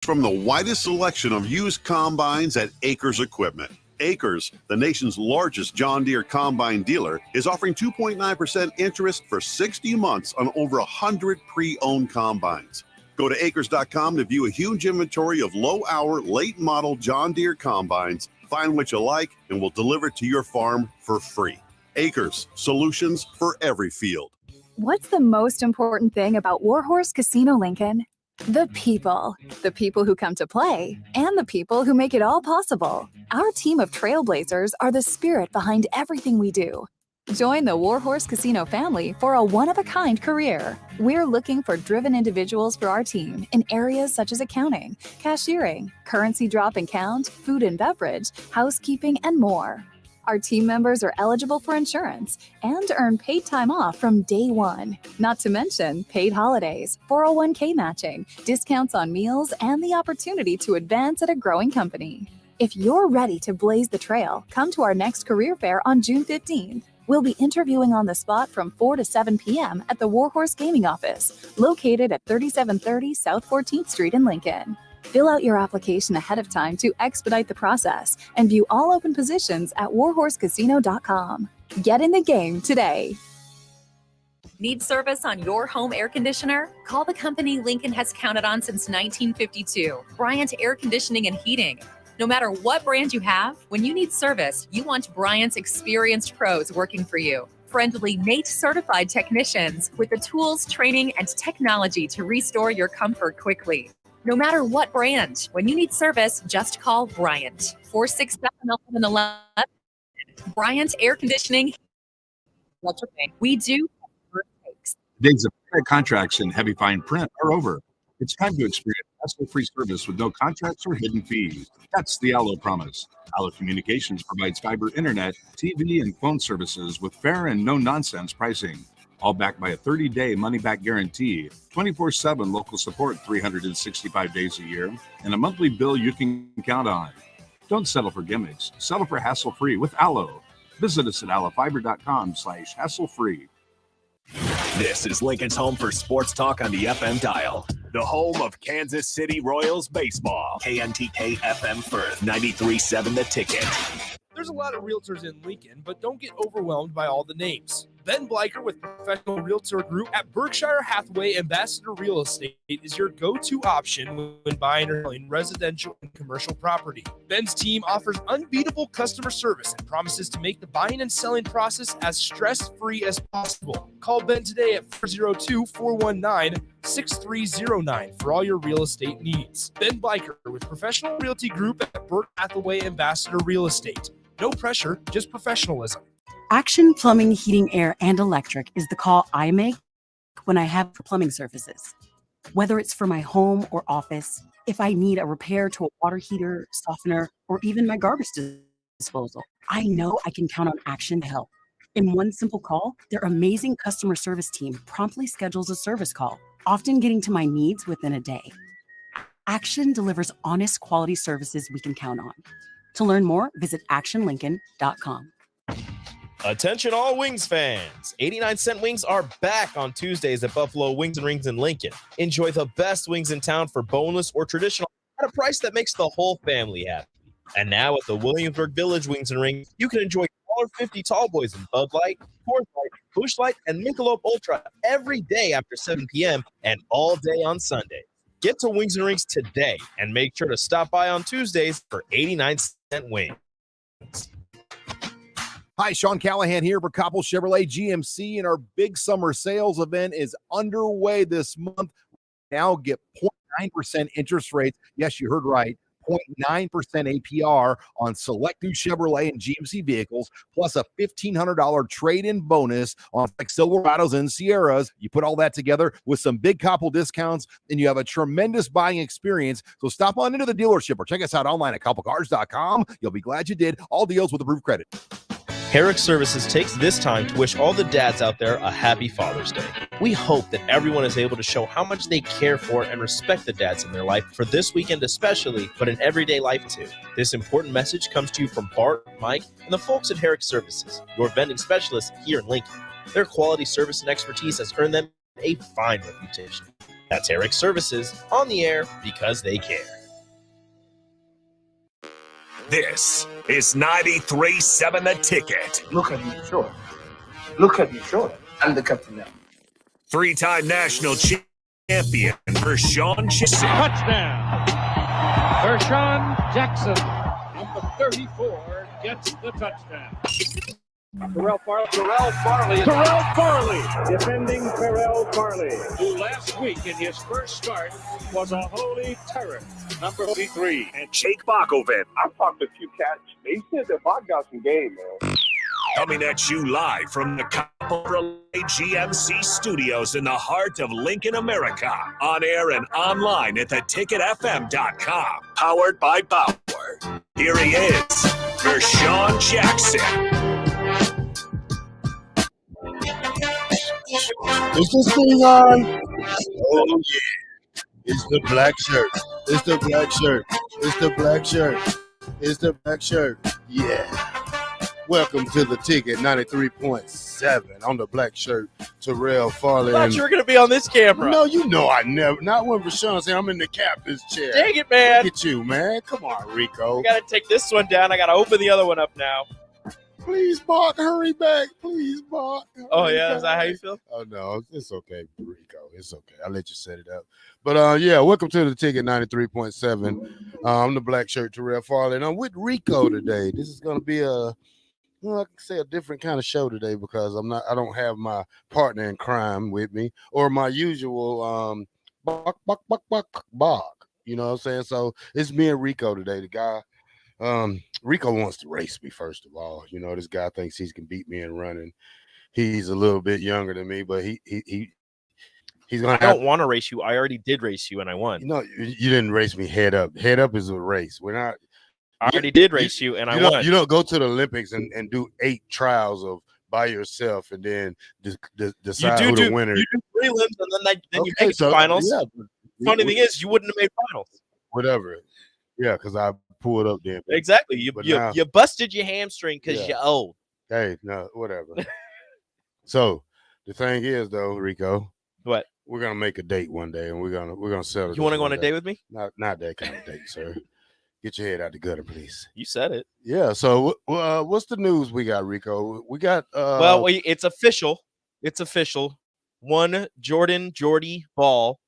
From the widest selection of used combines at Acres Equipment. Acres, the nation's largest John Deere combine dealer, is offering 2.9% interest for 60 months on over 100 pre-owned combines. Go to acres.com to view a huge inventory of low-hour, late-model John Deere combines. Find what you like, and we'll deliver it to your farm for free. Acres, solutions for every field. What's the most important thing about Warhorse Casino Lincoln? The people. The people who come to play, and the people who make it all possible. Our team of trailblazers are the spirit behind everything we do. Join the Warhorse Casino family for a one-of-a-kind career. We're looking for driven individuals for our team in areas such as accounting, cashiering, currency drop and count, food and beverage, housekeeping, and more. Our team members are eligible for insurance and earn paid time off from day one. Not to mention paid holidays, 401k matching, discounts on meals, and the opportunity to advance at a growing company. If you're ready to blaze the trail, come to our next career fair on June 15th. We'll be interviewing on the spot from 4 to 7 p.m. at the Warhorse Gaming Office, located at 3730 South 14th Street in Lincoln. Fill out your application ahead of time to expedite the process and view all open positions at warhorsecasino.com. Get in the game today. Need service on your home air conditioner? Call the company Lincoln has counted on since 1952, Bryant Air Conditioning and Heating. No matter what brand you have, when you need service, you want Bryant's experienced pros working for you. Friendly NATE certified technicians with the tools, training, and technology to restore your comfort quickly. No matter what brand, when you need service, just call Bryant. 467-1111. Bryant Air Conditioning. We do. Days of contracts and heavy fine print are over. It's time to experience hassle-free service with no contracts or hidden fees. That's the Allo promise. Allo Communications provides fiber internet, TV, and phone services with fair and no-nonsense pricing. All backed by a 30-day money-back guarantee, 24/7 local support 365 days a year, and a monthly bill you can count on. Don't settle for gimmicks. Settle for hassle-free with Allo. Visit us at allofiber.com/hassle-free. This is Lincoln's home for sports talk on the FM dial. The home of Kansas City Royals baseball. KNTK FM Firth, 93.7 The Ticket. There's a lot of realtors in Lincoln, but don't get overwhelmed by all the names. Ben Bleicher with Professional Realtor Group at Berkshire Hathaway Ambassador Real Estate is your go-to option when buying or selling residential and commercial property. Ben's team offers unbeatable customer service and promises to make the buying and selling process as stress-free as possible. Call Ben today at 402-419-6309 for all your real estate needs. Ben Bleicher with Professional Realty Group at Berkshire Hathaway Ambassador Real Estate. No pressure, just professionalism. Action Plumbing, Heating, Air, and Electric is the call I make when I have plumbing services. Whether it's for my home or office, if I need a repair to a water heater, softener, or even my garbage disposal, I know I can count on Action to help. In one simple call, their amazing customer service team promptly schedules a service call, often getting to my needs within a day. Action delivers honest quality services we can count on. To learn more, visit actionlincoln.com. Attention all Wings fans. 89-cent wings are back on Tuesdays at Buffalo Wings and Rings in Lincoln. Enjoy the best wings in town for boneless or traditional at a price that makes the whole family happy. And now at the Williamsburg Village Wings and Rings, you can enjoy $1.50 tall boys in Bud Light, Coors Light, Busch Light, and Michelob Ultra every day after 7 p.m. and all day on Sunday. Get to Wings and Rings today and make sure to stop by on Tuesdays for 89-cent wings. Hi, Sean Callahan here for Coppell Chevrolet GMC, and our big summer sales event is underway this month. Now get 0.9% interest rates. Yes, you heard right. 0.9% APR on select new Chevrolet and GMC vehicles, plus a $1,500 trade-in bonus on like Silverados and Sierras. You put all that together with some big Coppell discounts, and you have a tremendous buying experience. So stop on into the dealership or check us out online at CoppellCars.com. You'll be glad you did. All deals with approved credit. Herrick Services takes this time to wish all the dads out there a happy Father's Day. We hope that everyone is able to show how much they care for and respect the dads in their life for this weekend especially, but in everyday life too. This important message comes to you from Bart, Mike, and the folks at Herrick Services, your vending specialists here in Lincoln. Their quality service and expertise has earned them a fine reputation. That's Eric Services, on the air because they care. This is 93.7 The Ticket. Look at me short. Look at me short. I'm the captain now. Three-time national champion Vershawn Jackson. Touchdown. Vershawn Jackson, number 34, gets the touchdown. Terrell Farley, defending Terrell Farley, who last week in his first start was a holy terror. Number 53. And Jake Bakoven. I've talked to a few cats. They said that Bach got some game, man. Coming at you live from the Capital GMC studios in the heart of Lincoln, America. On air and online at theticketfm.com. Powered by Bauer. Here he is, Vershawn Jackson. Is this thing on? Oh, yeah. It's the black shirt. It's the black shirt. It's the black shirt. It's the black shirt. Yeah. Welcome to the ticket, 93.7 on the black shirt. Terrell Farley. I thought you were going to be on this camera. No, you know I never. Not when Vershawn said I'm in the captain's chair. Dang it, man. Look at you, man. Come on, Rico. I got to take this one down. I got to open the other one up now. Please, Bach, hurry back. Please, Bach. Oh, yeah? Is that how you feel? Oh, no. It's okay, Rico. It's okay. I'll let you set it up. But, yeah, welcome to the ticket, 93.7. I'm the black shirt, Terrell Farley, and I'm with Rico today. This is going to be I can say a different kind of show today because I don't have my partner in crime with me or my usual Bach. You know what I'm saying? So it's me and Rico today. The guy, Rico wants to race me, first of all. You know, this guy thinks he can beat me in running. He's a little bit younger than me, but he's gonna. I don't want to race you. I already did race you, and I won. You know, you didn't race me head up. Head up is a race. We're not. I already did race you, and I won. You don't go to the Olympics and do 8 trials of by yourself and then decide who the winner. You do prelims, and then you make finals. Yeah, funny thing is, you wouldn't have made finals. Whatever. Yeah, because I pulled up there. Exactly. You busted your hamstring because you're old. Hey, no, whatever. So the thing is, though, Rico. What? We're gonna make a date one day, and we're gonna settle. You want to go on a date with me? Not that kind of date, sir. Get your head out the gutter, please. You said it. Yeah. So, what's the news we got, Rico? We got. It's official. It's official. One Jordy Ball,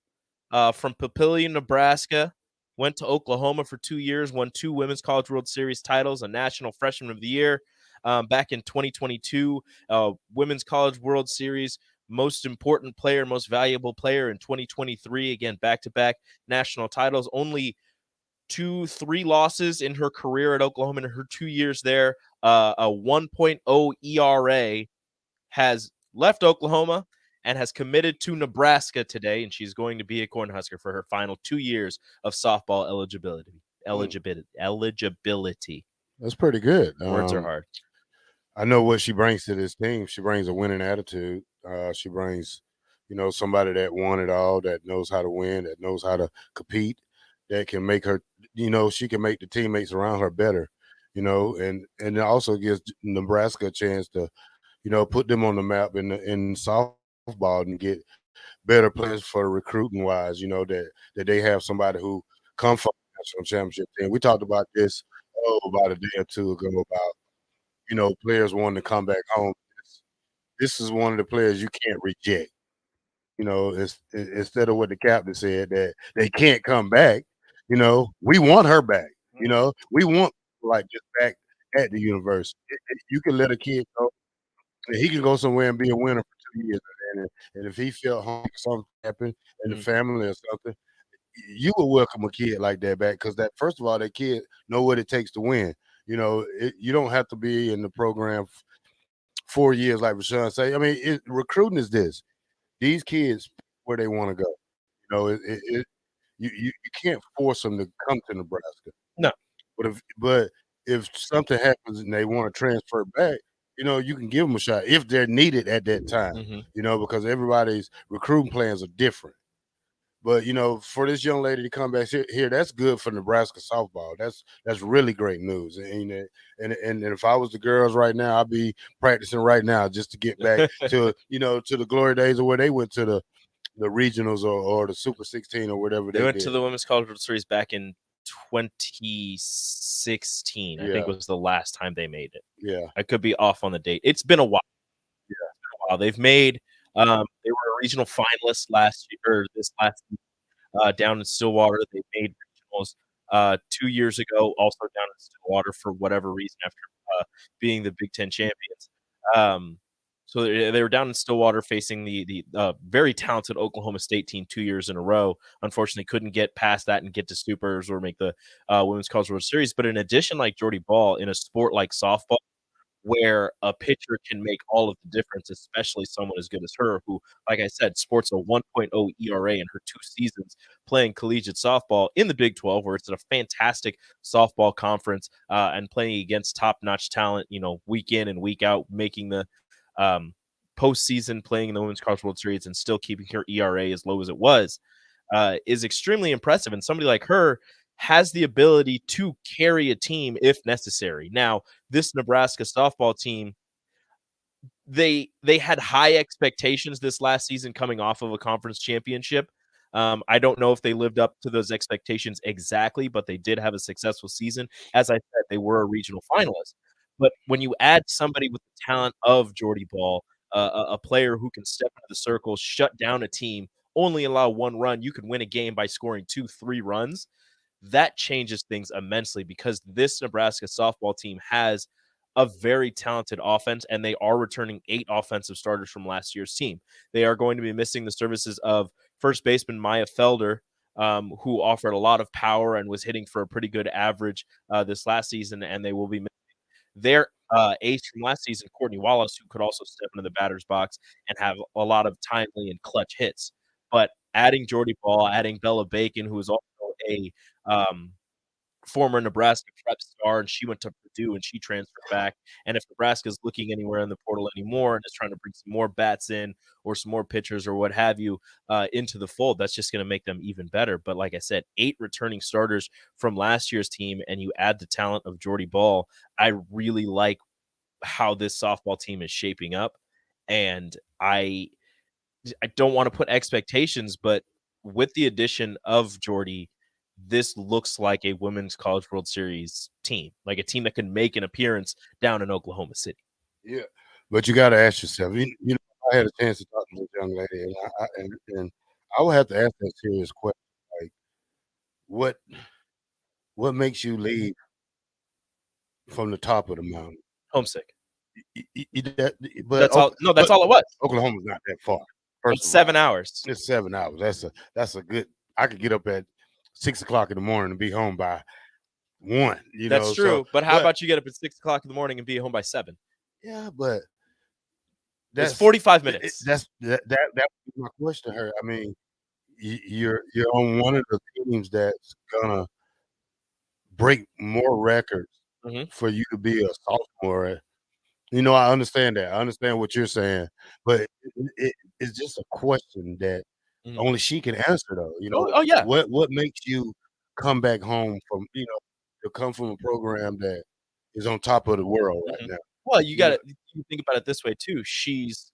from Papillion, Nebraska, went to Oklahoma for 2 years. Won 2 Women's College World Series titles, a National Freshman of the Year, back in 2022. Women's College World Series most important player, most valuable player in 2023. Again, back-to-back national titles. Only 2-3 losses in her career at Oklahoma in her 2 years there. A 1.0 ERA, has left Oklahoma and has committed to Nebraska today, and she's going to be a Cornhusker for her final 2 years of softball eligibility. That's pretty good. Words are hard. I know what she brings to this team. She brings a winning attitude. She brings, somebody that won it all, that knows how to win, that knows how to compete, that can make her, she can make the teammates around her better, and it also gives Nebraska a chance to, put them on the map in softball and get better players for recruiting wise, that they have somebody who come from the national championship team. We talked about this about a day or two ago about, players wanting to come back home. This is one of the players you can't reject. Instead of what the captain said that they can't come back, we want her back. We want like this back at the university. You can let a kid go, and he can go somewhere and be a winner for 2 years. And if he felt home, something happened in the family or something, you will welcome a kid like that back because that first of all, that kid know what it takes to win. You don't have to be in the program 4 years like Vershawn say. I mean, recruiting is this. These kids where they want to go. You can't force them to come to Nebraska. No. But if something happens and they want to transfer back, you can give them a shot if they're needed at that time. Because everybody's recruiting plans are different. But for this young lady to come back here, that's good for Nebraska softball. That's really great news. And if I was the girls right now, I'd be practicing right now just to get back to to the glory days of where they went to the regionals or the Super 16 or whatever They went did. to the Women's College World Series back in 2016. I think Yeah. was the last time they made it. Yeah. I could be off on the date. It's been a while. Yeah. It's been a while. They've made they were a regional finalist last year or this last year, down in Stillwater. They made regionals 2 years ago, also down in Stillwater for whatever reason after being the Big Ten champions. So they were down in Stillwater facing the very talented Oklahoma State team 2 years in a row. Unfortunately, couldn't get past that and get to Supers or make the Women's College World Series. But in addition, like Jordy Ball, in a sport like softball, where a pitcher can make all of the difference, especially someone as good as her, who, like I said, sports a 1.0 ERA in her 2 seasons playing collegiate softball in the Big 12, where it's a fantastic softball conference and playing against top-notch talent, week in and week out, making the postseason, playing in the Women's College World Series, and still keeping her ERA as low as it was, is extremely impressive. And somebody like her has the ability to carry a team if necessary. Now, this Nebraska softball team, they had high expectations this last season coming off of a conference championship. I don't know if they lived up to those expectations exactly, but they did have a successful season. As I said, they were a regional finalist. But when you add somebody with the talent of Jordy Ball, a player who can step into the circle, shut down a team, only allow 1 run, you can win a game by scoring 2, 3 runs. That changes things immensely because this Nebraska softball team has a very talented offense, and they are returning 8 offensive starters from last year's team. They are going to be missing the services of first baseman Maya Felder, who offered a lot of power and was hitting for a pretty good average this last season, and they will be missing their ace from last season, Courtney Wallace, who could also step into the batter's box and have a lot of timely and clutch hits. But adding Jordy Ball, adding Bella Bacon, who is also a former Nebraska prep star, and she went to Purdue and she transferred back. And if Nebraska is looking anywhere in the portal anymore and is trying to bring some more bats in or some more pitchers or what have you into the fold, that's just going to make them even better. But like I said, 8 returning starters from last year's team, and you add the talent of Jordy Ball. I really like how this softball team is shaping up, and I don't want to put expectations, but with the addition of Jordy, this looks like a Women's College World Series team, like a team that can make an appearance down in Oklahoma City. Yeah, but you got to ask yourself. I had a chance to talk to this young lady, and I would have to ask that serious question: like, what makes you leave from the top of the mountain? Homesick. But that's all. No, that's all it was. Oklahoma's not that far. It's 7 hours. It's 7 hours. That's a good. I could get up at 6 o'clock in the morning and be home by 1. That's true. But how about you get up at 6 o'clock in the morning and be home by 7? Yeah, but that's 45 minutes. That was my question to her. I mean, you're on one of the teams that's gonna break more records for you to be a sophomore. I understand that. I understand what you're saying, but it's just a question that only she can answer, though. Oh yeah. What makes you come back home from to come from a program that is on top of the world right now? Well, you think about it this way too. She's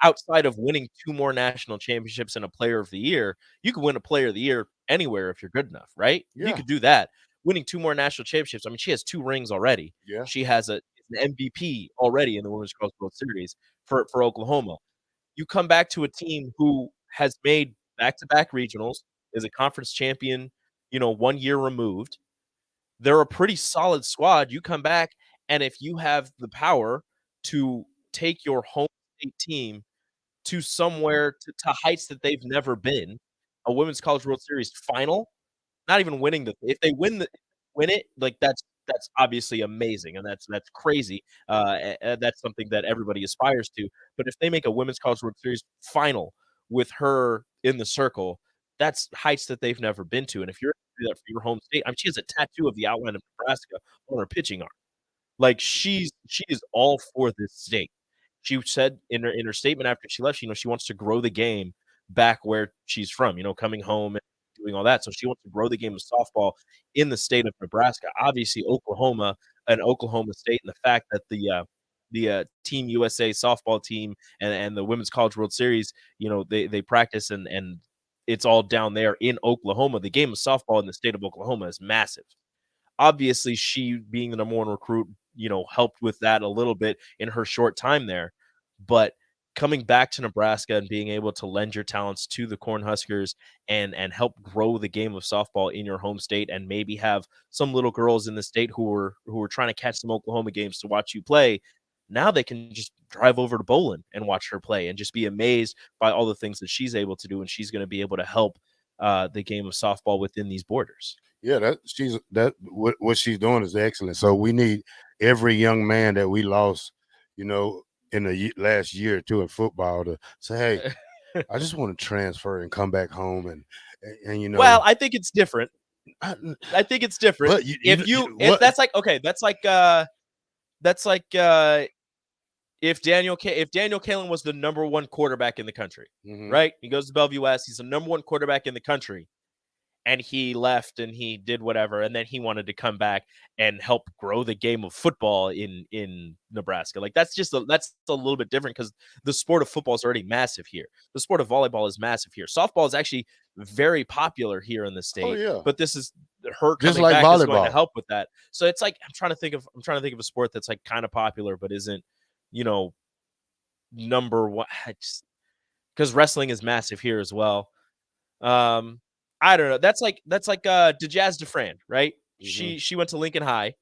outside of winning 2 more national championships and a Player of the Year. You can win a Player of the Year anywhere if you're good enough, right? Yeah. You could do that. Winning 2 more national championships. I mean, she has 2 rings already. Yeah. She has an MVP already in the Women's College World Series for Oklahoma. You come back to a team who has made back-to-back regionals, is a conference champion, 1 year removed. They're a pretty solid squad. You come back, and if you have the power to take your home state team to somewhere to heights that they've never been, a Women's College World Series final, not even winning if they win it, like that's obviously amazing, and that's crazy. That's something that everybody aspires to. But if they make a Women's College World Series final with her in the circle, that's heights that they've never been to. And if you're able to do that for your home state, I mean, she has a tattoo of the outline of Nebraska on her pitching arm. Like she is all for this state. She said in her statement after she left, she wants to grow the game back where she's from, coming home and doing all that. So she wants to grow the game of softball in the state of Nebraska. Obviously, Oklahoma and Oklahoma State, and the fact that the Team USA softball team and the Women's College World Series, they practice and it's all down there in Oklahoma. The game of softball in the state of Oklahoma is massive. Obviously, she being the number one recruit, helped with that a little bit in her short time there. But coming back to Nebraska and being able to lend your talents to the Cornhuskers and help grow the game of softball in your home state, and maybe have some little girls in the state who were trying to catch some Oklahoma games to watch you play. Now they can just drive over to Bolin and watch her play and just be amazed by all the things that she's able to do, and she's going to be able to help the game of softball within these borders. Yeah, what she's doing is excellent. So we need every young man that we lost, in the last year or two in football to say, hey, I just want to transfer and come back home and Well, I think it's different. I think it's different. But That's like if Daniel Kalen was the number one quarterback in the country, right? He goes to Bellevue West. He's the number one quarterback in the country, and he left and he did whatever, and then he wanted to come back and help grow the game of football in Nebraska. Like that's a little bit different because the sport of football is already massive here. The sport of volleyball is massive here. Softball is actually very popular here in the state. Oh, yeah. But this is her Just coming like back volleyball is going to help with that. So it's like I'm trying to think of a sport that's like kind of popular but isn't, number one. Because wrestling is massive here as well. I don't know. That's like DeJazz DeFran, right? She went to Lincoln High,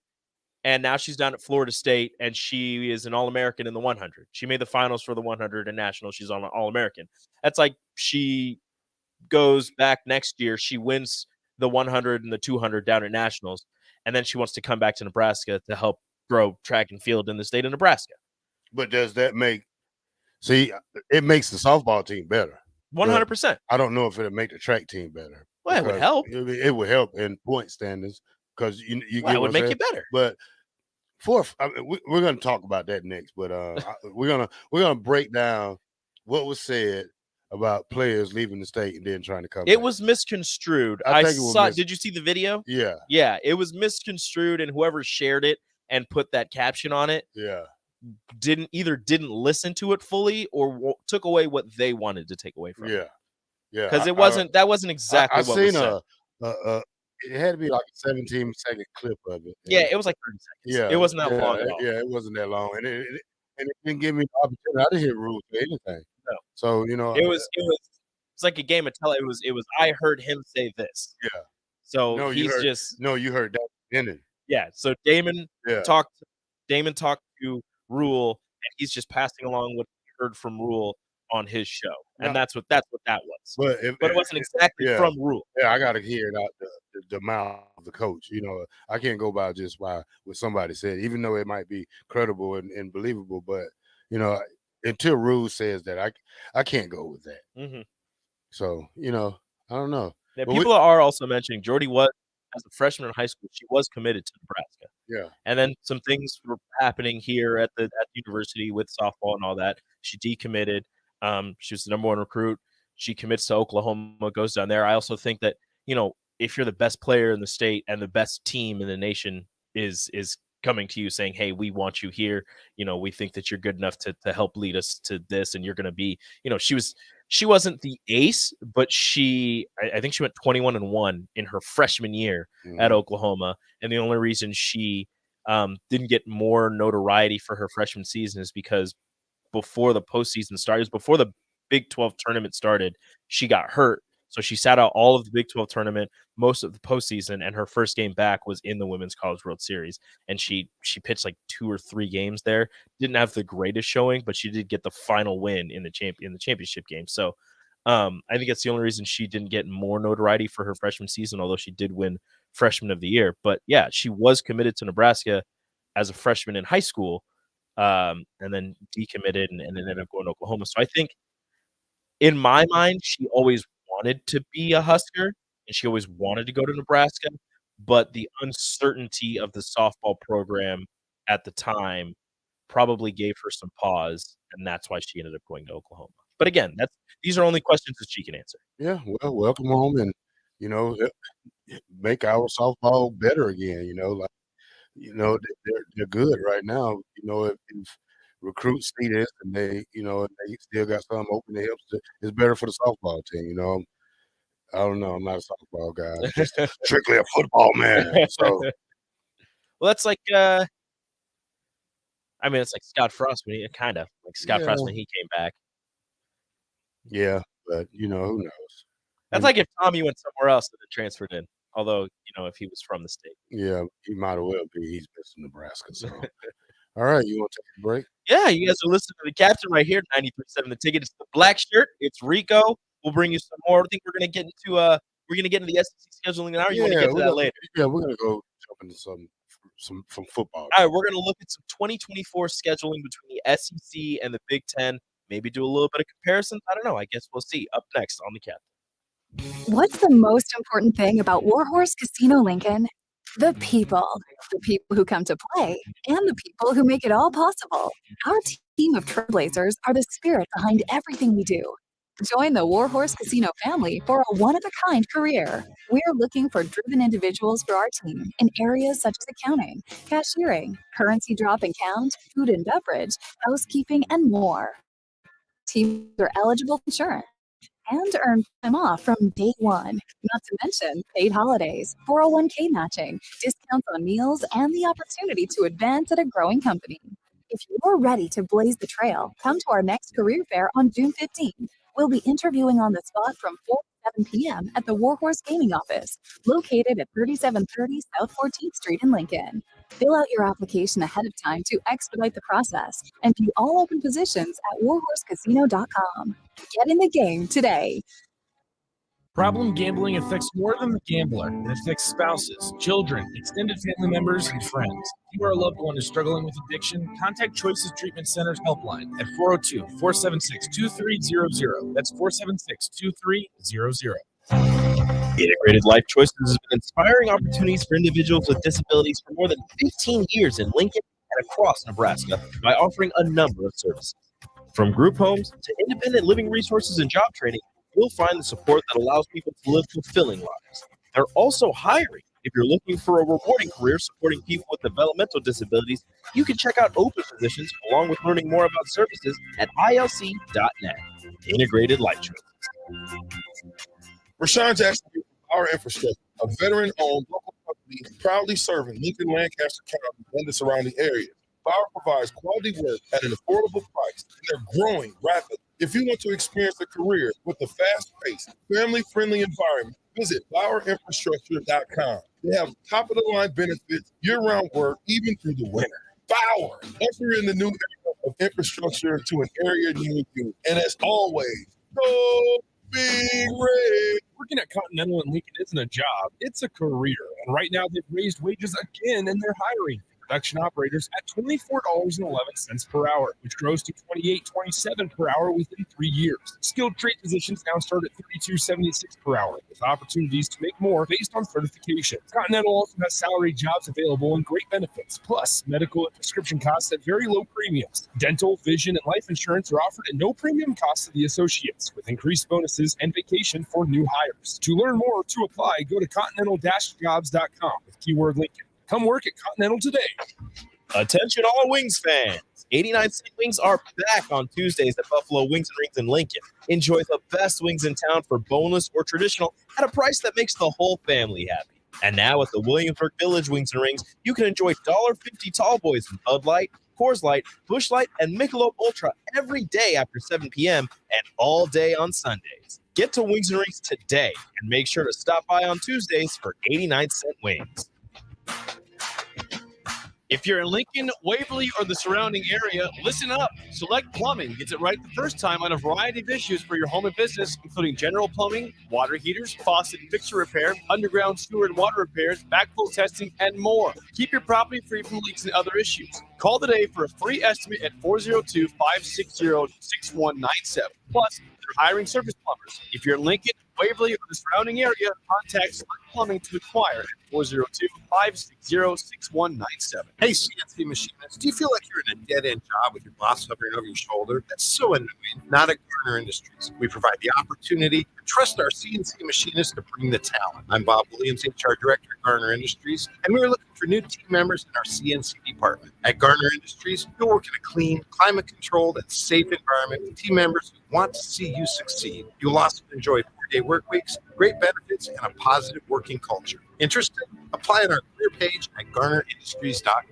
and now she's down at Florida State, and she is an All-American in the 100. She made the finals for the 100 and national. She's on an All-American. That's like she goes back next year. She wins the 100 and the 200 down at nationals, and then she wants to come back to Nebraska to help grow track and field in the state of Nebraska. But does that it makes the softball team better? 100%. I don't know if it'll make the track team better. Well, it would help. It would help in point standings because you it would make you better. But we're going to talk about that next. But we're gonna break down what was said about players leaving the state and then trying to come back. It was misconstrued. Did you see the video? Yeah. Yeah, it was misconstrued, and whoever shared it and put that caption on it, didn't listen to it fully or took away what they wanted to take away from it. Yeah, because that wasn't exactly what was said. It had to be like a 17-second clip of it. Yeah, it was like 30 seconds. Yeah, it wasn't that long at all. Yeah, it wasn't that long, and it didn't give me the opportunity. I didn't hear rules for anything. No. So it was like a game of tele. It was I heard him say this. Yeah. So you heard that ending. Yeah. So Damon talked to Rule, and he's just passing along what he heard from Rule on his show, and that's what that was. But it wasn't exactly from Rule. Yeah, I got to hear it out the mouth of the coach. I can't go by just by what somebody said, even though it might be credible and believable. But until Rule says that, I can't go with that. Mm-hmm. So I don't know. Yeah, people are also mentioning Jordy was, as a freshman in high school, she was committed to Nebraska. Yeah. And then some things were happening here at the university with softball and all that. She decommitted. She was the number one recruit. She commits to Oklahoma, goes down there. I also think that, if you're the best player in the state and the best team in the nation is coming to you saying, hey, we want you here. We think that you're good enough to help lead us to this. And you're going to be, she wasn't the ace, but I think she went 21-1 in her freshman year at Oklahoma. And the only reason she didn't get more notoriety for her freshman season is because before the postseason started, before the Big 12 tournament started, she got hurt. So she sat out all of the Big 12 tournament, most of the postseason, and her first game back was in the Women's College World Series. And she pitched like 2 or 3 games there. Didn't have the greatest showing, but she did get the final win in the championship game. So I think that's the only reason she didn't get more notoriety for her freshman season, although she did win Freshman of the Year. But yeah, she was committed to Nebraska as a freshman in high school, and then decommitted and then ended up going to Oklahoma. So I think in my mind, she always wanted to be a Husker and she always wanted to go to Nebraska, but the uncertainty of the softball program at the time probably gave her some pause, and that's why she ended up going to Oklahoma. But again, these are only questions that she can answer. Yeah, well, welcome home, and make our softball better again. They're good right now. recruits see this and they, they still got something open to help. It's better for the softball team. I don't know. I'm not a softball guy. I'm just strictly a football man. So, well, that's like, it's like Scott Frost when Frost when he came back. Yeah, but who knows? That's like if Tommy went somewhere else and then transferred in. Although, if he was from the state. Yeah, he might as well be. He's been from Nebraska. So, all right, you want to take a break? Yeah, you guys are listening to the captain right here, 93.7 The Ticket. It's the black shirt. It's Rico. We'll bring you some more. I think we're gonna get into the SEC scheduling now. You want to get to that later? Yeah, we're gonna go jump into some from football. All right, we're gonna look at some 2024 scheduling between the SEC and the Big Ten. Maybe do a little bit of comparison. I don't know. I guess we'll see. Up next on the captain. What's the most important thing about Warhorse Casino Lincoln? The people who come to play, and the people who make it all possible. Our team of trailblazers are the spirit behind everything we do. Join the Warhorse Casino family for a one-of-a-kind career. We're looking for driven individuals for our team in areas such as accounting, cashiering, currency drop and count, food and beverage, housekeeping, and more. Teams are eligible for insurance and earn time off from day one, not to mention paid holidays, 401k matching, discounts on meals, and the opportunity to advance at a growing company. If you're ready to blaze the trail, come to our next career fair on June 15th. We'll be interviewing on the spot from 4 to 7 p.m. at the Warhorse Gaming Office, located at 3730 South 14th Street in Lincoln. Fill out your application ahead of time to expedite the process and view all open positions at warhorsecasino.com. Get in the game today. Problem gambling affects more than the gambler. It affects spouses, children, extended family members, and friends. If you or a loved one is struggling with addiction, contact Choices Treatment Center's helpline at 402-476-2300. That's 476-2300. Integrated Life Choices has been inspiring opportunities for individuals with disabilities for more than 15 years in Lincoln and across Nebraska by offering a number of services. From group homes to independent living resources and job training, you'll find the support that allows people to live fulfilling lives. They're also hiring. If you're looking for a rewarding career supporting people with developmental disabilities, you can check out open positions along with learning more about services at ilc.net. Integrated Life Choices. Rashawn Jackson, Our Infrastructure, a veteran-owned local company proudly serving Lincoln, Lancaster County and the surrounding areas. Power provides quality work at an affordable price, and they're growing rapidly. If you want to experience a career with a fast-paced, family-friendly environment, visit BauerInfrastructure.com. They have top-of-the-line benefits, year-round work, even through the winter. Bauer, usher in the new era of infrastructure to an area near you. And as always, go Big Red. Working at Continental in Lincoln isn't a job, it's a career. And right now they've raised wages again and they're hiring production operators at $24.11 per hour, which grows to $28.27 per hour within 3 years. Skilled trade positions now start at $32.76 per hour, with opportunities to make more based on certification. Continental also has salary jobs available and great benefits, plus medical and prescription costs at very low premiums. Dental, vision, and life insurance are offered at no premium cost to the associates, with increased bonuses and vacation for new hires. To learn more or to apply, go to continental-jobs.com with keyword Lincoln. Come work at Continental today. Attention all Wings fans. 89 Cent Wings are back on Tuesdays at Buffalo Wings and Rings in Lincoln. Enjoy the best wings in town for boneless or traditional at a price that makes the whole family happy. And now at the Williamsburg Village Wings and Rings, you can enjoy $1.50 tall boys in Bud Light, Coors Light, Busch Light, and Michelob Ultra every day after 7 p.m. and all day on Sundays. Get to Wings and Rings today and make sure to stop by on Tuesdays for 89 Cent Wings. If you're in Lincoln, Waverly, or the surrounding area, listen up. Select Plumbing gets it right the first time on a variety of issues for your home and business, including general plumbing, water heaters, faucet and fixture repair, underground sewer and water repairs, backflow testing, and more. Keep your property free from leaks and other issues. Call today for a free estimate at 402-560-6197. Plus, they're hiring service plumbers. If you're in Lincoln, Waverly or the surrounding area, contact Select Plumbing to inquire at 402-560-6197. Hey, CNC machinists, do you feel like you're in a dead-end job with your boss hovering over your shoulder? That's so annoying. Not at Garner Industries. We provide the opportunity and trust our CNC machinists to bring the talent. I'm Bob Williams, HR Director at Garner Industries, and we're looking for new team members in our CNC department. At Garner Industries, you'll work in a clean, climate-controlled, and safe environment with team members who want to see you succeed. You'll also enjoy 4-day work weeks, great benefits, and a positive working culture. Interested? Apply on our career page at GarnerIndustries.com.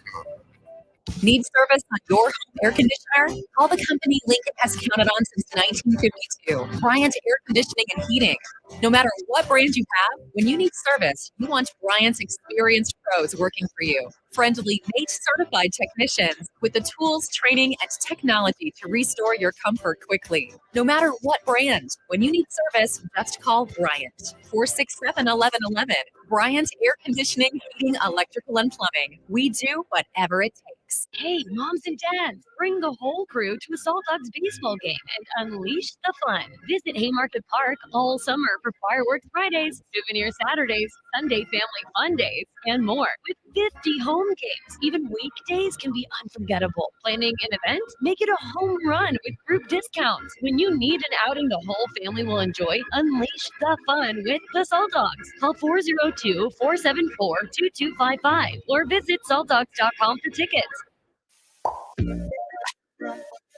Need service on your home air conditioner? Call the company Lincoln has counted on since 1952, Bryant Air Conditioning and Heating. No matter what brand you have, when you need service, you want Bryant's experienced pros working for you. Friendly, mate-certified technicians with the tools, training, and technology to restore your comfort quickly. No matter what brand, when you need service, just call Bryant. 467-1111. Bryant Air Conditioning, Heating, Electrical, and Plumbing. We do whatever it takes. Hey, moms and dads, bring the whole crew to a Salt Dogs baseball game and unleash the fun. Visit Haymarket Park all summer for fireworks Fridays, souvenir Saturdays, Sunday family fun days, and more. With 50 home games, even weekdays can be unforgettable. Planning an event? Make it a home run with group discounts. When you need an outing the whole family will enjoy, unleash the fun with the Salt Dogs. Call 402-474-2255 or visit saltdogs.com for tickets.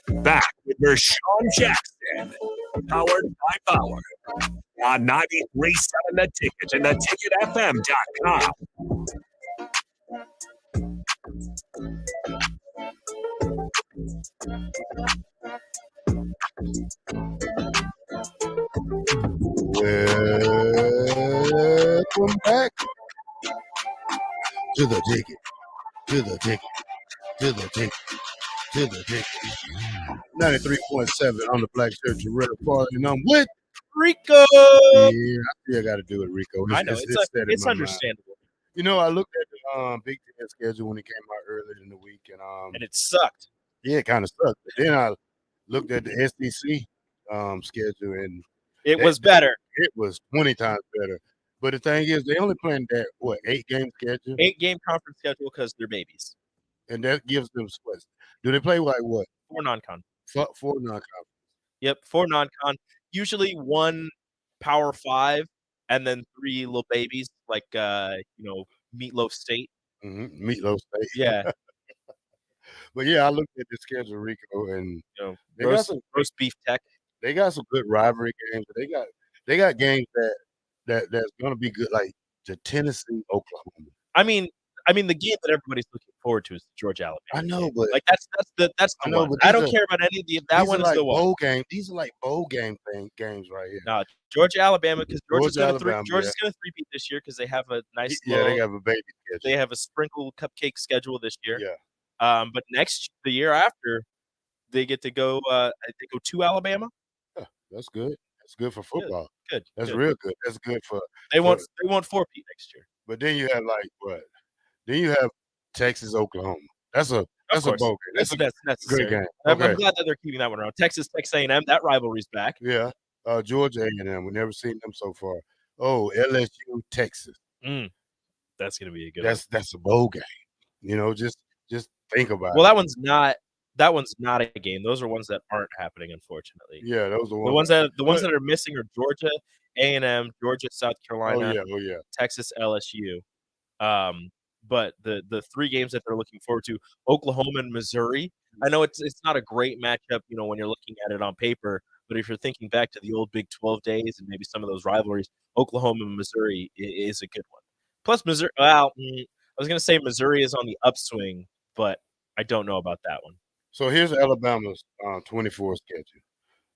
Back with Rashawn Jackson, powered by Power, on 93.7 The Ticket and theticketfm.com. Welcome back to the ticket, to the ticket, to the ticket, to the ticket. 93.7 on the Black Shirt Red Party, and I'm with Rico. Yeah, I still got to do it, Rico. I know it's understandable. You know, I looked at the Big Ten schedule when it came out earlier in the week, and it sucked. Yeah, it kind of sucked. But then I looked at the SEC schedule, and it was better. It was 20 times better. But the thing is, they only playing that 8-game schedule, 8-game conference schedule because they're babies, and that gives them what? Do they play like what? 4 non-con. 4 non-conference. Yep, 4 non-con. Usually 1 Power 5, and then 3 little babies like Meatloaf State. Mm-hmm. Meatloaf State. Yeah. But yeah, I looked at the schedule, Rico, and they roast, got some roast beef tech. They got some good rivalry games. They got games that's gonna be good, like the Tennessee, Oklahoma. I mean, the game that everybody's looking forward to is the Georgia Alabama. I know, game. but like that's the one. I don't care about any of that one. Is like the one. Bowl game. These are like bowl game games right here. No, Georgia Alabama, because Georgia's going to Alabama, three-peat this year because they have a nice. They have a baby schedule. They have a sprinkle cupcake schedule this year. Yeah. But the year after, they get to go. They go to Alabama. Yeah, that's good. That's good for football. Good. That's real good. That's good for. They want 4-peat next year. But then you have like what? Then you have Texas, Oklahoma. That's a bowl game. That's necessary. Great game. I'm glad that they're keeping that one around. Texas A&M, that rivalry's back. Yeah. Georgia A&M. We've never seen them so far. Oh, LSU, Texas. That's gonna be a good. That's a bowl game. You know, just think about it. Well, that one's not a game. Those are ones that aren't happening, unfortunately. Yeah, those are the ones that are missing are Georgia A&M, Georgia, South Carolina. Oh yeah. Texas, LSU. But the 3 games that they're looking forward to, Oklahoma and Missouri. I know it's not a great matchup, when you're looking at it on paper, but if you're thinking back to the old Big 12 days and maybe some of those rivalries, Oklahoma and Missouri is a good one. Plus Missouri, I was going to say Missouri is on the upswing, but I don't know about that one. So here's Alabama's 24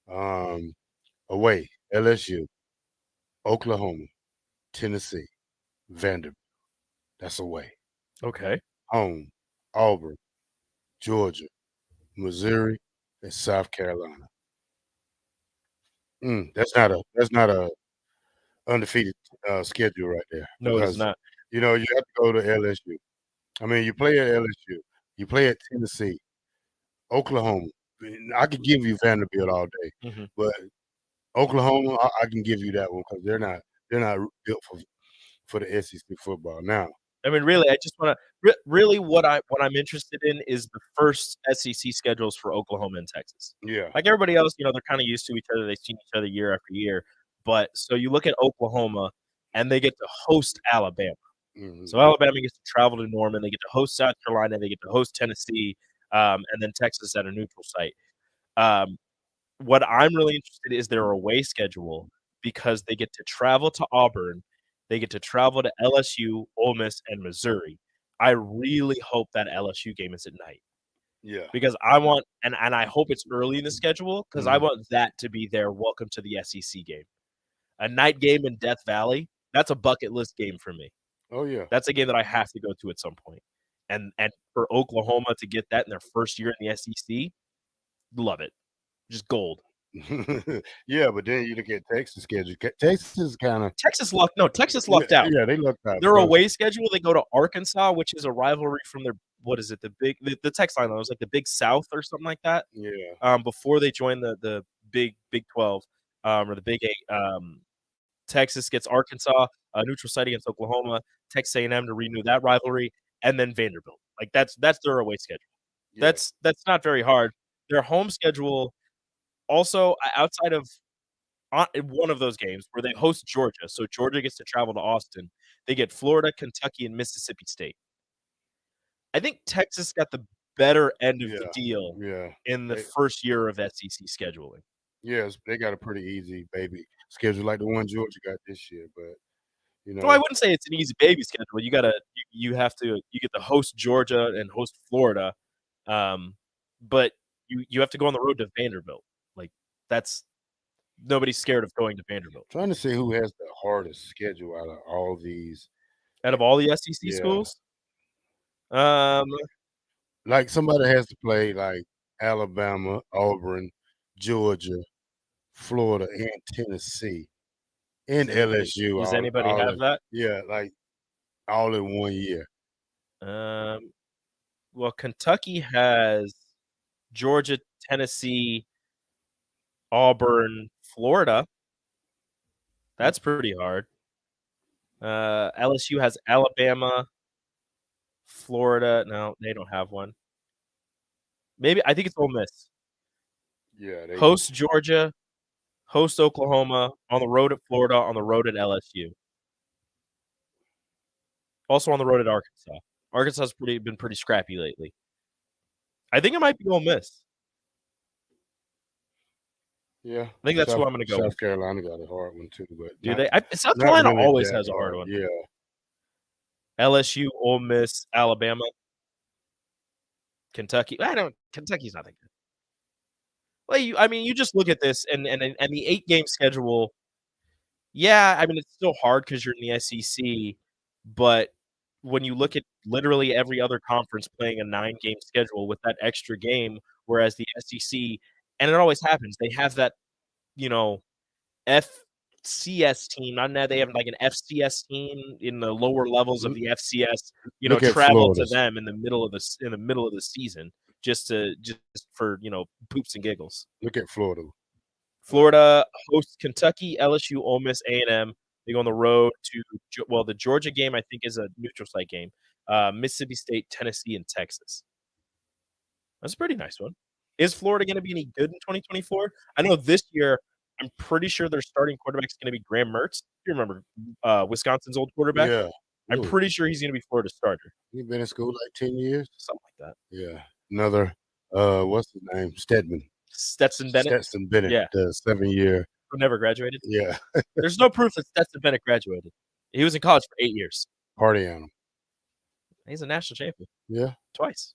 schedule. Away, LSU, Oklahoma, Tennessee, Vanderbilt. That's away. Okay. Home, Auburn, Georgia, Missouri, and South Carolina. That's not a undefeated schedule right there. No, it's not. You have to go to LSU. I mean, you play at LSU, you play at Tennessee, Oklahoma. I could give you Vanderbilt all day, but Oklahoma, I can give you that one because they're not built for the SEC football now. I mean, really, I just want to really what I'm interested in is the first SEC schedules for Oklahoma and Texas. Yeah. Like everybody else, they're kind of used to each other. They've seen each other year after year. But so you look at Oklahoma, and they get to host Alabama. Mhm. So Alabama gets to travel to Norman. They get to host South Carolina. They get to host Tennessee, and then Texas at a neutral site. What I'm really interested in is their away schedule because they get to travel to Auburn. They get to travel to LSU, Ole Miss, and Missouri. I really hope that LSU game is at night Yeah. because I want and I hope it's early in the schedule because I Mhm. want that to be their welcome to the SEC game. A night game in Death Valley, that's a bucket list game for me. Oh, yeah. That's a game that I have to go to at some point. And for Oklahoma to get that in their first year in the SEC, love it. Just gold. Yeah, but then you look at Texas schedule. Texas is kind of Texas lucked out. Yeah, they lucked out. Their because- away schedule, they go to Arkansas, which is a rivalry from their what is it? The text line was like the Big South or something like that. Yeah. Before they joined the Big 12 or the Big 8. Texas gets Arkansas, a neutral site against Oklahoma, Texas A&M to renew that rivalry, and then Vanderbilt. Like that's their away schedule. Yeah. That's not very hard. Their home schedule also outside of one of those games where they host Georgia, so Georgia gets to travel to Austin. They get Florida, Kentucky, and Mississippi State. I think Texas got the better end of the deal in the first year of SEC scheduling. Yes, they got a pretty easy baby schedule like the one Georgia got this year, but So I wouldn't say it's an easy baby schedule. You get to host Georgia and host Florida, but you have to go on the road to Vanderbilt. Like that's nobody's scared of going to Vanderbilt. Trying to see who has the hardest schedule out of all these. Out of all the SEC schools? Like somebody has to play like Alabama, Auburn, Georgia, Florida, and Tennessee, and LSU. Does all- anybody all have in- that? Yeah, like all in 1 year. Well, Kentucky has Georgia, Tennessee, Auburn, Florida. That's pretty hard. LSU has Alabama, Florida. No, they don't have one. Maybe I think it's Ole Miss. Yeah, they Host Georgia, host Oklahoma, on the road at Florida, on the road at LSU. Also on the road at Arkansas. Arkansas has been pretty scrappy lately. I think it might be Ole Miss. Yeah, I think that's who I'm gonna go South with. Carolina got a hard one too, but Do not- they? South not Carolina really always that has a hard one. Yeah, LSU, Ole Miss, Alabama, Kentucky. Kentucky's not that good. Well, you just look at this and the 8-game schedule. Yeah, I mean it's still hard because you're in the SEC, but when you look at literally every other conference playing a 9-game schedule with that extra game, whereas the SEC, and it always happens, they have that, FCS team. Not now they have like an FCS team in the lower levels of the FCS. Look at Travel to Florida's. them in the middle of the season just for poops and giggles. Look at Florida. Florida hosts Kentucky, LSU, Ole Miss, A&M. They go on the road to the Georgia game I think is a neutral site game. Mississippi State, Tennessee, and Texas. That's a pretty nice one. Is Florida going to be any good in 2024? I know this year, I'm pretty sure their starting quarterback is going to be Graham Mertz. You remember Wisconsin's old quarterback? Yeah. I'm Ooh. pretty sure he's going to be Florida's starter. He's been in school like 10 years. Something like that. Yeah. Another, what's his name? Stetson Bennett? Stetson Bennett, Yeah. the 7-year. Who never graduated? Yeah. There's no proof that Stetson Bennett graduated. He was in college for 8 years. Party animal. He's a national champion. Yeah. Twice.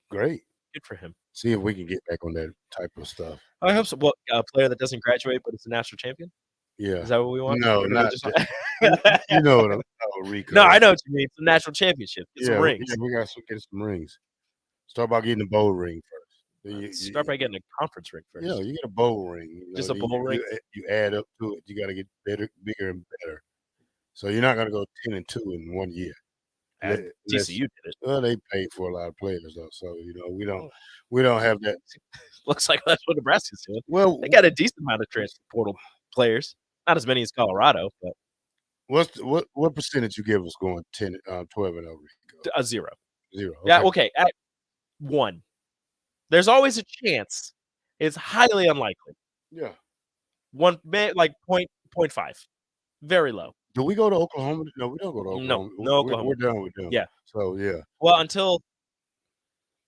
Great. Good for him. See if we can get back on that type of stuff. I hope so. Well, a player that doesn't graduate but is a national champion? Yeah. Is that what we want? No, Or do we not just- you know what I'm Rico. No, I know what you mean. It's a national championship. Get some rings. Yeah, we got to get some rings. Start by getting a bowl ring first. Then Start by getting a conference ring first. Yeah, you get a bowl ring. Just a then bowl ring? You add up to it. You got to get better, bigger, and better. So you're not going to go 10-2 in 1 year. TCU did it. Well, they paid for a lot of players though, so we don't have that. Looks like that's what Nebraska's doing. Well, they got a decent amount of transfer portal players. Not as many as Colorado, but What percentage you give us going 10, 12 and over? a 0. 0. Yeah, okay, at 1. There's always a chance. It's highly unlikely. Yeah. 1 like 0.5. Very low. Do we go to Oklahoma? No, we don't go to Oklahoma. No Oklahoma. We're done with them. Yeah. So yeah. Well, until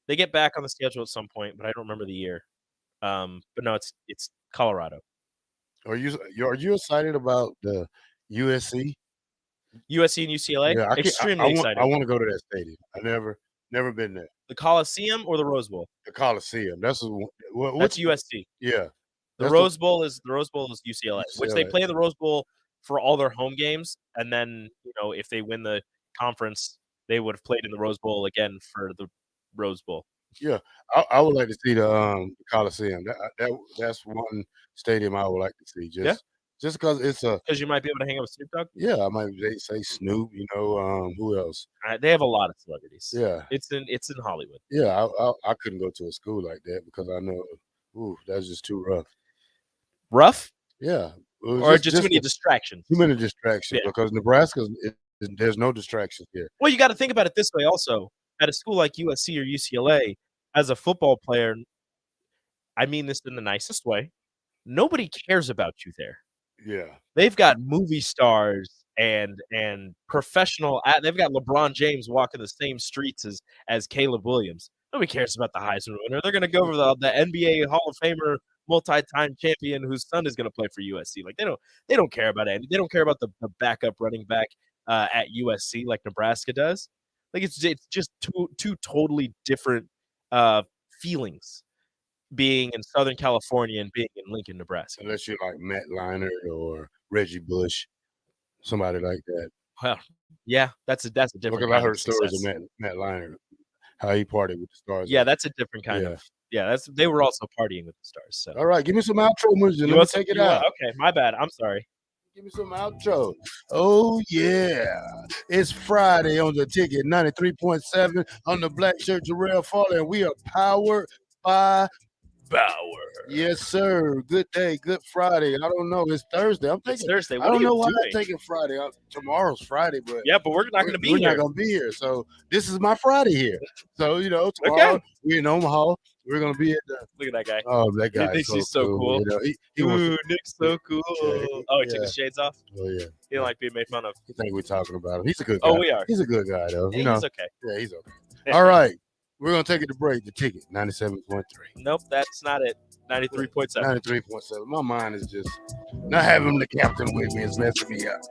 they get back on the schedule at some point, but I don't remember the year. But no, it's Colorado. Are you excited about the USC? USC and UCLA? Yeah, Extremely excited. I want to go to that stadium. I never been there. The Coliseum or the Rose Bowl? The Coliseum. That's That's USC. Yeah. The Rose Bowl is UCLA, which they play the Rose Bowl for all their home games, and then if they win the conference, they would have played in the Rose Bowl again for the Rose Bowl. Yeah, I would like to see the Coliseum. That's one stadium I would like to see. Just because it's because you might be able to hang out with Snoop Dogg. Yeah, I might say Snoop. Who else? They have a lot of celebrities. Yeah, it's in Hollywood. Yeah, I couldn't go to a school like that because I know, that's just too rough. Rough? Yeah, or just too many distractions. Too many distractions because Nebraska, there's no distractions here. Well, you got to think about it this way also. At a school like USC or UCLA, as a football player, I mean this in the nicest way, nobody cares about you there. Yeah. They've got movie stars and professional. They've got LeBron James walking the same streets as Caleb Williams. Nobody cares about the Heisman winner. They're going to go over the NBA Hall of Famer, multi-time champion whose son is going to play for USC. Like they don't care about it. They don't care about the backup running back at USC like Nebraska does. Like it's just two totally different feelings being in Southern California and being in Lincoln, Nebraska. Unless you're like Matt Leinart or Reggie Bush, somebody like that. Well, yeah, that's a different. Because I heard stories of Matt Leinart, how he partied with the stars. Yeah, that's a different kind of. Yeah, they were also partying with the stars. So. All right, give me some outro music. Let me take it out. Okay, my bad. I'm sorry. Give me some outro. Oh, yeah. It's Friday on the ticket, 93.7 on the Black Shirt Jarrell Farley, and we are powered by Bauer. Yes, sir. Good day. Good Friday. I don't know. It's Thursday. It's Thursday. I don't know why I'm taking Friday. Tomorrow's Friday, but we're not going to be here. We're not going to be here. So this is my Friday here. So tomorrow we're in Omaha. We're going to be at the. Look at that guy. Oh, that guy. He thinks he's so cool. Ooh, Nick's so cool. He took his shades off. Oh yeah. He didn't like being made fun of. You think we're talking about him? He's a good guy. Oh, we are. He's a good guy though. Yeah, he's okay. Yeah, he's okay. All right. We're going to take it to break. The ticket, 97.3. Nope, that's not it. 93.7. 93.7. My mind is just not having the captain with me is messing me up.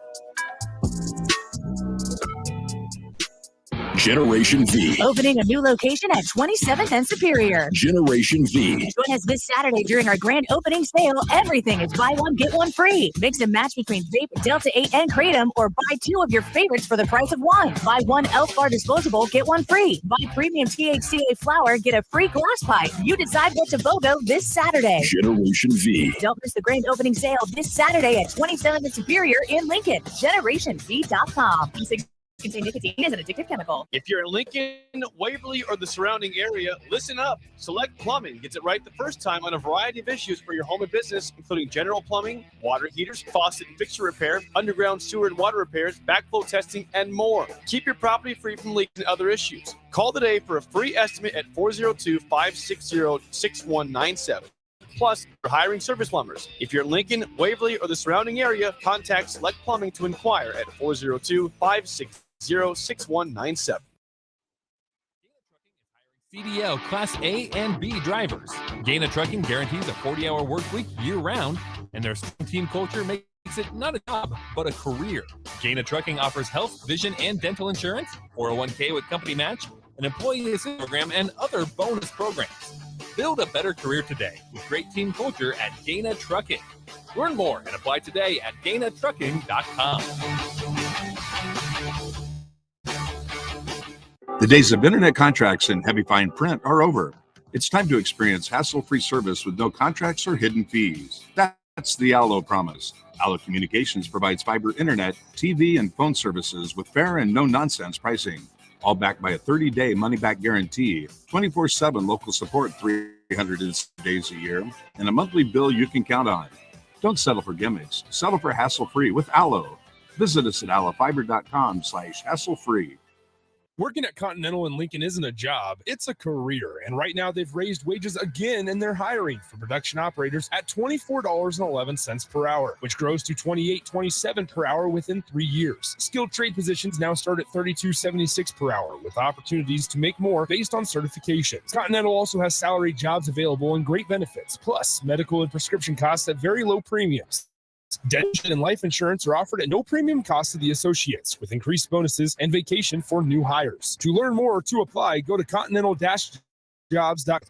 Generation V. Opening a new location at 27th and Superior. Generation V. Join us this Saturday during our grand opening sale. Everything is buy one, get one free. Mix and match between Vape, Delta 8, and Kratom, or buy 2 of your favorites for the price of 1. Buy 1 Elf Bar disposable, get 1 free. Buy premium THCA flower, get a free glass pipe. You decide what to BOGO this Saturday. Generation V. Don't miss the grand opening sale this Saturday at 27th and Superior in Lincoln. GenerationV.com. Contain nicotine is an addictive chemical. If you're in Lincoln, Waverly, or the surrounding area, listen up. Select Plumbing gets it right the first time on a variety of issues for your home and business, including general plumbing, water heaters, faucet and fixture repair, underground sewer and water repairs, backflow testing, and more. Keep your property free from leaks and other issues. Call today for a free estimate at 402-560-6197. Plus, we're hiring service plumbers. If you're in Lincoln, Waverly, or the surrounding area, contact Select Plumbing to inquire at 402-560-6197. CDL Class A and B drivers. Gaina Trucking guarantees a 40-hour work week year-round, and their strong team culture makes it not a job, but a career. Gaina Trucking offers health, vision, and dental insurance, 401k with company match, an employee assistance program, and other bonus programs. Build a better career today with great team culture at Gaina Trucking. Learn more and apply today at GainaTrucking.com. The days of internet contracts and heavy fine print are over. It's time to experience hassle-free service with no contracts or hidden fees. That's the Allo promise. Allo Communications provides fiber internet, TV, and phone services with fair and no-nonsense pricing. All backed by a 30-day money-back guarantee, 24/7 local support 300 days a year, and a monthly bill you can count on. Don't settle for gimmicks. Settle for hassle-free with Allo. Visit us at allofiber.com/hassle-free. Working at Continental in Lincoln isn't a job, it's a career. And right now they've raised wages again and they're hiring for production operators at $24.11 per hour, which grows to $28.27 per hour within 3 years. Skilled trade positions now start at $32.76 per hour with opportunities to make more based on certifications. Continental also has salaried jobs available and great benefits, plus medical and prescription costs at very low premiums. Dental and life insurance are offered at no premium cost to the associates, with increased bonuses and vacation for new hires. To learn more or to apply, go to continental-jobs.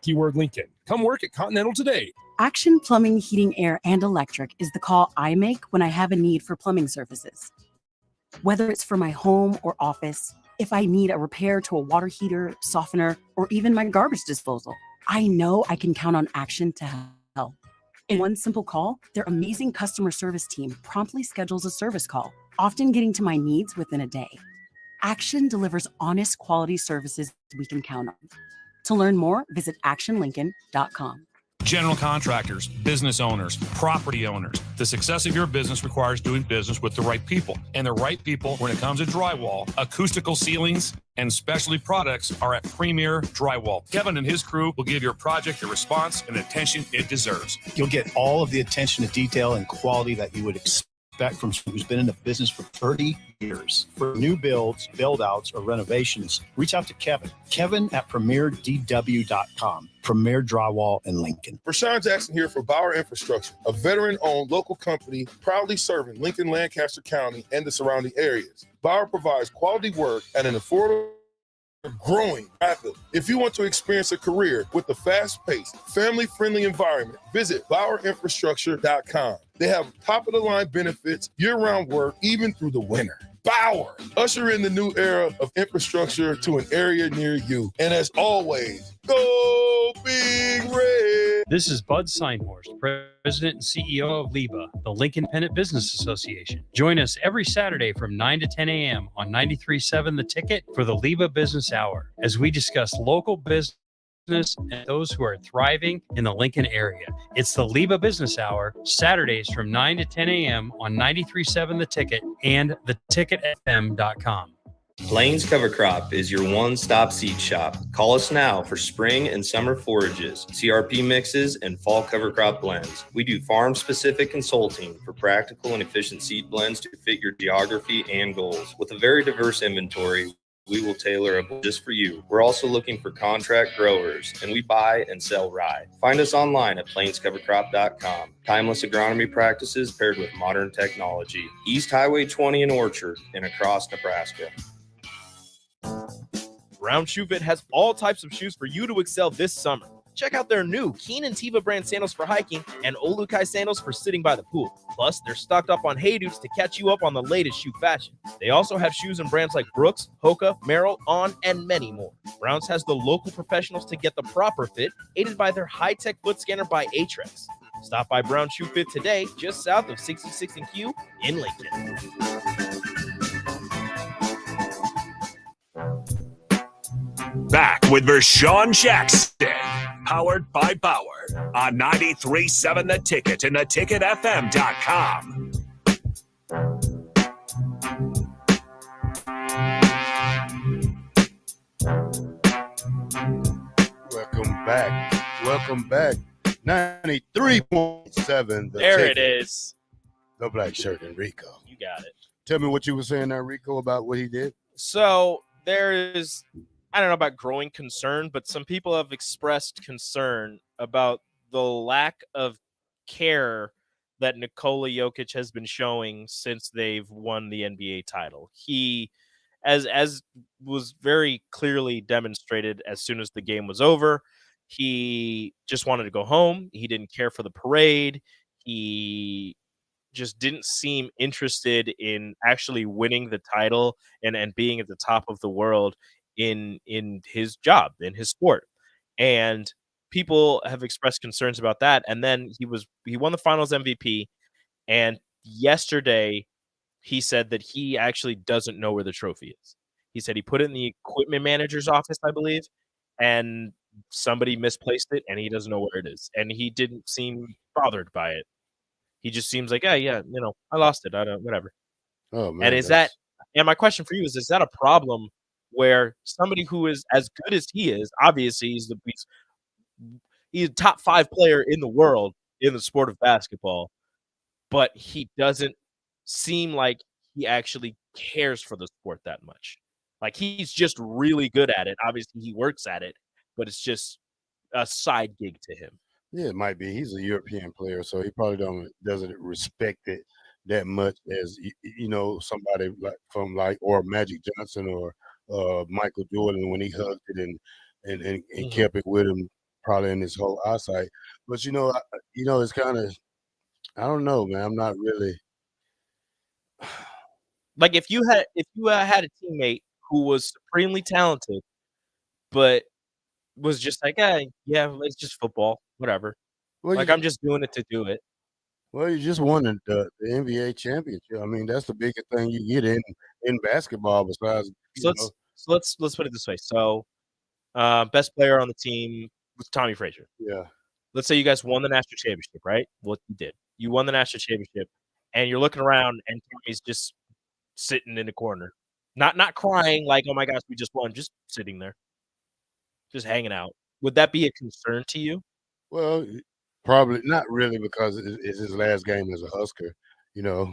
Keyword Lincoln. Come work at Continental today. Action Plumbing, Heating, Air, and Electric is the call I make when I have a need for plumbing services. Whether it's for my home or office, if I need a repair to a water heater, softener, or even my garbage disposal, I know I can count on Action to help. In one simple call, their amazing customer service team promptly schedules a service call, often getting to my needs within a day. Action delivers honest quality services we can count on. To learn more, visit actionlincoln.com. General contractors, business owners, property owners. The success of your business requires doing business with the right people. And the right people when it comes to drywall, acoustical ceilings, and specialty products are at Premier Drywall. Kevin and his crew will give your project the response and attention it deserves. You'll get all of the attention to detail and quality that you would expect from someone who's been in the business for 30 years. For new builds, build-outs, or renovations, reach out to Kevin. Kevin at premierdw.com. Premier Drywall in Lincoln. Rashawn Jackson here for Bauer Infrastructure, a veteran-owned local company proudly serving Lincoln, Lancaster County, and the surrounding areas. Bauer provides quality work at an affordable, growing rapidly. If you want to experience a career with a fast-paced, family-friendly environment, visit BauerInfrastructure.com. They have top-of-the-line benefits, year-round work, even through the winter. Bauer, usher in the new era of infrastructure to an area near you. And as always, go Big Red! This is Bud Seinhorst, President and CEO of LIBA, the Lincoln Pennant Business Association. Join us every Saturday from 9 to 10 a.m. on 93.7 The Ticket for the LIBA Business Hour, as we discuss local business and those who are thriving in the Lincoln area. It's the LIBA Business Hour, Saturdays from 9 to 10 a.m. on 93.7 The Ticket and theticketfm.com. Plains Cover Crop is your one-stop seed shop. Call us now for spring and summer forages, CRP mixes, and fall cover crop blends. We do farm-specific consulting for practical and efficient seed blends to fit your geography and goals. With a very diverse inventory, we will tailor a blend just for you. We're also looking for contract growers, and we buy and sell rye. Find us online at plainscovercrop.com. Timeless agronomy practices paired with modern technology. East Highway 20 in Orchard and across Nebraska. Brown Shoe Fit has all types of shoes for you to excel this summer. Check out their new Keen and Tiva brand sandals for hiking and Olukai sandals for sitting by the pool. Plus, they're stocked up on Hey Dudes to catch you up on the latest shoe fashion. They also have shoes in brands like Brooks, Hoka, Merrell, On, and many more. Browns has the local professionals to get the proper fit, aided by their high-tech foot scanner by Aetrex. Stop by Brown Shoe Fit today, just south of 66 and Q in Lincoln. Back with Vershawn Jackson, powered by Bauer on 93.7 The Ticket and theticketfm.com. Welcome back. Welcome back. 93.7. There it is. The black shirt and Rico. You got it. Tell me what you were saying there, Rico, about what he did. So there is, I don't know about growing concern, but some people have expressed concern about the lack of care that Nikola Jokic has been showing since they've won the NBA title. He, as was very clearly demonstrated as soon as the game was over, he just wanted to go home. He didn't care for the parade. He just didn't seem interested in actually winning the title and being at the top of the world in his job, in his sport. And people have expressed concerns about that. And then he won the finals MVP. And yesterday he said that he actually doesn't know where the trophy is. He said he put it in the equipment manager's office, I believe, and somebody misplaced it and he doesn't know where it is. And he didn't seem bothered by it. He just seems like, yeah, I lost it. I don't, whatever. Oh And man, that's and my question for you is that a problem where somebody who is as good as he is, obviously he's a top 5 player in the world in the sport of basketball, but he doesn't seem like he actually cares for the sport that much. Like, he's just really good at it. Obviously, he works at it, but it's just a side gig to him. yeah, it might be. He's a European player, so he probably doesn't respect it that much as somebody like or Magic Johnson or Michael Jordan when he hugged it and Mhm. kept it with him probably in his whole eyesight. But it's kind of I don't know, man. I'm not really. Like, if you had a teammate who was supremely talented, but was just like, yeah, it's just football, whatever. Well, Like, I'm just doing it to do it. you just won the NBA championship. I mean, that's the biggest thing you get in basketball besides So let's put it this way. So, best player on the team was Tommy Frazier. Yeah. Let's say you guys won the national championship, right? Well, you did. You won the national championship, and you're looking around, and Tommy's just sitting in the corner, not crying like, "Oh my gosh, we just won," just sitting there, just hanging out. Would that be a concern to you? Well, probably not really because it's his last game as a Husker, you know.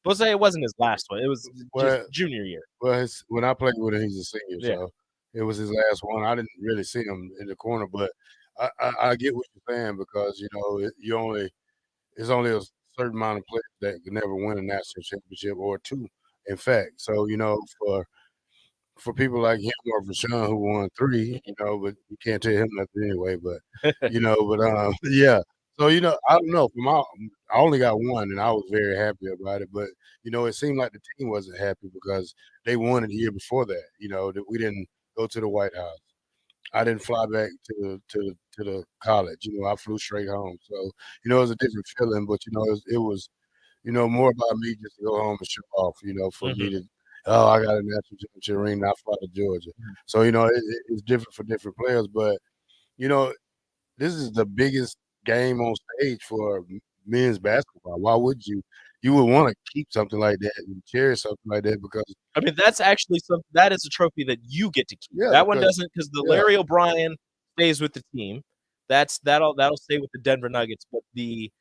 Let's say it wasn't his last one. It was just Well, junior year. when I played with him, he's a senior, Yeah. so it was his last one. I didn't really see him in the corner, but I get what you're saying because there's only a certain amount of players that can never win a national championship or two, in fact. So for people like him or for Sean who won 3, but you can't tell him nothing anyway. But yeah. So I don't know. I only got 1, and I was very happy about it. But it seemed like the team wasn't happy because they won it the year before that. That we didn't go to the White House. I didn't fly back to the college. I flew straight home. So it was a different feeling. But it was more about me just to go home and show off. For me Mhm. to I got a national championship ring. Now I fly to Georgia. So it's different for different players. But you know, this is the biggest game on stage for men's basketball. Why would you? You would want to keep something like that and cherish something like that because I mean, that's actually that is a trophy that you get to keep. yeah, That one because doesn't, because the yeah, Larry O'Brien stays with the team. That'll stay with the Denver Nuggets, but the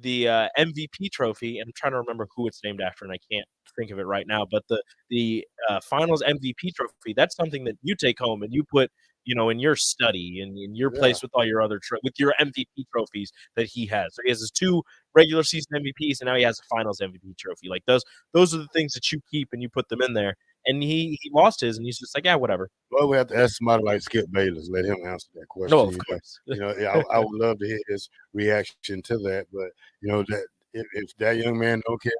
MVP trophy, and I'm trying to remember who it's named after, and I can't think of it right now. But the Finals MVP trophy, that's something that you take home and you put, in your study and in your yeah. place with all your other with your MVP trophies that he has. So he has his 2 regular season MVPs, and now he has a Finals MVP trophy. Like those are the things that you keep and you put them in there. And he lost his, and he's just like, yeah, whatever. Well, we have to ask somebody like Skip Bayless, let him answer that question. No, of course. Yeah, I would love to hear his reaction to that. But that if that young man don't care,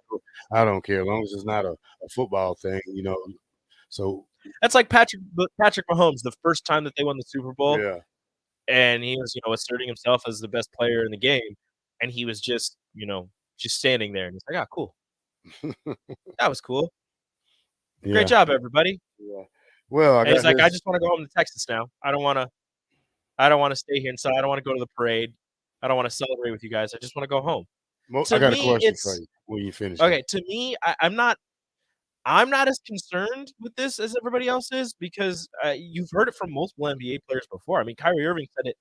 I don't care. As long as it's not a football thing. So That's like Patrick Mahomes, the first time that they won the Super Bowl. yeah, And he was, asserting himself as the best player in the game, and he was just standing there, and he's like, "Ah, cool. That was cool. Great yeah, job, everybody." yeah. Well, I And he's got like, "I this. just wanna go home to Texas now. I don't wanna stay here inside. I don't wanna go to the parade. I don't wanna celebrate with you guys. I just wanna go home." I To got a me, question for it's you when you finish that. okay, to me, I'm not as concerned with this as everybody else is because, you've heard it from multiple NBA players before. I mean, Kyrie Irving said it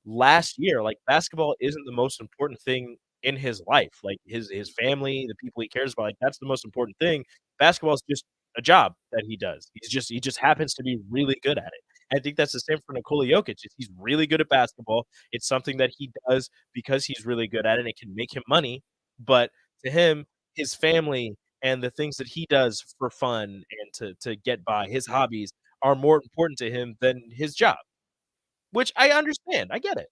last year, like, basketball isn't the most important thing in his life. Like, his family, the people he cares about, like, that's the most important thing. Basketball is just a job that he does. He just happens to be really good at it. I think that's the same for Nikola Jokic. He's really good at basketball. It's something that he does because he's really good at it, and it can make him money, but to him, his family and the things that he does for fun and to get by, his hobbies, are more important to him than his job, which I understand. I get it.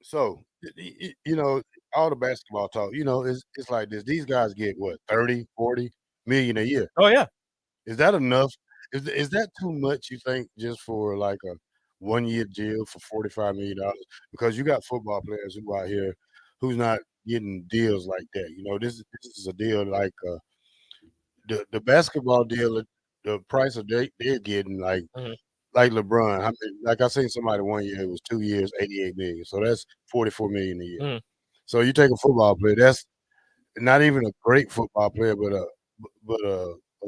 So all the basketball talk. It's like this. These guys get what 30, 40 million a year. Oh, yeah. Is that enough? Is that too much, you think, just for like a 1-year deal for $45 million? Because you got football players who out here who's not getting deals like that. This is a deal like the basketball deal, the price of they're getting Mhm. like LeBron. I mean, like I seen somebody 1 year, it was 2 years, 88 million. So that's 44 million a year. Mhm. So you take a football player that's not even a great football player, but a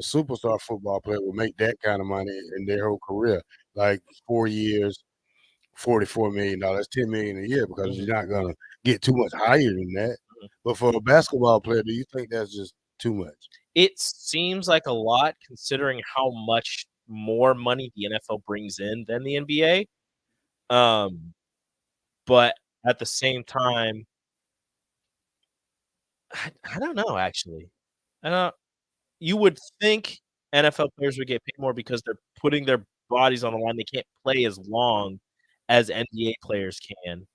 superstar football player will make that kind of money in their whole career, like 4 years, $44 million, $10 million a year, because you're not gonna get too much higher than that. But for a basketball player, do you think that's just too much? It seems like a lot considering how much more money the NFL brings in than the NBA. But at the same time, I don't know, actually. I don't You would think NFL players would get paid more because they're putting their bodies on the line. They can't play as long as NBA players can.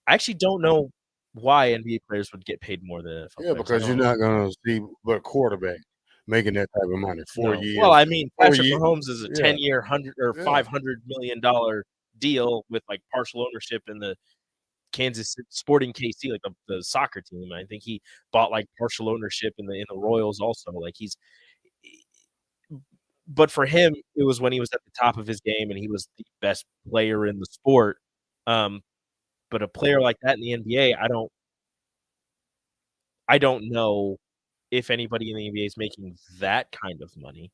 I actually don't know why NBA players would get paid more than NFL Yeah, players. I because you're don't not gonna see but a quarterback making that type of money. 4 No. years. Well, I mean, 4 Patrick year Mahomes is a yeah. 10-year, Yeah. $500 million deal with, like, partial ownership in the Kansas Sporting KC, like, the soccer team. I think he bought, like, partial ownership in the Royals also. Like, but for him, it was when he was at the top of his game and he was the best player in the sport. But a player like that in the NBA, I don't know if anybody in the NBA is making that kind of money.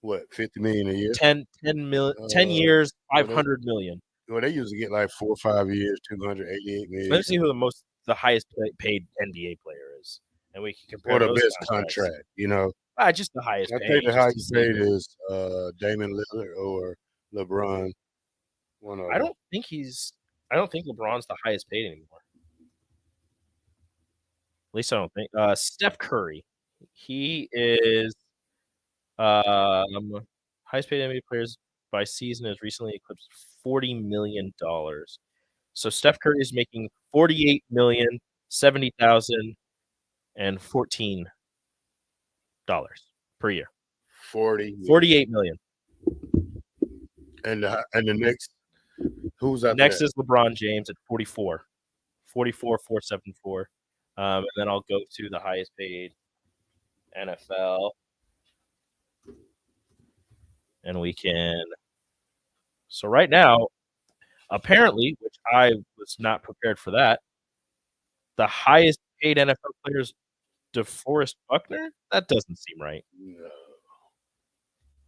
What, 50 million a year? 10 years, well, they 500 million. well, they usually get like 4 or 5 years, 288 million. Let's see who the highest paid NBA player is, and we can compare Or the those best contracts. contract, you know? Just the highest I paid. think the just to highest see. paid is Damon Lillard or LeBron. One of I them. don't think LeBron's the highest paid anymore. At least I don't think. Steph Curry, he is highest paid NBA players by season has recently eclipsed $40 million. So Steph Curry is making $48,070,014 per year. 48 million. And the next, who's after Next that? is LeBron James at 44,474. And then I'll go to the highest paid NFL. And we can. So right now, apparently, which I was not prepared for that, the highest paid NFL player is DeForest Buckner? That doesn't seem right. No.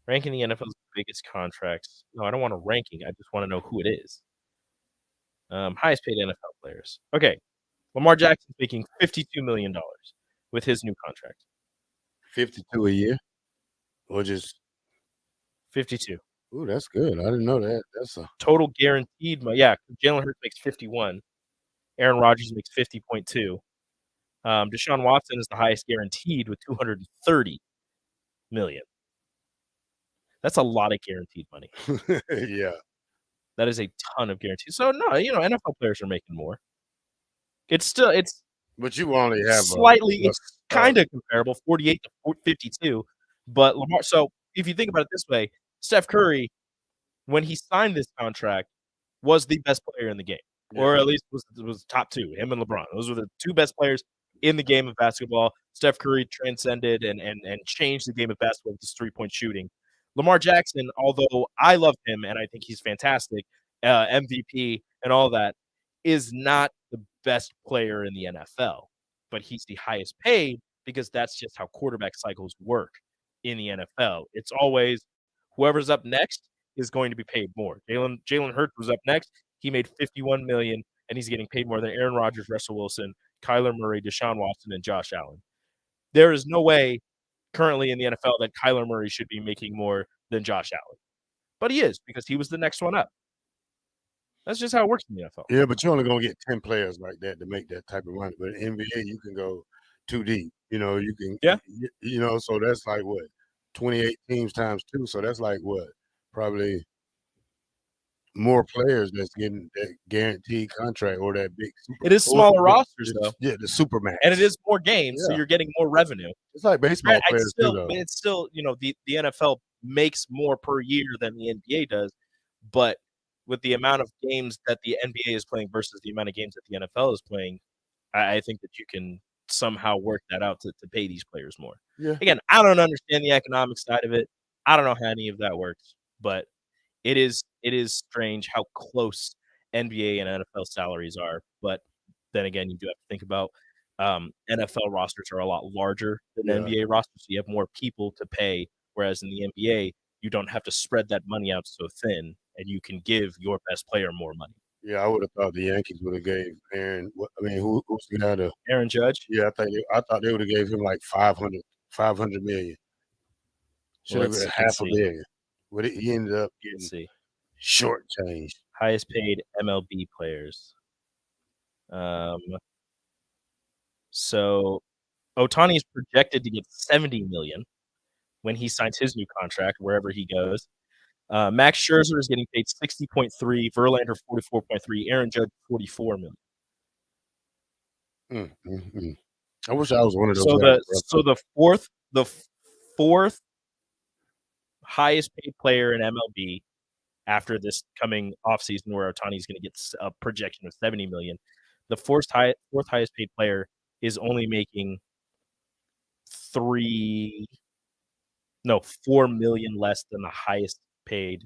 Ranking the NFL's biggest contracts. No, I don't want a ranking. I just want to know who it is. Highest paid NFL players. Okay. Lamar Jackson's making $52 million with his new contract. 52 a year? Or just 52. Ooh, that's good. I didn't know that. That's a Total guaranteed money. Yeah, Jalen Hurts makes 51. Aaron Rodgers makes 50.2. Deshaun Watson is the highest guaranteed with 230 million. That's a lot of guaranteed money. yeah. That is a ton of guaranteed. So no, NFL players are making more. It's But you only have slightly it's kind of comparable, 48 to 52. But Lamar, so if you think about it this way, Steph Curry, when he signed this contract, was the best player in the game. Or at least was top two, him and LeBron. Those were the two best players in the game of basketball. Steph Curry transcended and changed the game of basketball with his three-point shooting. Lamar Jackson, although I love him and I think he's fantastic, MVP and all that, is not the best player in the NFL. But he's the highest paid because that's just how quarterback cycles work in the NFL. It's always whoever's up next is going to be paid more. Jalen Hurts was up next. He made $51 million, and he's getting paid more than Aaron Rodgers, Russell Wilson, Kyler Murray, Deshaun Watson, and Josh Allen. There is no way currently in the NFL that Kyler Murray should be making more than Josh Allen. But he is because he was the next one up. That's just how it works in the NFL. Yeah, but you're only going to get 10 players like that to make that type of money. But in NBA, you can go too deep. You can, so that's like what? 28 teams times 2. So that's like what? Probably more players that's getting that guaranteed contract or that big. It is smaller rosters, though. Yeah, the Supermax. And it is more games, so you're getting more revenue. It's like baseball players too, though. It's still, the NFL makes more per year than the NBA does, but with the amount of games that the NBA is playing versus the amount of games that the NFL is playing, I think that you can somehow work that out to pay these players more. Yeah. Again, I don't understand the economic side of it. I don't know how any of that works, but it is strange how close NBA and NFL salaries are. But then again, you do have to think about NFL rosters are a lot larger than NBA rosters, so you have more people to pay. Whereas in the NBA, you don't have to spread that money out so thin, and you can give your best player more money. Yeah, I would have thought the Yankees would have gave Aaron. Who's the guy to Aaron Judge? Yeah, I thought they would have gave him like 500 million. Should have been half a billion. But he ended up getting shortchanged. Highest paid MLB players. So Ohtani is projected to get $70 million when he signs his new contract, wherever he goes. Max Scherzer is getting paid $60.3, Verlander $44.3, Aaron Judge $44 million. I wish I was one of those. So the fourth highest paid player in MLB after this coming offseason, where Ohtani is going to get a projection of $70 million. The fourth highest paid player is only making $4 million less than the highest paid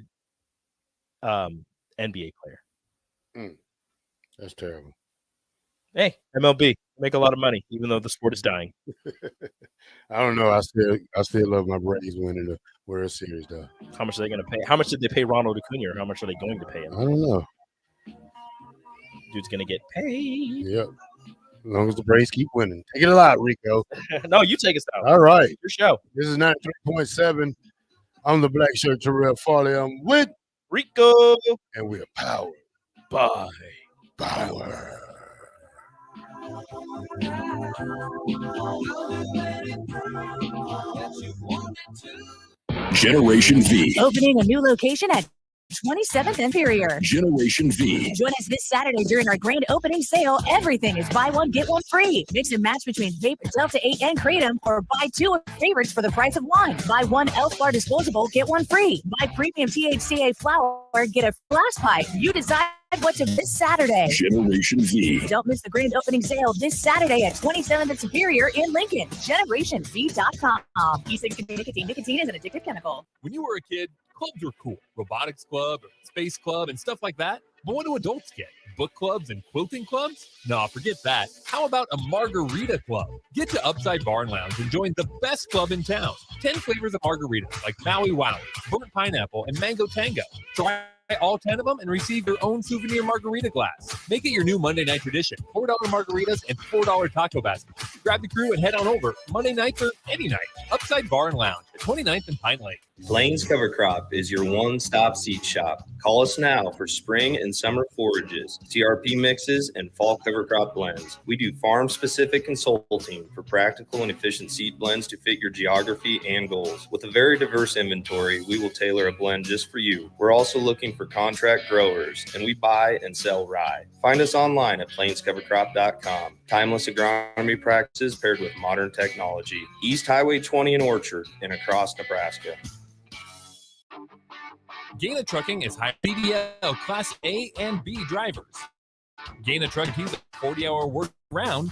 NBA player. That's terrible. Hey, MLB, make a lot of money, even though the sport is dying. I don't know. I still love my Braves winning the World Series, though. How much are they going to pay? How much did they pay Ronald Acuna, or how much are they going to pay him? I don't know. Dude's going to get paid. Yep. As long as the Braves keep winning. Take it a lot, Rico. No, you take us out. All right. Your show. This is 93.7. I'm the Black Shirt Terrell Farley. I'm with Rico. And we're powered by power. Generation V. Opening a new location at 27th Inferior. Generation V. Join us this Saturday during our grand opening sale. Everything is buy one, get one free. Mix and match between Vape, Delta 8, and Kratom, or buy two of your favorites for the price of one. Buy one Elf Bar disposable, get one free. Buy premium THCA flower, get a flash pipe. You decide what to this Saturday. Generation V. Don't miss the grand opening sale this Saturday at 27th and Superior in Lincoln. GenerationV.com. E6 nicotine is an addictive chemical. When you were a kid, clubs were cool. Robotics club, or space club, and stuff like that. But what do adults get? Book clubs and quilting clubs? Nah, forget that. How about a margarita club? Get to Upside Bar and Lounge and join the best club in town. 10 flavors of margaritas like Maui Wowie, burnt pineapple, and mango tango. Try all 10 of them and receive your own souvenir margarita glass. Make it your new Monday night tradition. $4 margaritas and $4 taco baskets. Grab the crew and head on over Monday night or any night. Upside Bar and Lounge at 29th and Pine Lake. Plains Cover Crop is your one-stop seed shop. Call us now for spring and summer forages, CRP mixes, and fall cover crop blends. We do farm-specific consulting for practical and efficient seed blends to fit your geography and goals. With a very diverse inventory, we will tailor a blend just for you. We're also looking for contract growers, and we buy and sell rye. Find us online at plainscovercrop.com. Timeless agronomy practices paired with modern technology. East Highway 20 in Orchard and across Nebraska. Gaina Trucking is hiring CDL Class A and B drivers. Gaina Trucking is a 40-hour work round.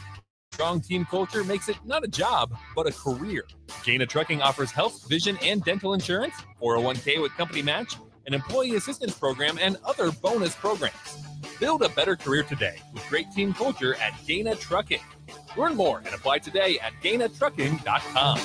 Strong team culture makes it not a job, but a career. Gaina Trucking offers health, vision, and dental insurance, 401k with company match, an employee assistance program, and other bonus programs. Build a better career today with great team culture at Gaina Trucking. Learn more and apply today at GainaTrucking.com.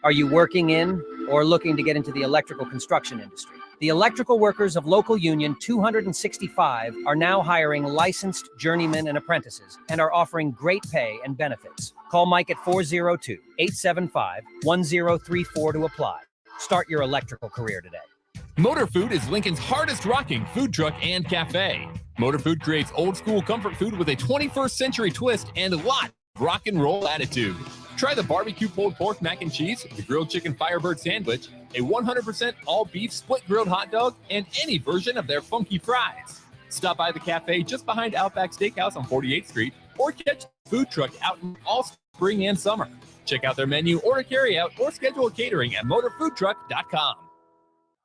Are you working in or looking to get into the electrical construction industry? The electrical workers of Local Union 265 are now hiring licensed journeymen and apprentices and are offering great pay and benefits. Call Mike at 402-875-1034 to apply. Start your electrical career today. Motor Food is Lincoln's hardest rocking food truck and cafe. Motor Food creates old school comfort food with a 21st century twist and a lot of rock and roll attitude. Try the barbecue pulled pork mac and cheese, the grilled chicken Firebird sandwich, a 100% all beef split grilled hot dog, and any version of their funky fries. Stop by the cafe just behind Outback Steakhouse on 48th Street or catch the food truck out in all spring and summer. Check out their menu, order carry out, or schedule catering at motorfoodtruck.com.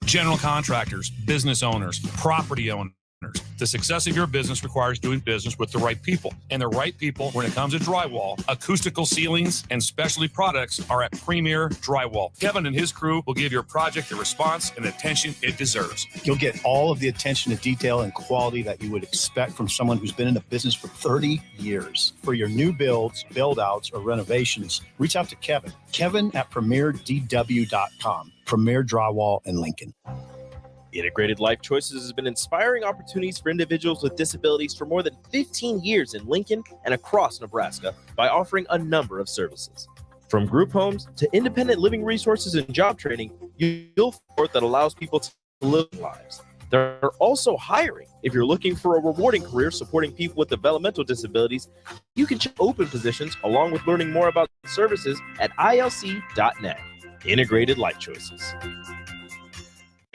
General contractors, business owners, property owners. The success of your business requires doing business with the right people. And the right people, when it comes to drywall, acoustical ceilings, and specialty products, are at Premier Drywall. Kevin and his crew will give your project the response and attention it deserves. You'll get all of the attention to detail and quality that you would expect from someone who's been in the business for 30 years. For your new builds, build-outs, or renovations, reach out to Kevin. Kevin at PremierDW.com. Premier Drywall in Lincoln. Integrated Life Choices has been inspiring opportunities for individuals with disabilities for more than 15 years in Lincoln and across Nebraska by offering a number of services. From group homes to independent living resources and job training, you'll support that allows people to live lives. They're also hiring. If you're looking for a rewarding career supporting people with developmental disabilities, you can check open positions along with learning more about services at ilc.net. Integrated Life Choices.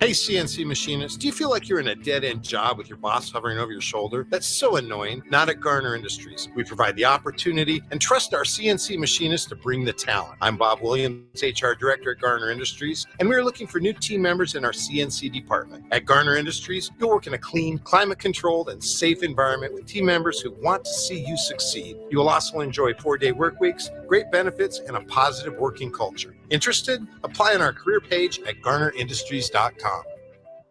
Hey, CNC machinists, do you feel like you're in a dead-end job with your boss hovering over your shoulder? That's so annoying. Not at Garner Industries. We provide the opportunity and trust our CNC machinists to bring the talent. I'm Bob Williams, HR Director at Garner Industries, and we're looking for new team members in our CNC department. At Garner Industries, you'll work in a clean, climate-controlled, and safe environment with team members who want to see you succeed. You will also enjoy 4-day work weeks, great benefits, and a positive working culture. Interested? Apply on our career page at GarnerIndustries.com.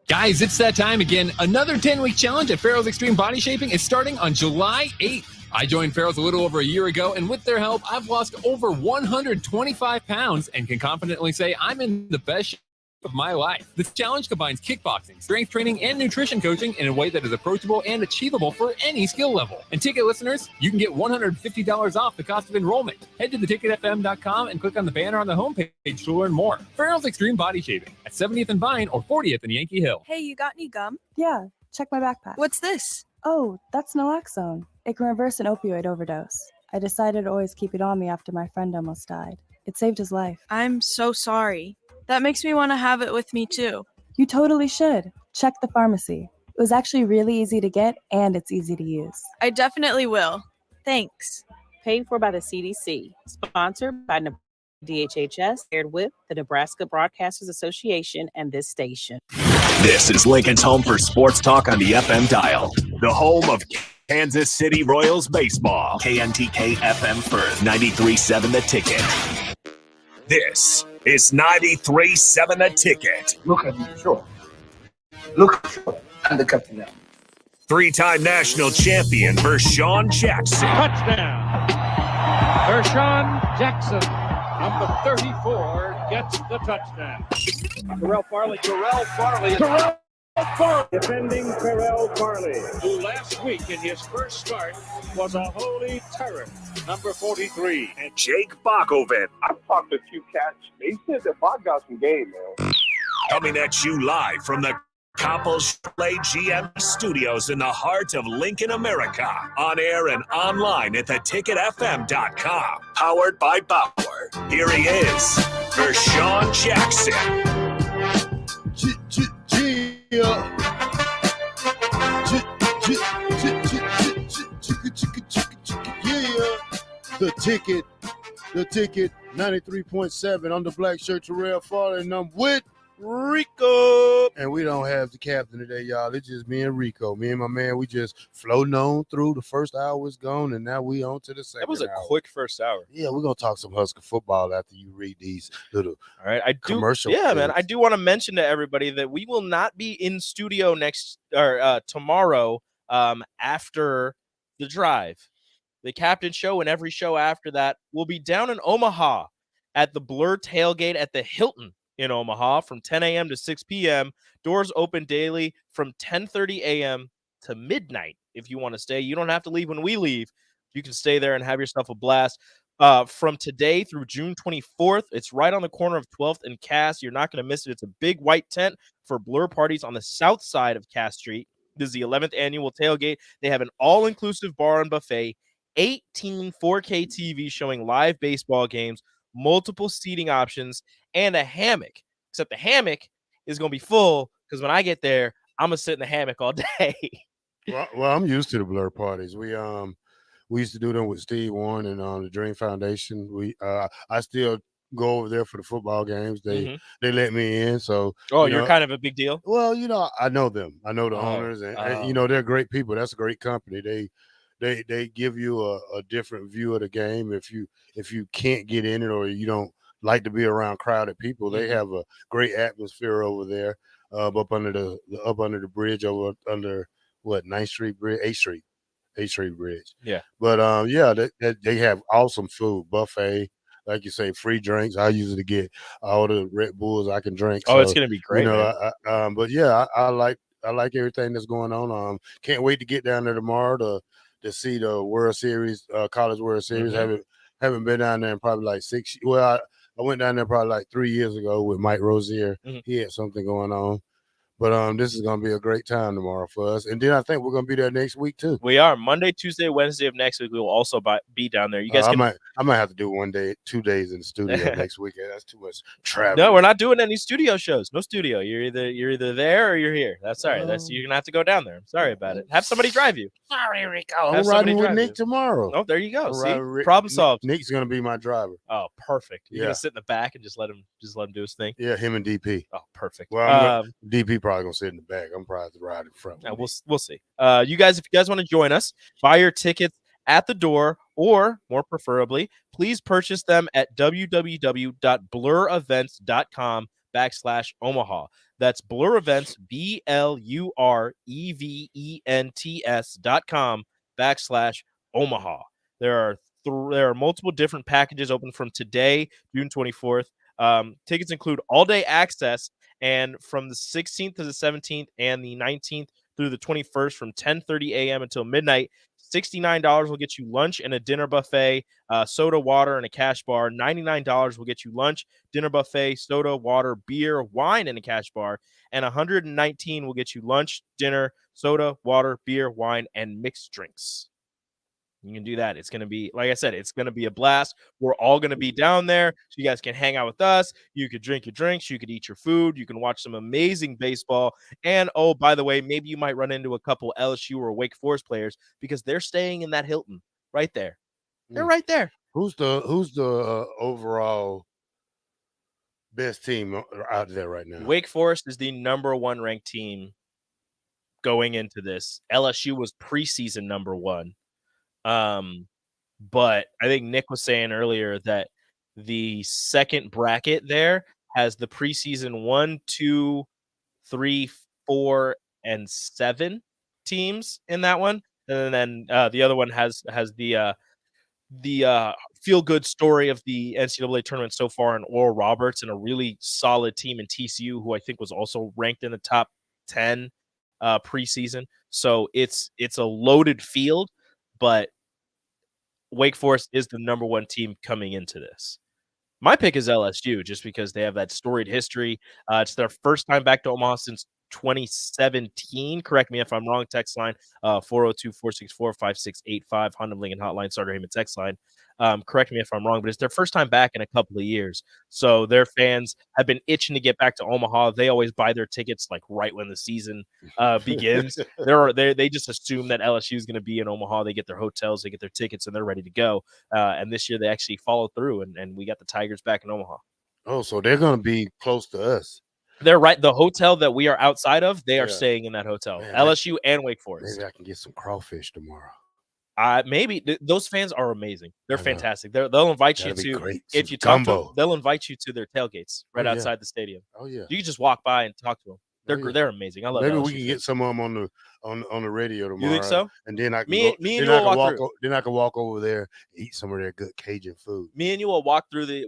Guys, it's that time again. Another 10-week challenge at Farrell's Extreme Body Shaping is starting on July 8th. I joined Farrell's a little over a year ago, and with their help, I've lost over 125 pounds and can confidently say I'm in the best shape of my life. This challenge combines kickboxing, strength training, and nutrition coaching in a way that is approachable and achievable for any skill level. And ticket listeners, you can get $150 off the cost of enrollment. Head to theticketfm.com and click on the banner on the homepage to learn more. Farrell's Extreme Body Shaping at 70th and Vine or 40th and Yankee Hill. Hey, you got any gum? Yeah, check my backpack. What's this? Oh, that's naloxone. It can reverse an opioid overdose. I decided to always keep it on me after my friend almost died. It saved his life. I'm so sorry. That makes me want to have it with me too. You totally should. Check the pharmacy. It was actually really easy to get and it's easy to use. I definitely will. Thanks. Paid for by the CDC. Sponsored by DHHS. Aired with the Nebraska Broadcasters Association and this station. This is Lincoln's home for sports talk on the FM dial. The home of Kansas City Royals baseball. KNTK FM Firth, 93.7 The Ticket. This is 93.7 The Ticket. Look at me, sure. Look, sure. I'm the captain now. Three-time national champion Vershawn Jackson. Touchdown. Vershawn Jackson, number 34, gets the touchdown. Terrell Farley. Defending Terrell Farley, who last week in his first start was a holy terror, number 43. And Jake Bakoven. I've talked to a few cats. They said that Bach got some game, man. Coming at you live from the Coppels Chevrolet GM studios in the heart of Lincoln, America. On air and online at theticketfm.com. Powered by Bauer. Here he is, Vershawn Jackson. The ticket, 93.7. I'm the black shirt Terrell Farley, and I'm with Rico. And we don't have the captain today, y'all. It's just me and Rico. Me and my man, we just floating on through. The first hour was gone, and now we on to the second hour. That was a quick first hour. Yeah, we're going to talk some Husker football after you read these little commercial Yeah, clips. man. I do want to mention to everybody that we will not be in studio tomorrow after the drive. The captain show and every show after that will be down in Omaha at the Blur Tailgate at the Hilton in Omaha from 10 a.m. to 6 p.m. Doors open daily from 10:30 a.m. to midnight. If you want to stay, you don't have to leave when we leave. You can stay there and have yourself a blast. From today through June 24th, it's right on the corner of 12th and Cass. You're not going to miss it. It's a big white tent for Blur parties on the south side of Cass Street. This is the 11th annual tailgate. They have an all-inclusive bar and buffet, 18 4K TVs showing live baseball games, multiple seating options, and a hammock. Except the hammock is going to be full because when I get there, I'm going to sit in the hammock all day. Well, I'm used to the Blur parties. We used to do them with Steve Warren and the Dream Foundation. I still go over there for the football games. They Mhm. they let me in, so Oh, you you're know. kind of a big deal? Well, I know them. I know the Oh, owners, and oh. they're great people. That's a great company. They give you a different view of the game. If you can't get in it or you don't like to be around crowded people, they Mhm. have a great atmosphere over there. Up under the bridge over under what 9th Street Bridge, 8th Street Bridge. Yeah. But yeah, they have awesome food, buffet, like you say, free drinks. I usually get all the Red Bulls I can drink. Oh, it's So gonna be great, man. but yeah, I like everything that's going on. Can't wait to get down there tomorrow to see the World Series, College World Series. Mhm. Haven't been down there in probably like 6. Well, I went down there probably like 3 years ago with Mike Rozier. Mhm. He had something going on. But this is gonna be a great time tomorrow for us. And then I think we're gonna be there next week too. We are Monday, Tuesday, Wednesday of next week. We will also be down there. You guys I can. might have to do 2 days in the studio next weekend. That's too much traveling. No, we're not doing any studio shows. No studio. You're either there or you're here. That's all right. That's you're gonna have to go down there. I'm sorry about it. Have somebody drive you. Sorry, Rico. Have I'm somebody riding with drive Nick you. tomorrow. Oh, there you go. I'm See, riding with problem solved. Nick's gonna be my driver. Oh, perfect. You're Yeah. gonna sit in the back and just let him do his thing. Yeah, him and DP. Oh, perfect. Well, DP probably gonna sit in the back. I'm probably to ride in front. We'll see. You guys, if you guys want to join us, buy your tickets at the door, or more preferably, please purchase them at www.blurevents.com/Omaha. That's Blur Events, BLUREVENTS.com/Omaha. There are multiple different packages open from today, June 24th. Tickets include all-day access, and from the 16th to the 17th and the 19th through the 21st from 10:30 a.m. until midnight. $69 will get you lunch and a dinner buffet, soda, water, and a cash bar. $99 will get you lunch, dinner buffet, soda, water, beer, wine, and a cash bar. And $119 will get you lunch, dinner, soda, water, beer, wine, and mixed drinks. You can do that. It's going to be, like I said, it's going to be a blast. We're all going to be down there, so you guys can hang out with us. You could drink your drinks. You could eat your food. You can watch some amazing baseball. And, oh, by the way, maybe you might run into a couple LSU or Wake Forest players because they're staying in that Hilton right there. They're right there. Who's the overall best team out there right now? Wake Forest is the number 1 ranked team going into this. LSU was preseason number 1. But I think Nick was saying earlier that the second bracket there has the preseason 1, 2, 3, 4, and 7 teams in that one. And then the other one has the feel good story of the NCAA tournament so far in Oral Roberts and a really solid team in TCU, who I think was also ranked in the top 10 preseason. So it's a loaded field, but Wake Forest is the number 1 team coming into this. My pick is LSU just because they have that storied history. It's their first time back to Omaha since 2017. Correct me if I'm wrong. Text line 402-464-5685. Honda Lincoln Hotline, Starter Heyman text line. Correct me if I'm wrong, but it's their first time back in a couple of years. So their fans have been itching to get back to Omaha. They always buy their tickets like right when the season begins. They just assume that LSU is going to be in Omaha. They get their hotels, they get their tickets, and they're ready to go. And this year they actually followed through, and we got the Tigers back in Omaha. Oh, so they're going to be close to us. They're right. The hotel that we are outside of, they are staying in that hotel. Man, LSU and Wake Forest. Maybe I can get some crawfish tomorrow. Maybe those fans are amazing. They're fantastic. They'll invite you to if you talk to them, they'll invite you to their tailgates right outside the stadium. Oh yeah, you can just walk by and talk to them. They're amazing. I love. Maybe LSU we can get some of them on the radio tomorrow. You think so? And then I can me and you will walk through. Then I can walk over there and eat some of their good Cajun food. Me and you will walk through the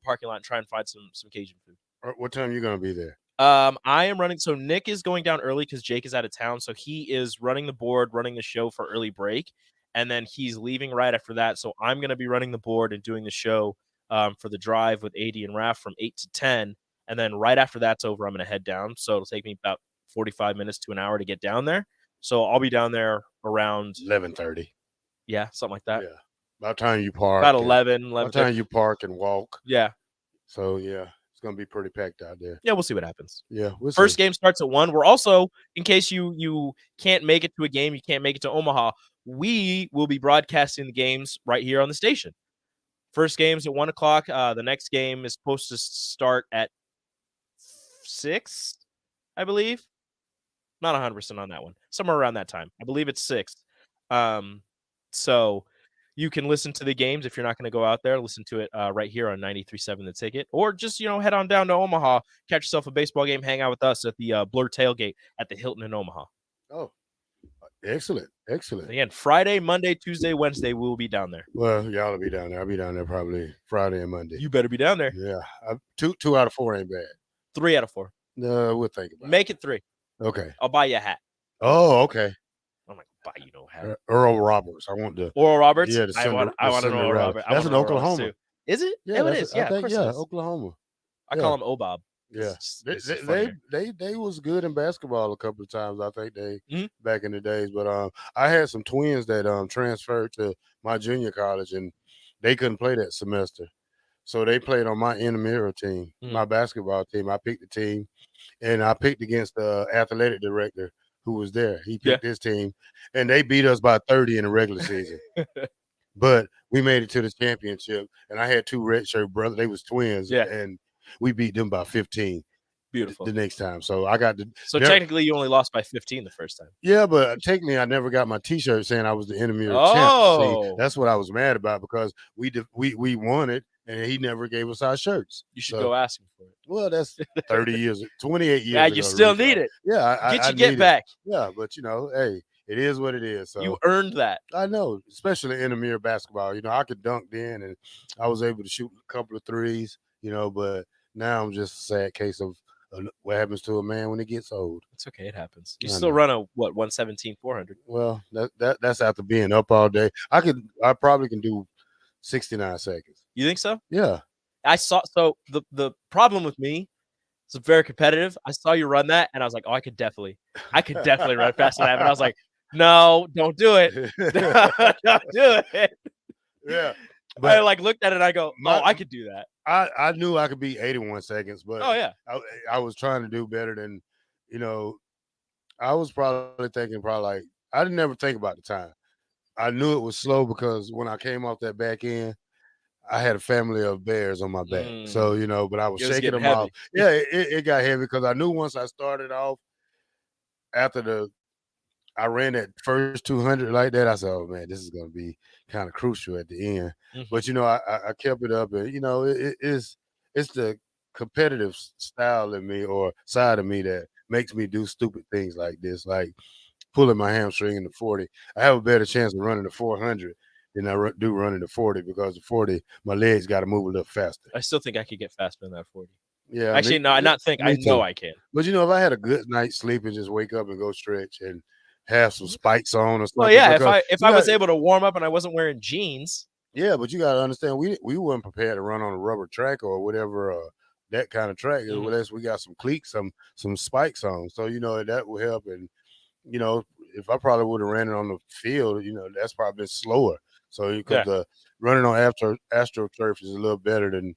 parking lot and try and find some Cajun food. What time are you gonna be there? I am running. So Nick is going down early because Jake is out of town. So he is running the board, running the show for early break. And then he's leaving right after that. So I'm going to be running the board and doing the show for the drive with AD and Raph from 8 to 10. And then right after that's over, I'm going to head down. So it'll take me about 45 minutes to an hour to get down there. So I'll be down there around 11:30. Yeah, something like that. Yeah. By the time you park. About 11. By the time you park and walk. Yeah. So, yeah. Going to be pretty packed out there. Yeah, we'll see what happens. Yeah, first game starts at 1. We're also, in case you can't make it to a game, you can't make it to Omaha, we will be broadcasting the games right here on the station. First game's at 1 o'clock. The next game is supposed to start at 6, I believe. Not 100% on that one. Somewhere around that time. I believe it's 6. So you can listen to the games if you're not going to go out there. Listen to it right here on 93.7 The Ticket. Or just, head on down to Omaha, catch yourself a baseball game, hang out with us at the Blur Tailgate at the Hilton in Omaha. Oh, excellent. Again, Friday, Monday, Tuesday, Wednesday, we will be down there. Well, y'all will be down there. I'll be down there probably Friday and Monday. You better be down there. Yeah. 2 out of 4 ain't bad. 3 out of 4. No, we'll think about it. Make it 3. Okay. I'll buy you a hat. Oh, okay. I'm not going to buy you no hat. Earl Roberts. I want the Oral Roberts? Yeah, I want to know Oral Roberts. That's in Oklahoma. Is it? Yeah, it is. Yeah, of course it is. Oklahoma. I call him Obob. Yeah, It's they was good in basketball a couple of times. I think they Mhm. back in the days, but I had some twins that transferred to my junior college, and they couldn't play that semester, so they played on my intramural team, my basketball team. I picked the team, and I picked against the athletic director who was there. He picked his team, and they beat us by 30 in the regular season. But we made it to the championship, and I had 2 redshirt brothers. They was twins, and we beat them by 15. Beautiful. The next time. So I got the. So technically, you only lost by 15 the first time. Yeah, but technically, I never got my T-shirt saying I was the intramural champ. Oh. See, that's what I was mad about because we won it, and he never gave us our shirts. You should go ask him for it. Well, that's 30 years, 28 years. Yeah, you ago, still Rico. need it. Yeah, I get need back. It. Yeah, but hey, it is what it is. So you earned that. I know, especially intramural basketball. I could dunk then, and I was able to shoot a couple of threes. But now I'm just a sad case of what happens to a man when he gets old. It's okay. It happens. You still run a 117 400. Well, that's after being up all day. I probably can do 69 seconds. You think so? Yeah. I saw. So the problem with me is very competitive. I saw you run that, and I was like, oh, I could definitely run faster than that. But I was like, no, don't do it. Don't do it. Yeah. But I looked at it and I go, I could do that. I knew I could be 81 seconds, but I was trying to do better than, I was probably thinking like, I didn't ever think about the time. I knew it was slow because when I came off that back end, I had a family of bears on my back. So, but I was shaking them off. Yeah, it got heavy because I knew once I started off after I ran that first 200 like that. I said, "Oh man, this is going to be kind of crucial at the end." But I kept it up, and it's the competitive style in me or side of me that makes me do stupid things like this, like pulling my hamstring in the 40. I have a better chance of running the 400 than I do running the 40 because the 40, my legs got to move a little faster. I still think I could get faster than that 40. Yeah, actually, no, I not think. I know I can. But if I had a good night's sleep and just wake up and go stretch and have some spikes on or something. Well, yeah, if I was able to warm up and I wasn't wearing jeans. Yeah, but you got to understand, we weren't prepared to run on a rubber track or whatever that kind of track. Unless we got some cleats, some spikes on. So that will help. And if I probably would have ran it on the field, that's probably slower. So because running on AstroTurf is a little better than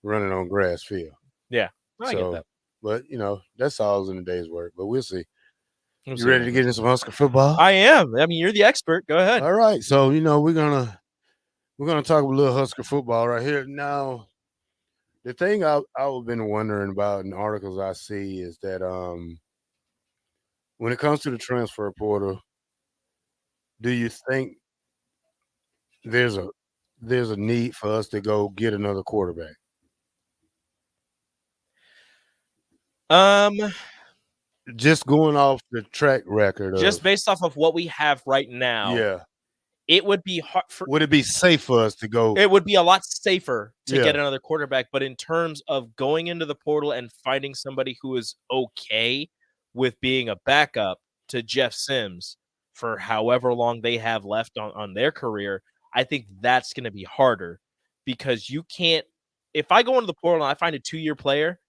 running on grass field. Yeah, I get that. But that's all in the day's work. But we'll see. You ready to get into some Husker football? I am. I mean, you're the expert. Go ahead. All right. So we're gonna talk a little Husker football right here. Now, the thing I've been wondering about in articles I see is that when it comes to the transfer portal, do you think there's a need for us to go get another quarterback? Just going off the track record. Just based off of what we have right now. Yeah. It would be hard would it be safe for us to go? It would be a lot safer to get another quarterback. But in terms of going into the portal and finding somebody who is okay with being a backup to Jeff Sims for however long they have left on their career, I think that's going to be harder because you can't. If I go into the portal and I find a 2-year player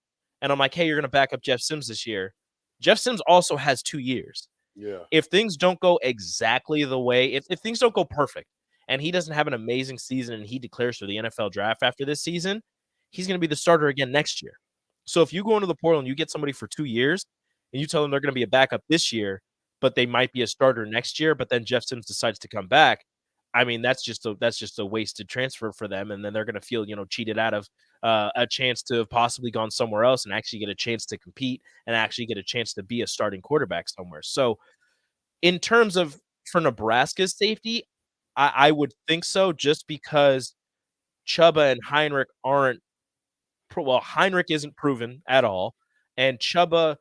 and I'm like, hey, you're going to back up Jeff Sims this year. Jeff Sims also has 2 years. Yeah. If things don't go exactly the way, if things don't go perfect and he doesn't have an amazing season and he declares for the NFL draft after this season, he's going to be the starter again next year. So if you go into the portal and you get somebody for 2 years and you tell them they're going to be a backup this year, but they might be a starter next year, but then Jeff Sims decides to come back, I mean, that's just a wasted transfer for them, and then they're going to feel, cheated out of a chance to have possibly gone somewhere else and actually get a chance to compete and actually get a chance to be a starting quarterback somewhere. So, in terms of for Nebraska's safety, I would think so, just because Chuba and Heinrich aren't. Well, Heinrich isn't proven at all, and Chuba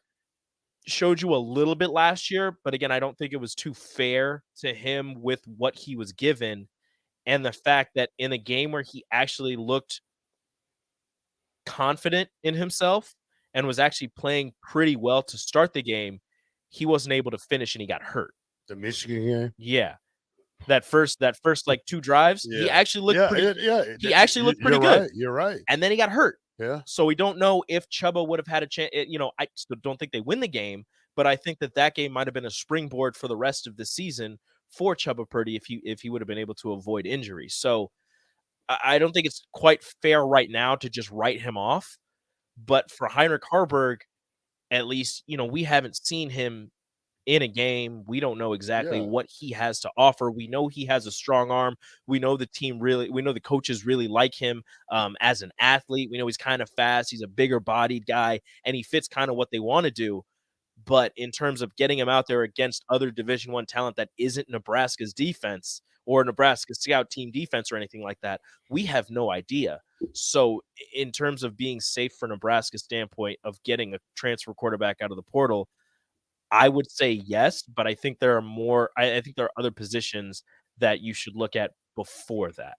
showed you a little bit last year, but again, I don't think it was too fair to him with what he was given. And the fact that in a game where he actually looked confident in himself and was actually playing pretty well to start the game, he wasn't able to finish and he got hurt. The Michigan game? Yeah. That first like 2 drives, he actually looked pretty he actually looked pretty good. Right, you're right. And then he got hurt. Yeah. So we don't know if Chuba would have had a chance. I still don't think they win the game, but I think that game might have been a springboard for the rest of the season for Chuba Purdy if he would have been able to avoid injury. So I don't think it's quite fair right now to just write him off. But for Heinrich Harburg, at least, we haven't seen him in a game. We don't know exactly what he has to offer. We know he has a strong arm. We know the coaches really like him as an athlete. We know he's kind of fast. He's a bigger bodied guy, and he fits kind of what they want to do. But in terms of getting him out there against other Division I talent that isn't Nebraska's defense or Nebraska scout team defense or anything like that, we have no idea. So in terms of being safe for Nebraska's standpoint of getting a transfer quarterback out of the portal, I would say yes, but I think there are more. I think there are other positions that you should look at before that.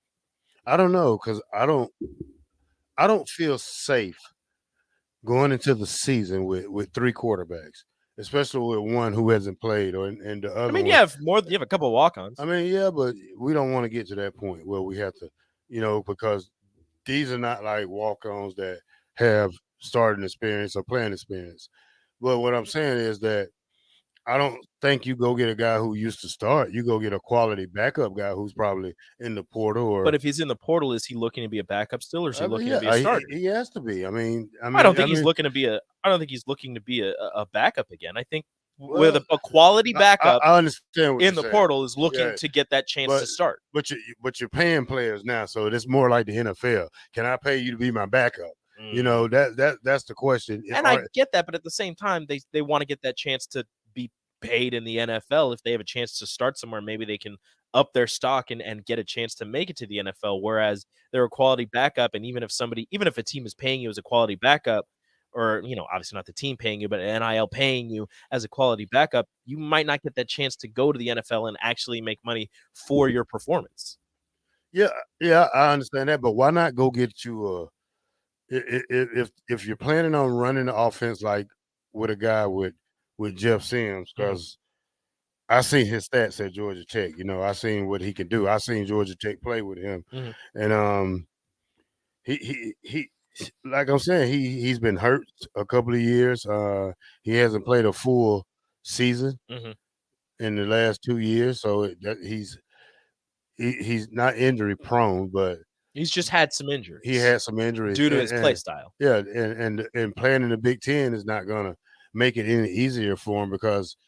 I don't know, because I don't feel safe going into the season with 3 quarterbacks, especially with one who hasn't played, and the other. I mean, one. you have a couple of walk-ons. I mean, yeah, but we don't want to get to that point where we have to, because these are not like walk-ons that have starting experience or playing experience. But what I'm saying is that I don't think you go get a guy who used to start. You go get a quality backup guy who's probably in the portal. But if he's in the portal, is he looking to be a backup still, or is he looking to be a starter? He has to be. I don't think he's looking to be a backup again. I think with a quality backup, I understand what in you're the saying. portal is looking to get that chance to start. But you're paying players now, so it's more like the NFL. Can I pay you to be my backup? That's the question. And I get that, but at the same time, they want to get that chance to be paid in the NFL. If they have a chance to start somewhere, maybe they can up their stock and get a chance to make it to the NFL. Whereas they're a quality backup, and even if a team is paying you as a quality backup, or obviously not the team paying you, but NIL paying you as a quality backup, you might not get that chance to go to the NFL and actually make money for your performance. Yeah, I understand that, but why not go get you if you're planning on running the offense like with a guy with Jeff Sims, because I seen his stats at Georgia Tech. I seen what he can do. I seen Georgia Tech play with him, and he like I'm saying, he's been hurt a couple of years. He hasn't played a full season in the last 2 years, so he's not injury prone, but he's just had some injuries. He had some injuries due to his play style. Yeah, and playing in the Big Ten is not gonna make it any easier for him, because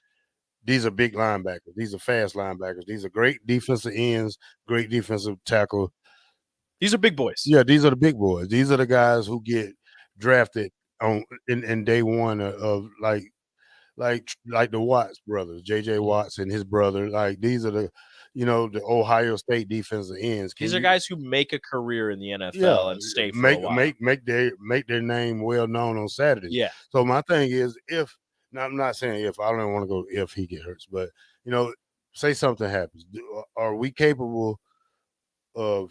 these are big linebackers. These are fast linebackers. These are great defensive ends, great defensive tackle. These are big boys. Yeah, these are the big boys. These are the guys who get drafted in day one of like the Watts brothers, J.J. Watts and his brother. Like, these are the Ohio State defensive ends. These are guys who make a career in the NFL and stay for a while. Make their name well known on Saturday. Yeah. So my thing is, I'm not saying if, I don't want to go if he get hurt, but say something happens. Are we capable of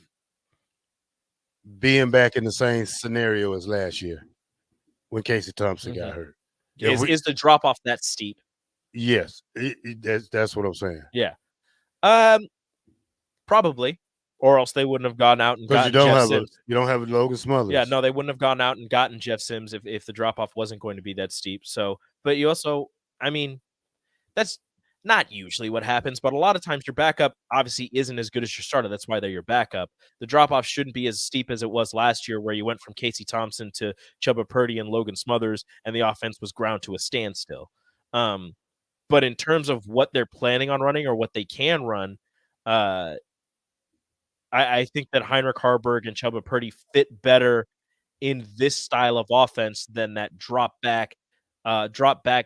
being back in the same scenario as last year when Casey Thompson got hurt? Is the drop off that steep? Yes, that's what I'm saying. Yeah. Probably, or else they wouldn't have gone out and gotten Jeff Sims. You don't have a Logan Smothers. Yeah, no, they wouldn't have gone out and gotten Jeff Sims if the drop off wasn't going to be that steep. So, but you also, that's not usually what happens, but a lot of times your backup obviously isn't as good as your starter. That's why they're your backup. The drop off shouldn't be as steep as it was last year, where you went from Casey Thompson to Chuba Purdy and Logan Smothers, and the offense was ground to a standstill. But in terms of what they're planning on running or what they can run, I think that Heinrich Harburg and Chuba Purdy fit better in this style of offense than that drop back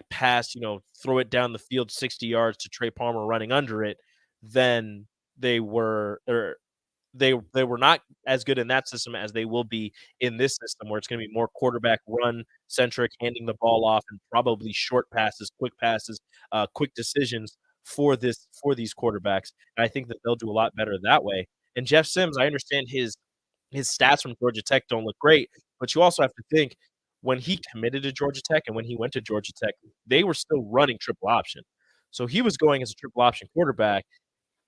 pass, throw it down the field 60 yards to Trey Palmer running under it, than they were they were not as good in that system as they will be in this system, where it's going to be more quarterback run centric, handing the ball off, and probably short passes, quick decisions for these quarterbacks. And I think that they'll do a lot better that way. And Jeff Sims, I understand his stats from Georgia Tech don't look great, but you also have to think when he committed to Georgia Tech and when he went to Georgia Tech, they were still running triple option. So he was going as a triple option quarterback,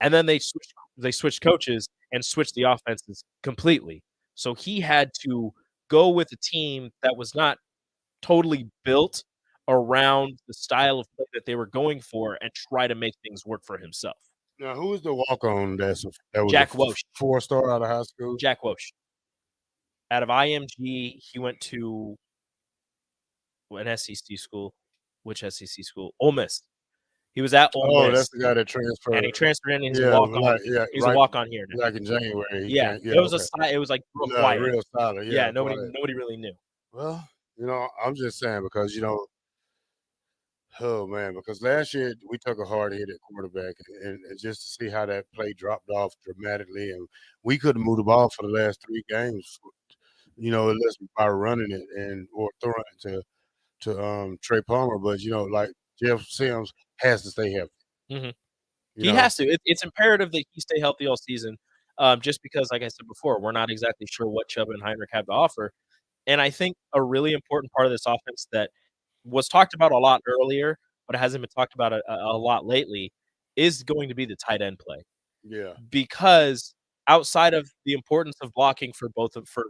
and then they switched coaches and switched the offenses completely. So he had to go with a team that was not totally built around the style of play that they were going for and try to make things work for himself. Now, who was the walk-on that was Jack a Welch. 4-star out of high school? Jack Welch. Out of IMG, he went to an SEC school. Which SEC school? Ole Miss. He was at Ole Miss. Oh, that's the guy that transferred. And he transferred in. He's a walk-on. He's a walk-on here now. Like in January. It was it was like real quiet. Real solid. Yeah, quiet. nobody really knew. Well, I'm just saying because oh man, because last year we took a hard hit at quarterback, and just to see how that play dropped off dramatically, and we couldn't move the ball for the last 3 games, unless by running it or throwing it to Trey Palmer. But like Jeff Sims has to stay healthy. Mm-hmm. He has to. It's imperative that he stay healthy all season, just because, like I said before, we're not exactly sure what Chubb and Heinrich have to offer. And I think a really important part of this offense that was talked about a lot earlier, but it hasn't been talked about a lot lately, is going to be the tight end play. Yeah. Because outside of the importance of blocking for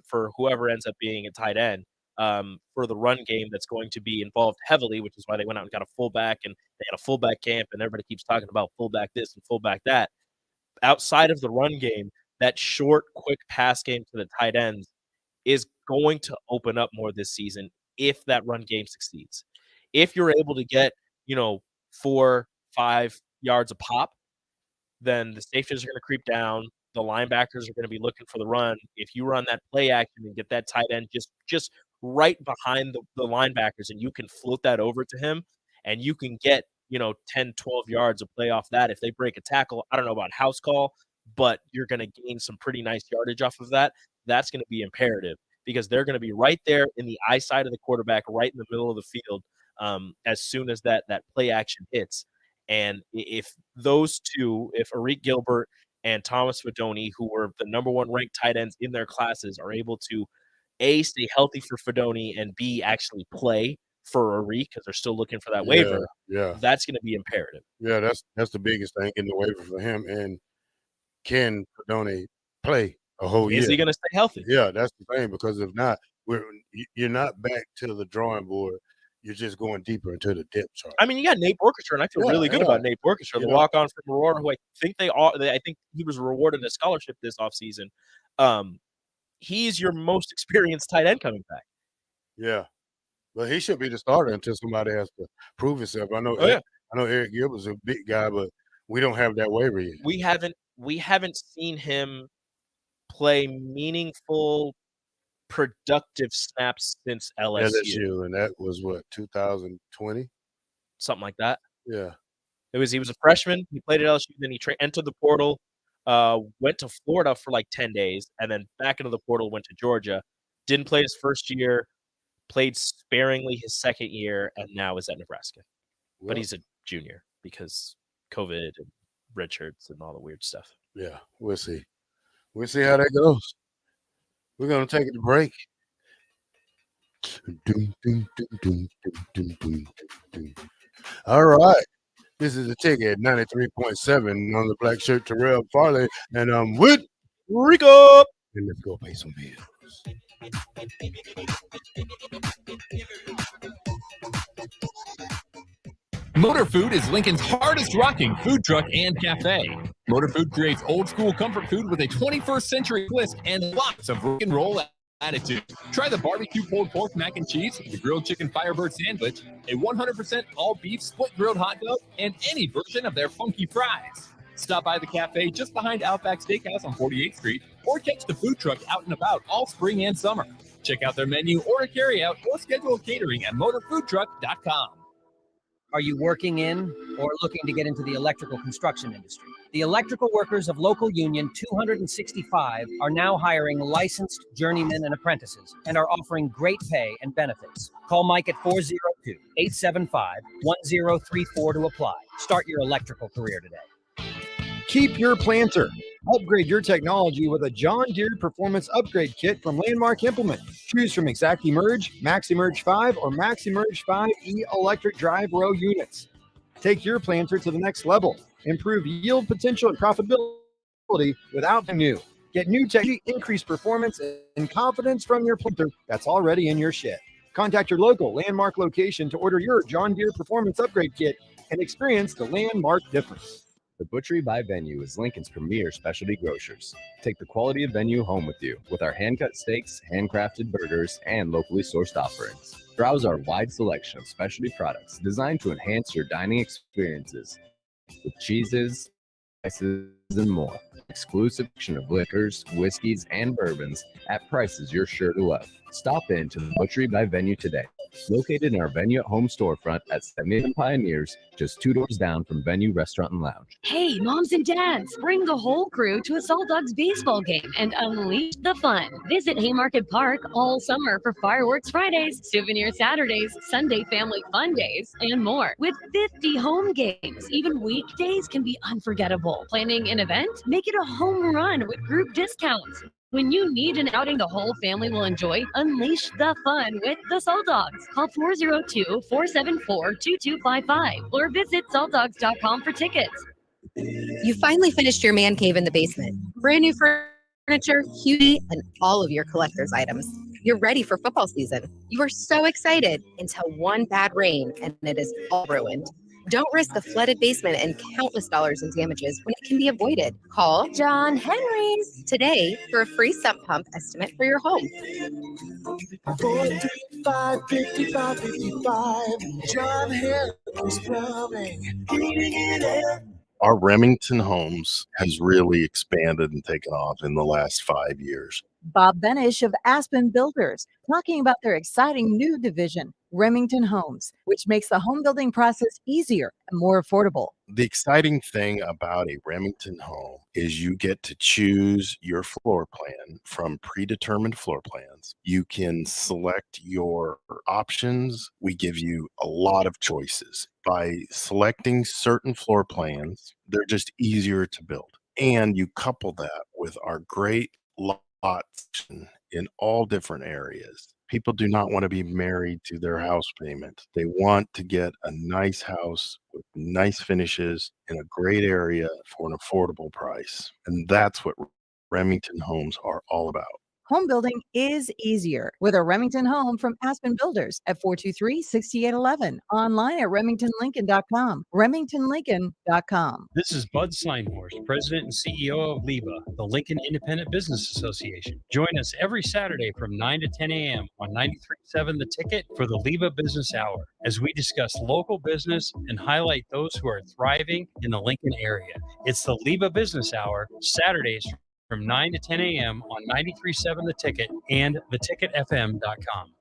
for whoever ends up being a tight end, for the run game that's going to be involved heavily, which is why they went out and got a fullback, and they had a fullback camp, and everybody keeps talking about fullback this and fullback that. Outside of the run game, that short, quick pass game to the tight ends is going to open up more this season if that run game succeeds. If you're able to get, 4-5 yards a pop, then the safeties are going to creep down. The linebackers are going to be looking for the run. If you run that play action and get that tight end just right behind the linebackers, and you can float that over to him, and you can get, 10, 12 yards of play off that. If they break a tackle, I don't know about house call, but you're going to gain some pretty nice yardage off of that. That's going to be imperative because they're going to be right there in the eyesight of the quarterback, right in the middle of the field, as soon as that play action hits. And if those two, if Arik Gilbert and Thomas Fidone, who were the number 1 ranked tight ends in their classes, are able to A, stay healthy for Fidone, and B, actually play for Arik because they're still looking for that waiver, that's going to be imperative. Yeah, that's the biggest thing in the waiver for him. And can Fidone play a whole year? Is he going to stay healthy? Yeah, that's the thing, because if not, you're not back to the drawing board. You're just going deeper into the depth chart. I mean, you got Nate Orchestra, and I feel really good about Nate Orchestra, the walk-on from Aurora, who I think I think he was rewarded a scholarship this offseason. He's your most experienced tight end coming back. Yeah, but he should be the starter until somebody has to prove himself. I know. I know Eric Gilbert's a big guy, but we don't have that waiver yet. We haven't seen him play meaningful, productive snaps since LSU. And that was what, 2020, something like that. Yeah, he was a freshman. He played at LSU, then he entered the portal, went to Florida for like 10 days, and then back into the portal, went to Georgia. Didn't play his first year, played sparingly his second year, and now is at Nebraska. But he's a junior because COVID and redshirts and all the weird stuff. Yeah, we'll see. We'll see how that goes. We're going to take it to break. All right. This is the ticket, 93.7 on the black shirt, Terrell Farley, and I'm with Rico. And let's go pay some bills. Motor Food is Lincoln's hardest rocking food truck and cafe. Motor Food creates old school comfort food with a 21st century twist and lots of rock and roll attitude. Try the barbecue pulled pork mac and cheese, the grilled chicken Firebird sandwich, a 100% all beef split grilled hot dog, and any version of their funky fries. Stop by the cafe just behind Outback Steakhouse on 48th Street, or catch the food truck out and about all spring and summer. Check out their menu, order carryout, or schedule catering at motorfoodtruck.com. Are you working in or looking to get into the electrical construction industry? The electrical workers of local union 265 are now hiring licensed journeymen and apprentices and are offering great pay and benefits. Call Mike at 402-875-1034 to apply. Start your electrical career today. Keep your planter. Upgrade your technology with a John Deere Performance Upgrade Kit from Landmark Implement. Choose from ExactEmerge, MaxEmerge 5, or MaxEmerge 5E electric drive row units. Take your planter to the next level. Improve yield potential and profitability without the new. Get new technology, increased performance, and confidence from your planter that's already in your shed. Contact your local Landmark location to order your John Deere Performance Upgrade Kit and experience the Landmark difference. The Butchery by Venue is Lincoln's premier specialty grocers. Take the quality of Venue home with you with our hand-cut steaks, handcrafted burgers, and locally sourced offerings. Browse our wide selection of specialty products designed to enhance your dining experiences with cheeses, spices, and more. Exclusive selection of liquors, whiskeys, and bourbons at prices you're sure to love. Stop in to the Butchery by Venue today. Located in our Venue at Home storefront at 70 Pioneers, just 2 doors down from Venue Restaurant and Lounge. Hey, moms and dads, bring the whole crew to a Salt Dogs baseball game and unleash the fun. Visit Haymarket Park all summer for fireworks Fridays, souvenir Saturdays, Sunday family fun days, and more. With 50 home games, even weekdays can be unforgettable. Planning an event? Make it a home run with group discounts. When you need an outing the whole family will enjoy, unleash the fun with the Salt Dogs. Call 402-474-2255 or visit saltdogs.com for tickets. You finally finished your man cave in the basement. Brand new furniture, huge, and all of your collector's items. You're ready for football season. You are so excited until one bad rain and it is all ruined. Don't risk a flooded basement and countless dollars in damages when it can be avoided. Call John Henry's today for a free sump pump estimate for your home. 435-5555, John Henry's Plumbing. Our Remington Homes has really expanded and taken off in the last 5 years. Bob Benish of Aspen Builders, talking about their exciting new division, Remington Homes, which makes the home building process easier and more affordable. The exciting thing about a Remington home is you get to choose your floor plan from predetermined floor plans. You can select your options. We give you a lot of choices. By selecting certain floor plans, they're just easier to build. And you couple that with our great lots in all different areas. People do not want to be married to their house payment. They want to get a nice house with nice finishes in a great area for an affordable price. And that's what Remington Homes are all about. Home building is easier with a Remington home from Aspen Builders at 423-6811. Online at remingtonlincoln.com. remingtonlincoln.com. This is Bud Seinhorst, President and CEO of LIBA, the Lincoln Independent Business Association. Join us every Saturday from 9 to 10 a.m. on 93.7 The Ticket for the LIBA Business Hour, as we discuss local business and highlight those who are thriving in the Lincoln area. It's the LIBA Business Hour, Saturdays from 9 to 10 a.m. on 93.7 The Ticket and theticketfm.com.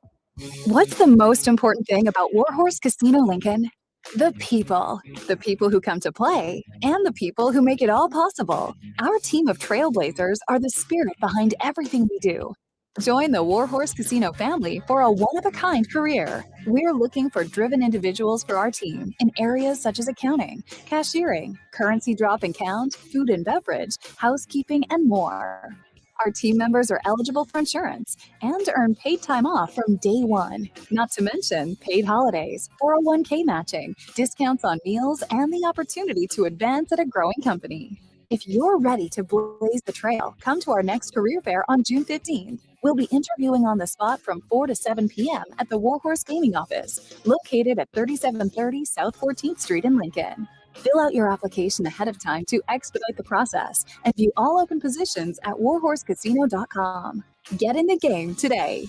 What's the most important thing about Warhorse Casino Lincoln? The people. The people who come to play and the people who make it all possible. Our team of trailblazers are the spirit behind everything we do. Join the Warhorse Casino family for a one-of-a-kind career. We're looking for driven individuals for our team in areas such as accounting, cashiering, currency drop and count, food and beverage, housekeeping, and more. Our team members are eligible for insurance and earn paid time off from day one, not to mention paid holidays, 401k matching, discounts on meals, and the opportunity to advance at a growing company. If you're ready to blaze the trail, come to our next career fair on June 15th. We'll be interviewing on the spot from 4 to 7 p.m. at the Warhorse Gaming Office, located at 3730 South 14th Street in Lincoln. Fill out your application ahead of time to expedite the process and view all open positions at warhorsecasino.com. Get in the game today.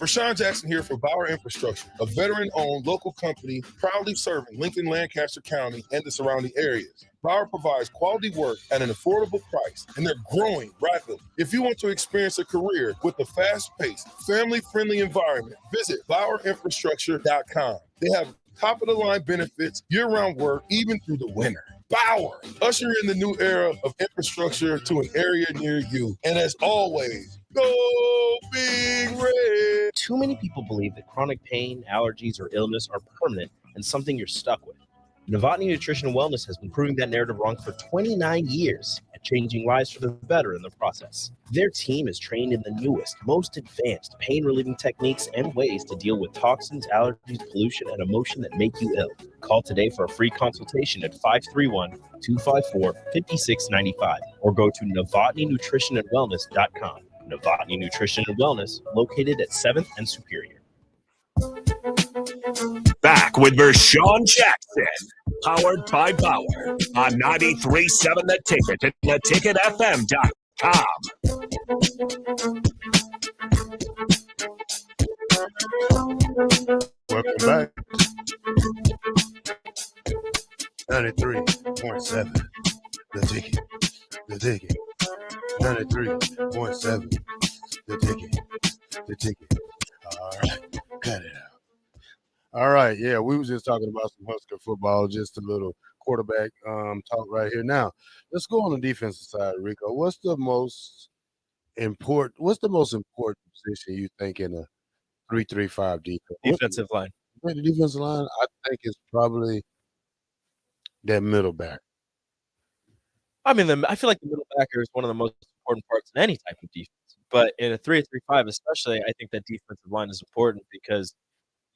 Rashawn Jackson here for Bauer Infrastructure, a veteran-owned local company proudly serving Lincoln, Lancaster County, and the surrounding areas. Bauer provides quality work at an affordable price, and they're growing rapidly. If you want to experience a career with a fast-paced, family-friendly environment, visit BauerInfrastructure.com. They have top-of-the-line benefits, year-round work, even through the winter. Bauer, usher in the new era of infrastructure to an area near you. And as always, go Big Red. Too many people believe that chronic pain, allergies, or illness are permanent and something you're stuck with. Novotny Nutrition and Wellness has been proving that narrative wrong for 29 years and changing lives for the better in the process. Their team is trained in the newest, most advanced pain-relieving techniques and ways to deal with toxins, allergies, pollution, and emotion that make you ill. Call today for a free consultation at 531-254-5695 or go to NovotnyNutritionandWellness.com. Novotny Nutrition and Wellness, located at 7th and Superior. Back with Vershawn Jackson, powered by Bauer on 93.7 The Ticket and theticketfm.com. Welcome back. 93.7 The Ticket. The Ticket. 93.7 The Ticket. The Ticket. All right. Cut it out. All right. Yeah, we was just talking about some Husker football, just a little quarterback talk right here. Now, let's go on the defensive side, Rico. What's the most important position you think in a 3-3-5 defense? Defensive line. The defensive line, I think, is probably that middle back. I mean, I feel like the middle backer is one of the most important parts in any type of defense. But in a 3-3-5 especially, I think that defensive line is important because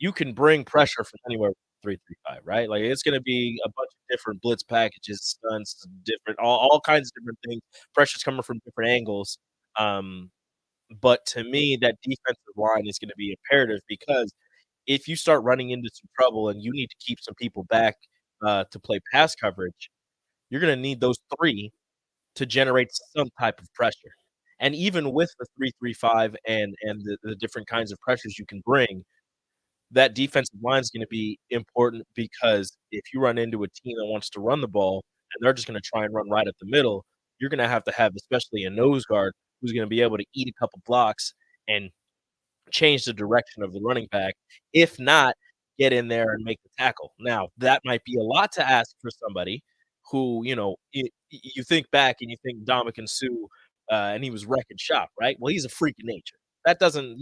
you can bring pressure from anywhere with 3-3-5, right? Like, it's gonna be a bunch of different blitz packages, stunts, different all kinds of different things. Pressure's coming from different angles. But to me, that defensive line is gonna be imperative because if you start running into some trouble and you need to keep some people back to play pass coverage, you're gonna need those 3 to generate some type of pressure. And even with the 3-3-5 and the different kinds of pressures you can bring, that defensive line is going to be important because if you run into a team that wants to run the ball and they're just going to try and run right up the middle, you're going to have, especially a nose guard, who's going to be able to eat a couple blocks and change the direction of the running back. If not, get in there and make the tackle. Now, that might be a lot to ask for somebody who, you think back and you think Dominican Sue, and he was wrecking shop, right? Well, he's a freak of nature. You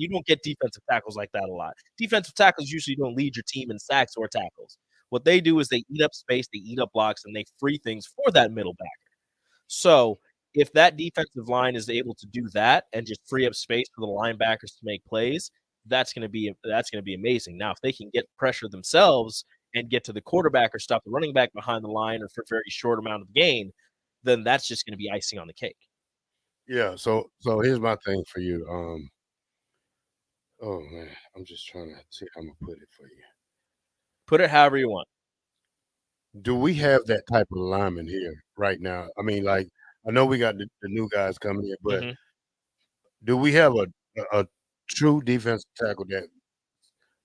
don't get defensive tackles like that a lot. Defensive tackles usually don't lead your team in sacks or tackles. What they do is they eat up space, they eat up blocks, and they free things for that middle backer. So if that defensive line is able to do that and just free up space for the linebackers to make plays, that's going to be amazing. Now, if they can get pressure themselves and get to the quarterback or stop the running back behind the line or for a very short amount of gain, then that's just going to be icing on the cake. Yeah. So here's my thing for you. Oh man, I'm just trying to see how I'm gonna put it for you. Put it however you want. Do we have that type of lineman here right now? I mean, like, I know we got the new guys coming in, but do we have a true defensive tackle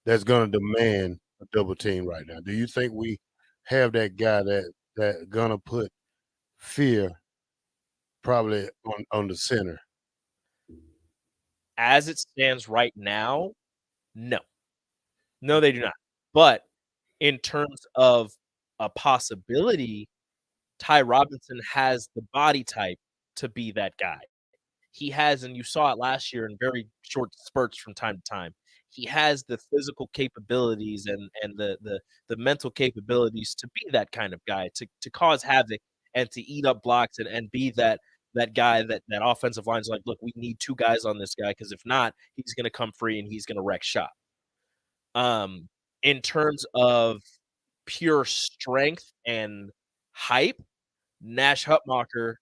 that's going to demand a double team right now? Do you think we have that guy that gonna put fear probably on the center? As it stands right now, no. No, they do not. But in terms of a possibility, Ty Robinson has the body type to be that guy. He has, and you saw it last year in very short spurts from time to time. He has the physical capabilities and the mental capabilities to be that kind of guy, to cause havoc and to eat up blocks and be that guy that offensive line's like, look, we need 2 guys on this guy because if not, he's going to come free and he's going to wreck shop. In terms of pure strength and hype, Nash Hutmacher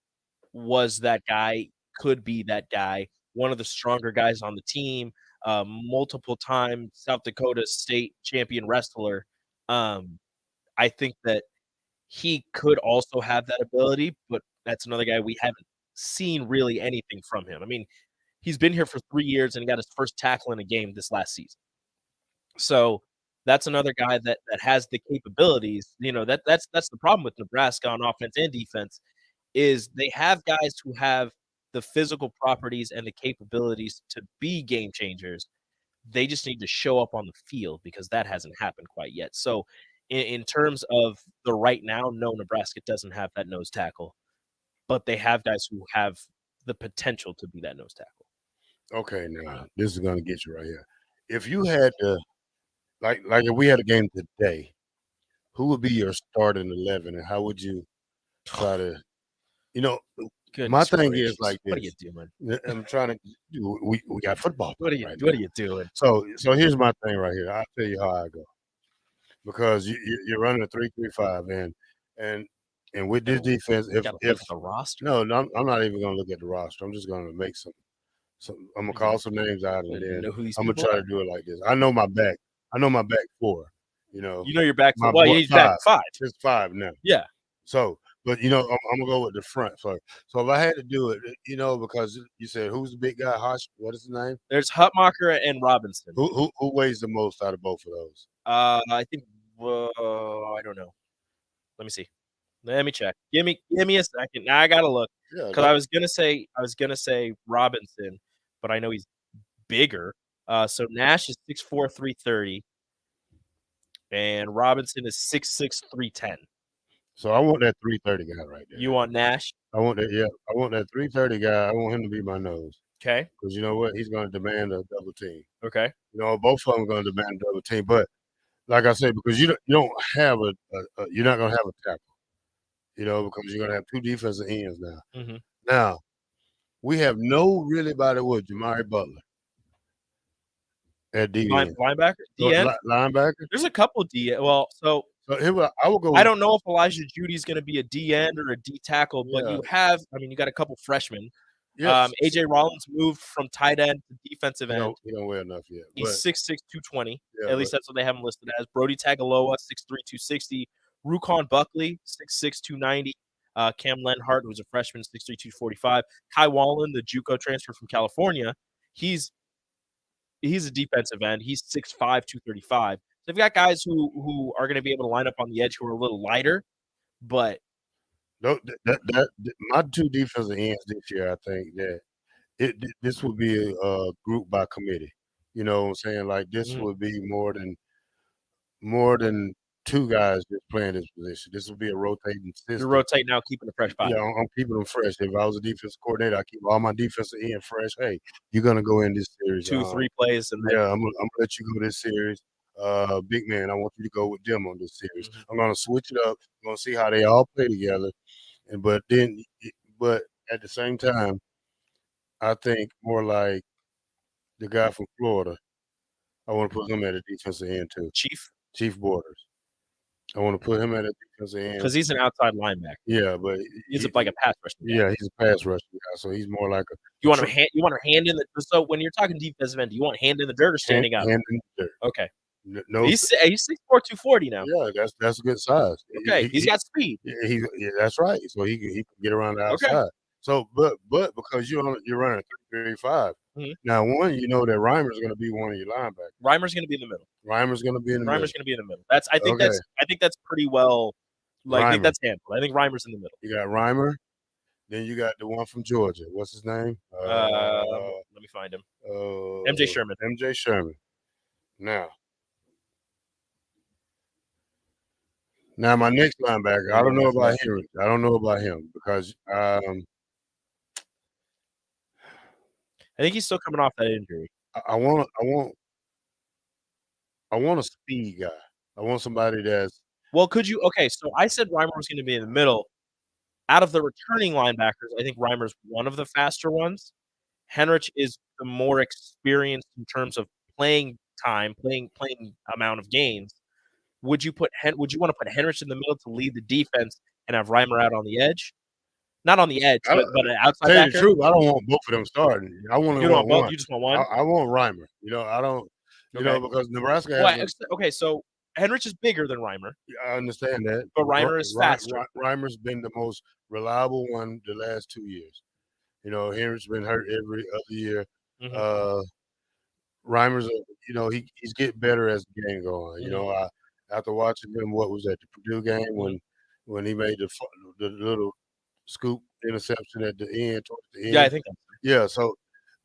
was that guy, could be that guy, one of the stronger guys on the team, multiple time South Dakota state champion wrestler. I think that he could also have that ability, but that's another guy we haven't seen really anything from him. I mean, he's been here for 3 years and he got his first tackle in a game this last season. So That's another guy that has the capabilities. That's the problem with Nebraska on offense and defense is they have guys who have the physical properties and the capabilities to be game changers. They just need to show up on the field because that hasn't happened quite yet. So, in terms of the right now, no, Nebraska doesn't have that nose tackle, but they have guys who have the potential to be that nose tackle. Okay, now this is gonna get you right here. If you had to, like if we had a game today, who would be your starting 11, and how would you try to, you know, my Goodness thing gracious. is like What are you this. doing? I'm trying to. We got football What are playing you right what are now. you doing? So here's my thing right here. I'll tell you how I go because you're running a 3-3-5, and with this defense, if Gotta look at the roster. no, I'm not even gonna look at the roster. I'm just gonna make some. I'm gonna call some names out, and You then know who these I'm gonna people try are. to do it like this. I know my back. I know my back four. You know your back my well, boy, he's back 5. It's 5 now. Yeah. So, but I'm gonna go with the front. So if I had to do it, because you said who's the big guy? What is his name? There's Hutmacher and Robinson. Who weighs the most out of both of those? I think I don't know. Let me see. Let me check. Give me a second. Now I gotta look. Yeah, Because I was gonna say Robinson, but I know he's bigger. So Nash is 6'4", 330, and Robinson is 6'6", 310. So I want that 330 guy right there. You want Nash? I want that. Yeah, I want that 330 guy. I want him to be my nose. Okay. Because you know what? He's going to demand a double team. Okay. Both of them are going to demand a double team. But like I said, because you don't have you're not going to have a tackle. Because you're going to have 2 defensive ends now. Mm-hmm. Now we have no really body with Jamari Butler at D end. Linebacker? DN? Linebacker. There's a couple DN. Well, so here I will go. I don't know if Elijah Judy's going to be a D end or a D tackle, but Yeah. you got a couple freshmen. Yes. AJ Rollins moved from tight end to defensive end. He don't weigh enough yet. He's but- 6'6", 220. Yeah, At least that's what they have him listed as. Brody Tagaloa, 6'3", 260. Rukon Buckley, 6'6", 290. Cam Lenhart, who's a freshman, 6'3", 245. Kai Wallen, the JUCO transfer from California, he's a defensive end. He's 6'5", 235. So they've got guys who are going to be able to line up on the edge who are a little lighter, but No, my 2 defensive ends this year, I think that this would be a group by committee. You know what I'm saying? Like this would be more than 2 guys just playing this position. This would be a rotating system. you're rotating now, keeping a fresh body. Yeah, I'm keeping them fresh. If I was a defensive coordinator, I keep all my defensive end fresh. Hey, you're gonna go in this series. 2-3 plays, and then Yeah, I'm gonna let you go this series. Big man, I want you to go with them on this series. I'm gonna switch it up. I'm gonna see how they all play together. But at the same time, I think more like the guy from Florida. I want to put him at a defensive end too. Chief Borders. I want to put him at a defensive end because he's an outside linebacker. Yeah, but He's like a pass rusher. Yeah, he's a pass rushing guy, so he's more like a. You want her hand in the. So when you're talking defensive end, do you want hand in the dirt or standing up? Hand in the dirt. Okay. No, he's 6'4", 240 now. Yeah, that's a good size. Okay, he's got speed. That's right. So he can get around the outside. Okay. So, but because you're running a 3-3-5. Now, you know that Reimer's going to be one of your linebackers. Reimer's going to be in the middle. Reimer's going to be in the middle. Reimer's going to be in the middle. I think that's pretty well. I think that's handled. I think Reimer's in the middle. You got Reimer. Then you got the one from Georgia. What's his name? Let me find him. MJ Sherman. MJ Sherman. Now my next linebacker, I don't know about him. I don't know about him because I think he's still coming off that injury. I want a speed guy. I want somebody that's well. Could you? Okay, so I said Reimer was going to be in the middle. Out of the returning linebackers, I think Reimer's one of the faster ones. Henrich is the more experienced in terms of playing time, playing amount of games. Would you want to put Henrich in the middle to lead the defense and have Reimer out on the edge? Not on the edge, but an outside tell backer. You the truth, I don't want both of them starting. I want one. You just want one. I want Reimer. I don't. Because Nebraska has. Okay, so Henrich is bigger than Reimer. I understand that, but Reimer is faster. Reimer's been the most reliable one the last 2 years. Henrich's been hurt every other year. Reimer's, he's getting better as the game going. After watching him, what was that, the Purdue game when he made the little scoop interception at the end, towards the end. Yeah, I think that's Yeah, so,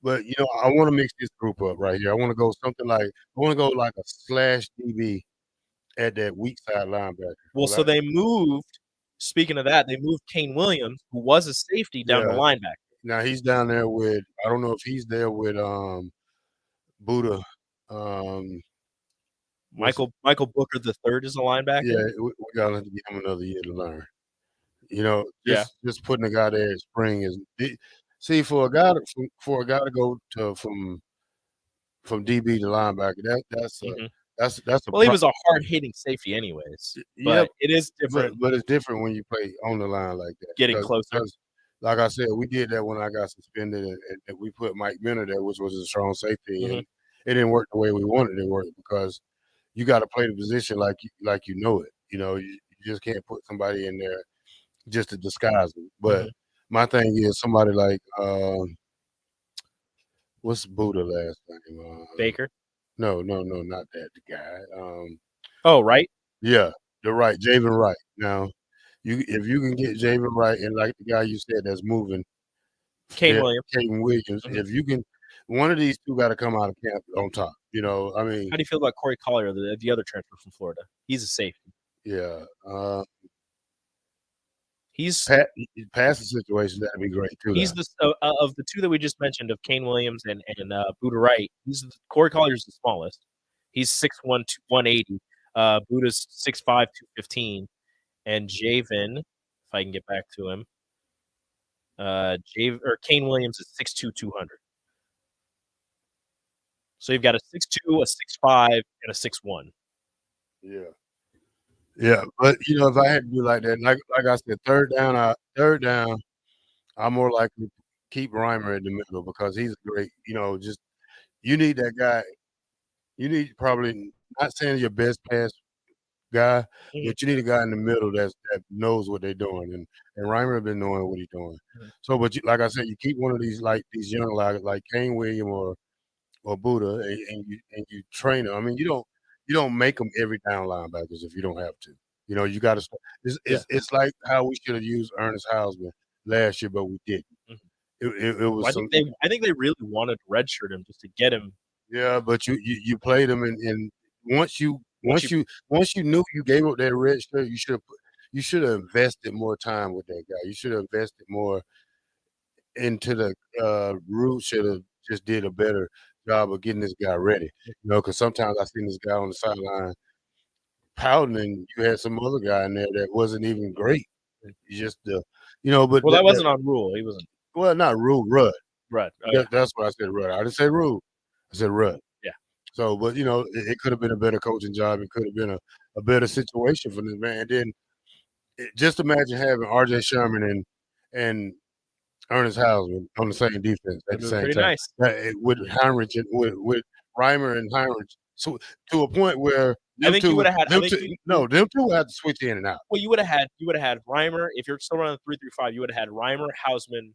but I want to mix this group up right here. I want to go like a slash DB at that weak side linebacker. Well, so they moved. Speaking of that, they moved Kane Williams, who was a safety, down to linebacker. Now he's down there with, I don't know if he's there with Buddha. Michael Booker III is a linebacker. Yeah, we gotta give him another year to learn. Just putting a guy there at spring is see for a guy to go from DB to linebacker. That's a Well, he was a hard hitting safety, anyways. But it is different. But it's different when you play on the line like that. Getting closer. Like I said, we did that when I got suspended, and we put Mike Minner there, which was a strong safety, and it didn't work the way we wanted it to work because you got to play the position like you know it. You just can't put somebody in there just to disguise them. But my thing is somebody like what's Buddha last name? Baker? No, not that the guy. Oh, right? Yeah, the right, Javen Wright. Now, if you can get Javen Wright and like the guy you said that's moving, Kane Williams, if you can, one of these two got to come out of camp on top. I mean, how do you feel about Corey Collier, the other transfer from Florida? He's a safety. Yeah. He's passing situation, that'd be great too. He's of the two that we just mentioned, of Kane Williams and Buddha Wright. Corey Collier's the smallest. He's 6'1", 180. Buddha's 6'5", 215. And Javen, if I can get back to him, Kane Williams is 6'2", 200. So you've got a 6'2", a 6'5", and a 6'1". Yeah, but if I had to do like that, like I said, third down, I'm more likely to keep Reimer in the middle because he's great. Just you need that guy. You need probably not saying your best pass guy, but you need a guy in the middle that knows what they're doing, and Reimer been knowing what he's doing. So, but like I said, you keep one of these young like Kane Williams or Buddha, and you train them. I mean, you don't make them every down linebackers if you don't have to. You got to. It's like how we should have used Ernest Hausman last year, but we didn't. It was. Well, I think they really wanted to redshirt him just to get him. Yeah, but you played him, and once you knew you gave up that red shirt, you should have invested more time with that guy. You should have invested more into the Rue should have just did a better job of getting this guy ready. Because sometimes I seen this guy on the sideline pouting, and you had some other guy in there that wasn't even great. Just but that wasn't on Rule. He wasn't. Well, not Rule, Rudd. Rudd. That's what I said, Rudd. I didn't say Rule. I said Rudd. Yeah. So, but it could have been a better coaching job. It could have been a better situation for this man. And then just imagine having R.J. Sherman and Ernest Hausman on the same defense at the same time. Nice. With Heinrich and with Reimer and Heinrich, so to a point where I think you would have had. them two would have to switch in and out. Well, you would have had Reimer. If you're still running 3-3-5, you would have had Reimer, Hausman,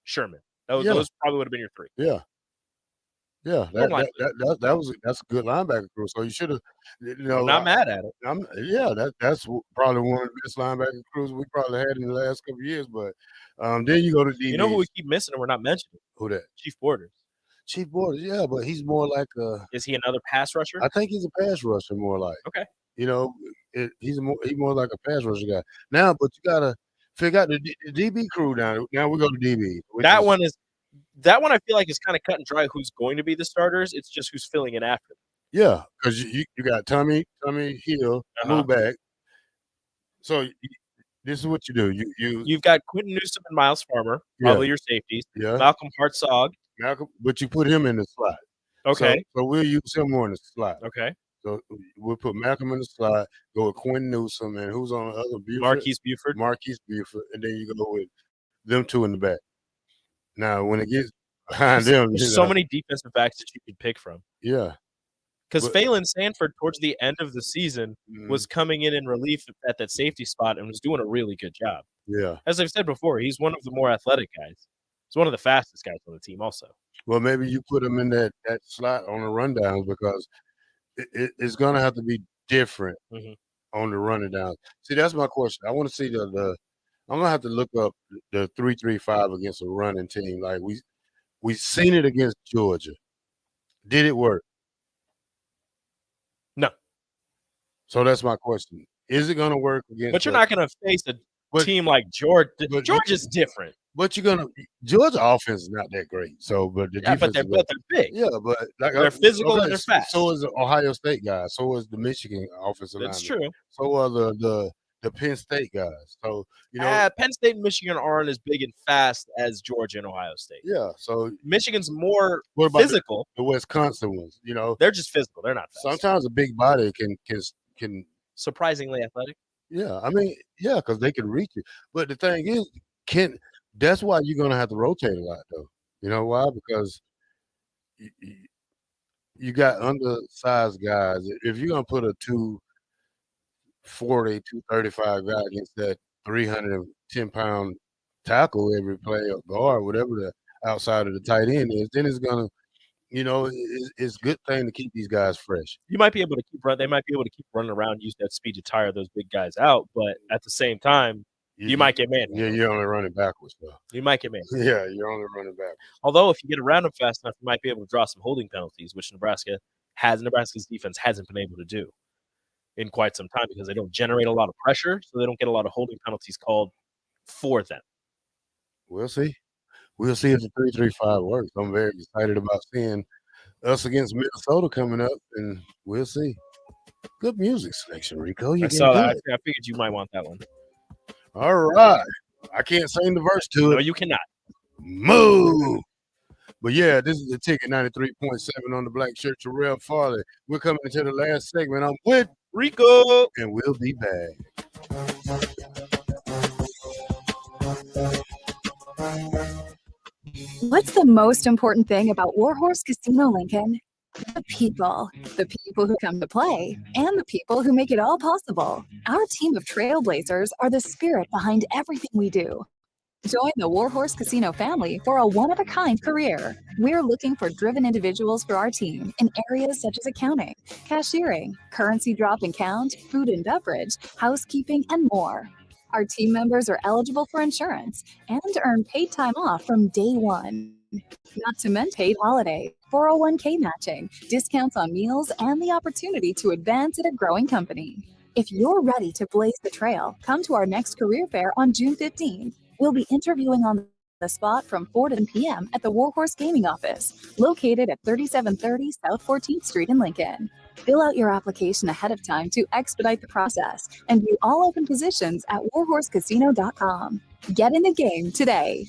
Sherman. Those probably would have been your three. Yeah. Yeah, that's a good linebacker crew. So you should have, I'm not mad at it. That's probably one of the best linebacker crews we probably had in the last couple of years. But then you go to DB. You know who we keep missing and we're not mentioning? Who that? Chief Borders. Chief Borders, yeah, but he's more like a. Is he another pass rusher? I think he's a pass rusher more like. Okay. He's more like a pass rusher guy now. But you gotta figure out the DB crew now. Now we go to DB. That one I feel like is kind of cut and dry who's going to be the starters. It's just who's filling in after them. Yeah, because you got Tommy Hill, move back. So this is what you do. You've got Quentin Newsom and Miles Farmer, probably your safeties. Yeah. Malcolm Hartzog. But you put him in the slot. Okay. So we'll use him more in the slot. Okay. So we'll put Malcolm in the slot, go with Quentin Newsom, and who's on the other? Marquise Buford, and then you go with them two in the back. Now, when it gets behind them, there's so many defensive backs that you could pick from. Yeah. Because Phelan Sanford, towards the end of the season, was coming in relief at that safety spot and was doing a really good job. Yeah. As I've said before, he's one of the more athletic guys. He's one of the fastest guys on the team also. Well, maybe you put them in that slot on the rundown because it's gonna have to be different on the running down. See, that's my question. I want to see the. I'm gonna have to look up the 3-3-5 against a running team. Like we seen it against Georgia. Did it work? No. So that's my question. Is it gonna work against? But you're not going to face a team like Georgia. Georgia's different. But you're gonna Georgia offense is not that great. So, but the Yeah, but defense they're is big. Yeah, but They're physical and they're fast. So is the Ohio State guys. So is the Michigan offensive line. That's true. So are the Penn State guys. So you know, Penn State and Michigan aren't as big and fast as Georgia and Ohio State. yeah. So Michigan's more what about physical. the Wisconsin ones? You know, They're just physical. They're not fast. sometimes a big body can. Surprisingly athletic. Yeah, I mean, yeah, because they can reach you. But the thing is, that's why you're gonna have to rotate a lot, though. You know why? Because you got undersized guys. If you're gonna put a 240, 235 guy against that 310-pound tackle every play or guard, whatever the outside of the tight end is, then it's gonna, it's a good thing to keep these guys fresh. You might be able to they might be able to keep running around, use that speed to tire those big guys out, but at the same time, you might get man. Yeah, you're only running backwards, though. You might get man. Yeah, you're only running back. Although if you get around them fast enough, you might be able to draw some holding penalties, which Nebraska's defense hasn't been able to do in quite some time because they don't generate a lot of pressure, so they don't get a lot of holding penalties called for them. We'll see. We'll see if the 3-3-5 works. I'm very excited about seeing us against Minnesota coming up, and we'll see. Good music selection, Rico. I saw that. I figured you might want that one. All right. I can't sing the verse to it. No, you cannot. Move. But yeah, this is the ticket 93.7 on the black shirt, Terrell Farley. We're coming into the last segment. I'm with Rico, and we'll be back. What's the most important thing about Warhorse Casino Lincoln? The people who come to play, and the people who make it all possible. Our team of trailblazers are the spirit behind everything we do. Join the Warhorse Casino family for a one-of-a-kind career. We're looking for driven individuals for our team in areas such as accounting, cashiering, currency drop and count, food and beverage, housekeeping, and more. Our team members are eligible for insurance and earn paid time off from day one. Not to mention paid holiday, 401k matching, discounts on meals, and the opportunity to advance at a growing company. If you're ready to blaze the trail, come to our next career fair on June 15th. We'll be interviewing on the spot from 4 to 10 p.m. at the Warhorse Gaming Office, located at 3730 South 14th Street in Lincoln. Fill out your application ahead of time to expedite the process and view all open positions at warhorsecasino.com. Get in the game today.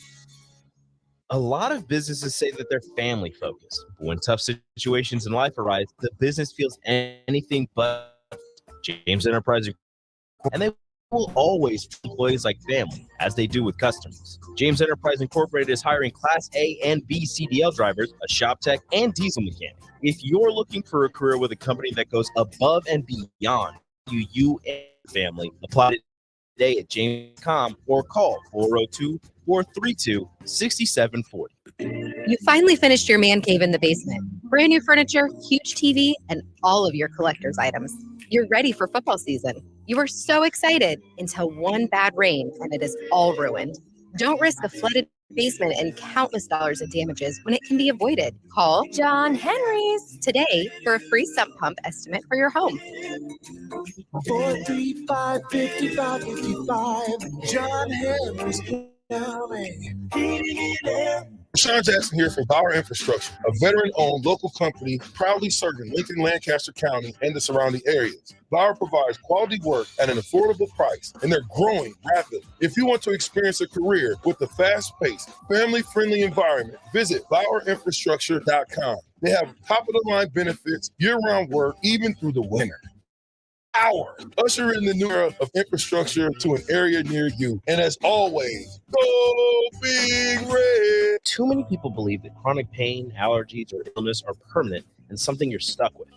A lot of businesses say that they're family focused. But when tough situations in life arise, the business feels anything but. James Enterprise, and they will always treat employees like family, as they do with customers. James Enterprise Incorporated is hiring Class A and B CDL drivers, a shop tech, and diesel mechanic. If you're looking for a career with a company that goes above and beyond you and family, apply today at James.com or call 402-432-6740. You finally finished your man cave in the basement. Brand new furniture, huge TV, and all of your collector's items. You're ready for football season. You were so excited until one bad rain and it is all ruined. Don't risk a flooded basement and countless dollars in damages when it can be avoided. Call John Henry's today for a free sump pump estimate for your home. 435-5555. John Henry's Plumbing. Sean Jackson here from Bauer Infrastructure, a veteran-owned local company proudly serving Lincoln, Lancaster County, and the surrounding areas. Bauer provides quality work at an affordable price, and they're growing rapidly. If you want to experience a career with a fast-paced, family-friendly environment, visit BauerInfrastructure.com. They have top-of-the-line benefits, year-round work, even through the winter. Usher in the new era of infrastructure to an area near you. And as always, go Big Red. Too many people believe that chronic pain, allergies, or illness are permanent and something you're stuck with.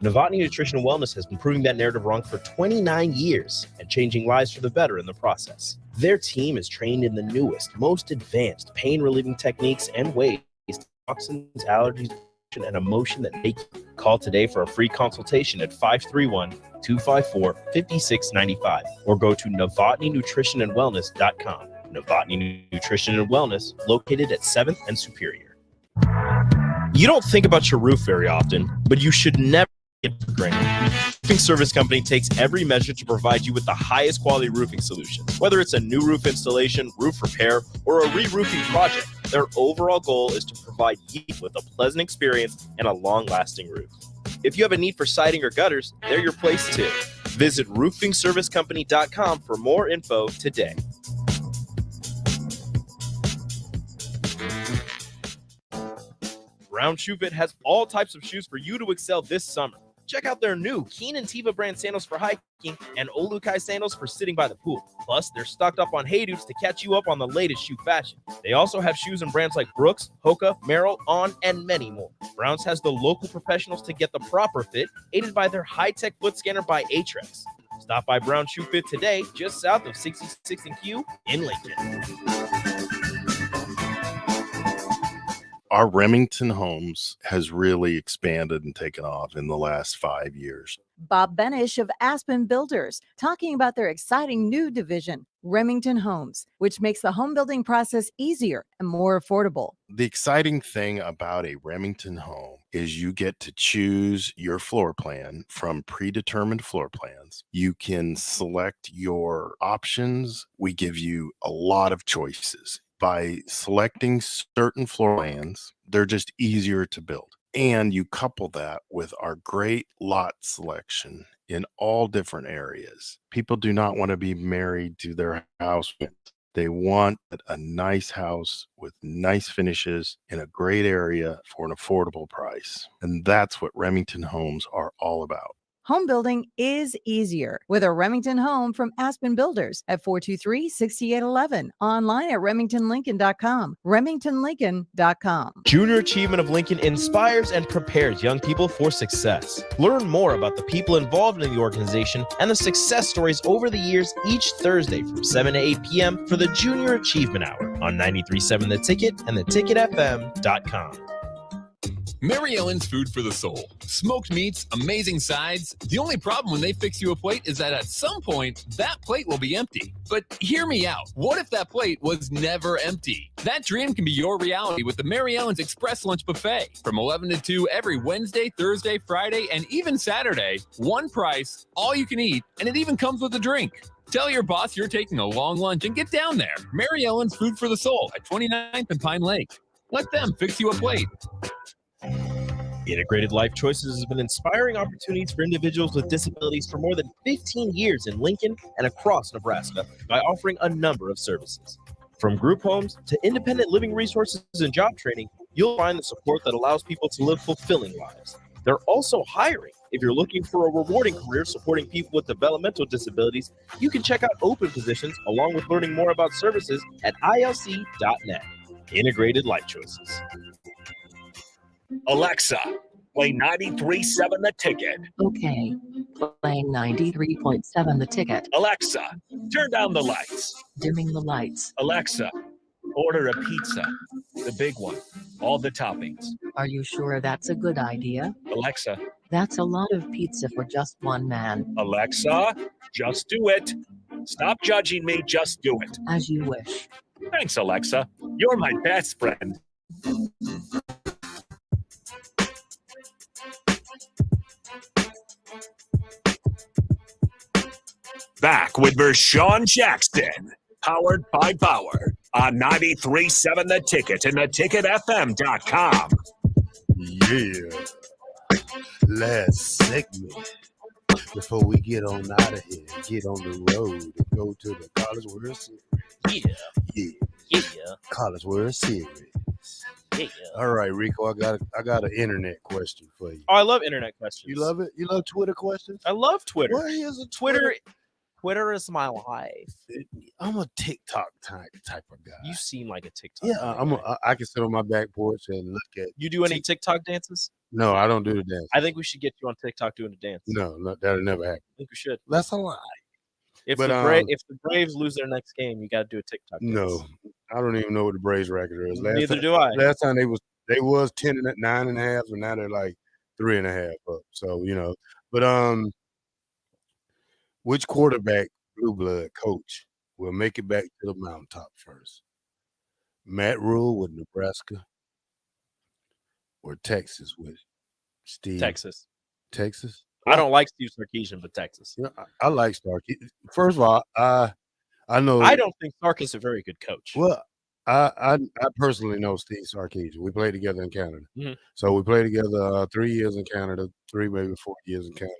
Novotny Nutrition and Wellness has been proving that narrative wrong for 29 years and changing lives for the better in the process. Their team is trained in the newest, most advanced pain-relieving techniques and ways toxins, allergies, and emotion that make you. Call today for a free consultation at 531-254-5695 or go to novotnynutritionandwellness.com. Novotny Nutrition and Wellness, located at 7th and Superior. You don't think about your roof very often, but you should never get for granted. Roofing Service Company takes every measure to provide you with the highest quality roofing solutions. Whether it's a new roof installation, roof repair, or a re-roofing project, their overall goal is to provide you with a pleasant experience and a long-lasting roof. If you have a need for siding or gutters, they're your place too. Visit roofingservicecompany.com for more info today. Brown Shoe Fit has all types of shoes for you to excel this summer. Check out their new Keen and Tiva brand sandals for hiking and Olukai sandals for sitting by the pool. Plus, they're stocked up on Hey Dudes to catch you up on the latest shoe fashion. They also have shoes in brands like Brooks, Hoka, Merrell, On, and many more. Browns has the local professionals to get the proper fit, aided by their high-tech foot scanner by Aetrex. Stop by Brown Shoe Fit today, just south of 66 and Q in Lincoln. Our Remington Homes has really expanded and taken off in the last 5 years. Bob Benish of Aspen Builders talking about their exciting new division, Remington Homes, which makes the home building process easier and more affordable. The exciting thing about a Remington home is you get to choose your floor plan from predetermined floor plans. You can select your options. We give you a lot of choices. By selecting certain floor plans, they're just easier to build. And you couple that with our great lot selection in all different areas. People do not want to be married to their house. They want a nice house with nice finishes in a great area for an affordable price. And that's what Remington Homes are all about. Home building is easier with a Remington home from Aspen Builders at 423-6811. Online at remingtonlincoln.com. remingtonlincoln.com. Junior Achievement of Lincoln inspires and prepares young people for success. Learn more about the people involved in the organization and the success stories over the years each Thursday from 7 to 8 p.m. for the Junior Achievement Hour on 93.7 The Ticket and theticketfm.com. Mary Ellen's Food for the Soul. Smoked meats, amazing sides. The only problem when they fix you a plate is that at some point, that plate will be empty. But hear me out. What if that plate was never empty? That dream can be your reality with the Mary Ellen's Express Lunch Buffet. From 11 to 2 every Wednesday, Thursday, Friday, and even Saturday. One price, all you can eat, and it even comes with a drink. Tell your boss you're taking a long lunch and get down there. Mary Ellen's Food for the Soul at 29th and Pine Lake. Let them fix you a plate. Integrated Life Choices has been inspiring opportunities for individuals with disabilities for more than 15 years in Lincoln and across Nebraska by offering a number of services. From group homes to independent living resources and job training, you'll find the support that allows people to live fulfilling lives. They're also hiring. If you're looking for a rewarding career supporting people with developmental disabilities, you can check out open positions along with learning more about services at ilc.net. Integrated Life Choices. Alexa, play 93.7 The Ticket. Okay, playing 93.7 The Ticket. Alexa, turn down the lights. Dimming the lights. Alexa, order a pizza, the big one, all the toppings. Are you sure that's a good idea? Alexa. That's a lot of pizza for just one man. Alexa, just do it. Stop judging me, just do it. As you wish. Thanks, Alexa. You're my best friend. Back with Vershawn Jackson, powered by Bauer, on 93.7 The Ticket and theticketfm.com. Yeah. Last segment. Before we get on out of here, get on the road and go to the College World Series. Yeah. College World Series. Yeah. All right, Rico, I got an internet question for you. Oh, I love internet questions. You love it? You love Twitter questions? I love Twitter. What is a Twitter is my life. I'm a TikTok type of guy. You seem like a TikTok. Yeah, I can sit on my back porch and look at. You do any TikTok dances? No, I don't do the dance. I think we should get you on TikTok doing a dance. No, that'll never happen. I think we should. That's a lie. If the Braves lose their next game, you got to do a TikTok dance. No, I don't even know what the Braves record is. Neither do I. Last time they was They was 10 and 9.5, and now they're like 3.5 up. So but which quarterback, blue blood coach, will make it back to the mountaintop first? Matt Rule with Nebraska or Texas with Steve? Texas. Texas. I don't like Steve Sarkisian, but Texas. I like Starkey. First of all, I know. I don't think Sark is a very good coach. Well, I personally know Steve Sarkisian. We played together in Canada. Mhm. So we played together 3 years in Canada, 3 maybe 4 years in Canada.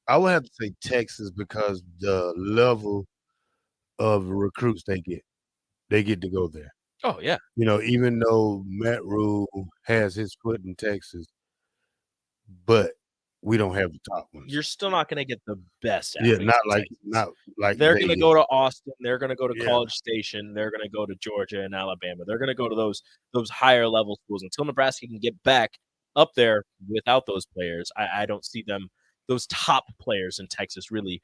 I would have to say Texas because the level of recruits they get to go there. Oh, yeah. Even though Matt Rule has his foot in Texas, but we don't have the top ones. You're still not going to get the best Yeah, athletes not in Texas. like They're they going to get. go to Austin. They're going to go to Yeah. College Station. They're going to go to Georgia and Alabama. They're going to go to those higher level schools until Nebraska can get back up there without those players. I don't see those top players in Texas really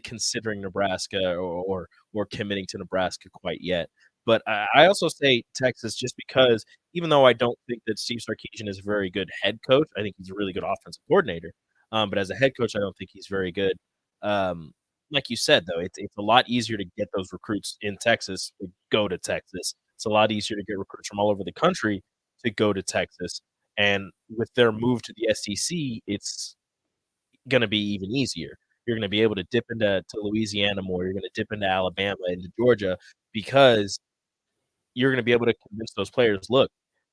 considering Nebraska or committing to Nebraska quite yet. But I also say Texas just because even though I don't think that Steve Sarkisian is a very good head coach, I think he's a really good offensive coordinator. But as a head coach, I don't think he's very good. Like you said, though, it's a lot easier to get those recruits in Texas to go to Texas. It's a lot easier to get recruits from all over the country to go to Texas. And with their move to the SEC, it's going to be even easier. You're going to be able to dip into Louisiana more. You're going to dip into Alabama, into Georgia, because you're going to be able to convince those players, look,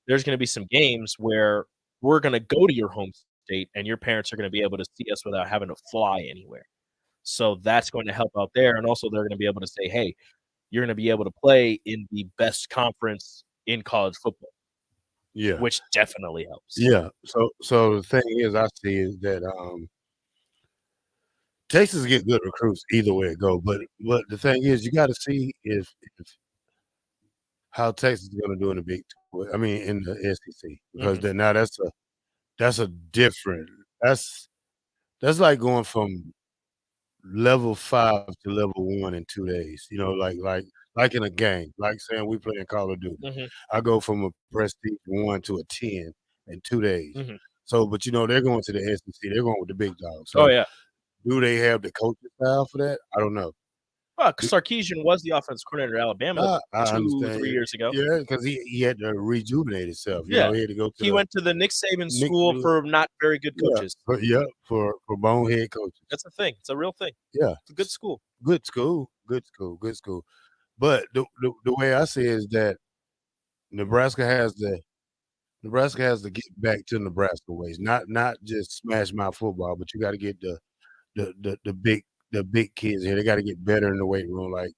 there's going to be some games where we're going to go to your home state and your parents are going to be able to see us without having to fly anywhere. So that's going to help out there. And also they're going to be able to say, hey, you're going to be able to play in the best conference in college football. Yeah. Which definitely helps. Yeah. So the thing is, I see is that Texas get good recruits either way it go. But the thing is, you got to see if how Texas is going to do in the Big 12. I mean, in the SEC, because then now that's a different. That's like going from level 5 to level 1 in 2 days. Like in a game, like saying we play in Call of Duty. Mhm. I go from a prestige 1 to a 10 in 2 days. Mhm. So, but they're going to the SEC. They're going with the big dogs. So Oh, yeah. do they have the coaching style for that? I don't know. Well, Sarkisian was the offensive coordinator at Alabama I 2, understand. 3 years ago. Yeah, because he had to rejuvenate himself. Yeah. He had to go to He went to the Nick Saban school for not very good coaches. For bonehead coaches. That's a thing. It's a real thing. Yeah. It's a good school. Good school. But the way I see it is that Nebraska has to get back to Nebraska ways. Not just smash mouth football, but you got to get the big kids here. They got to get better in the weight room. Like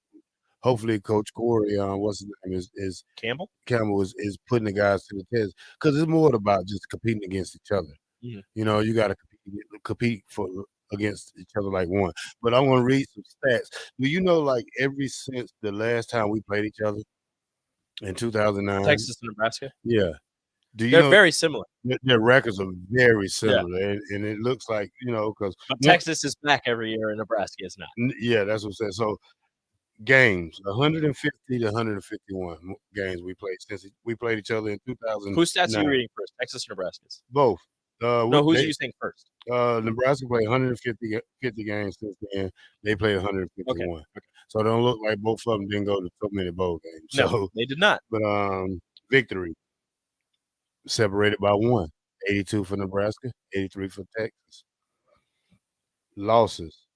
hopefully Coach Corey, what's his name is Campbell. Campbell is putting the guys to the test because it's more about just competing against each other. Mhm. You got to compete against each other like one. But I want to read some stats. Do you know, like ever since the last time we played each other in 2009, Texas and Nebraska? Yeah. They're very similar. Their records are very similar, and it looks like because Texas is back every year and Nebraska is not. Yeah, that's what I'm saying. So games 150 to 151 games we played since we played each other in 2000. Whose stats are you reading first? Texas or Nebraska's? Both. No, who's you saying first? Nebraska played 150 games since then. They played 151. Okay. So it don't look like both of them didn't go to so many bowl games. No, So, they did not. But victory separated by 1. 82 for Nebraska, 83 for Texas. Losses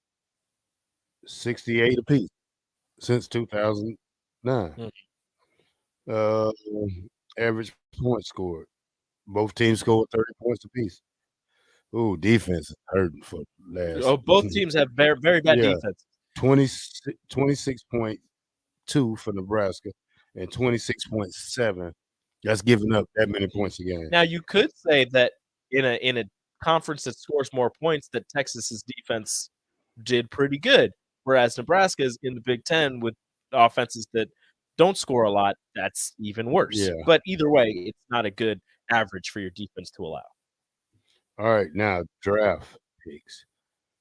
68 apiece since 2009. Average points scored. Both teams scored 30 points apiece. Ooh, defense is hurting for last. Oh, both teams have very, very bad defense. 26.2 for Nebraska and 26.7. That's giving up that many points a game. Now you could say that in a conference that scores more points, that Texas's defense did pretty good, whereas Nebraska's in the Big Ten with offenses that don't score a lot. That's even worse. Yeah. But either way, it's not a good average for your defense to allow. All right, now draft picks.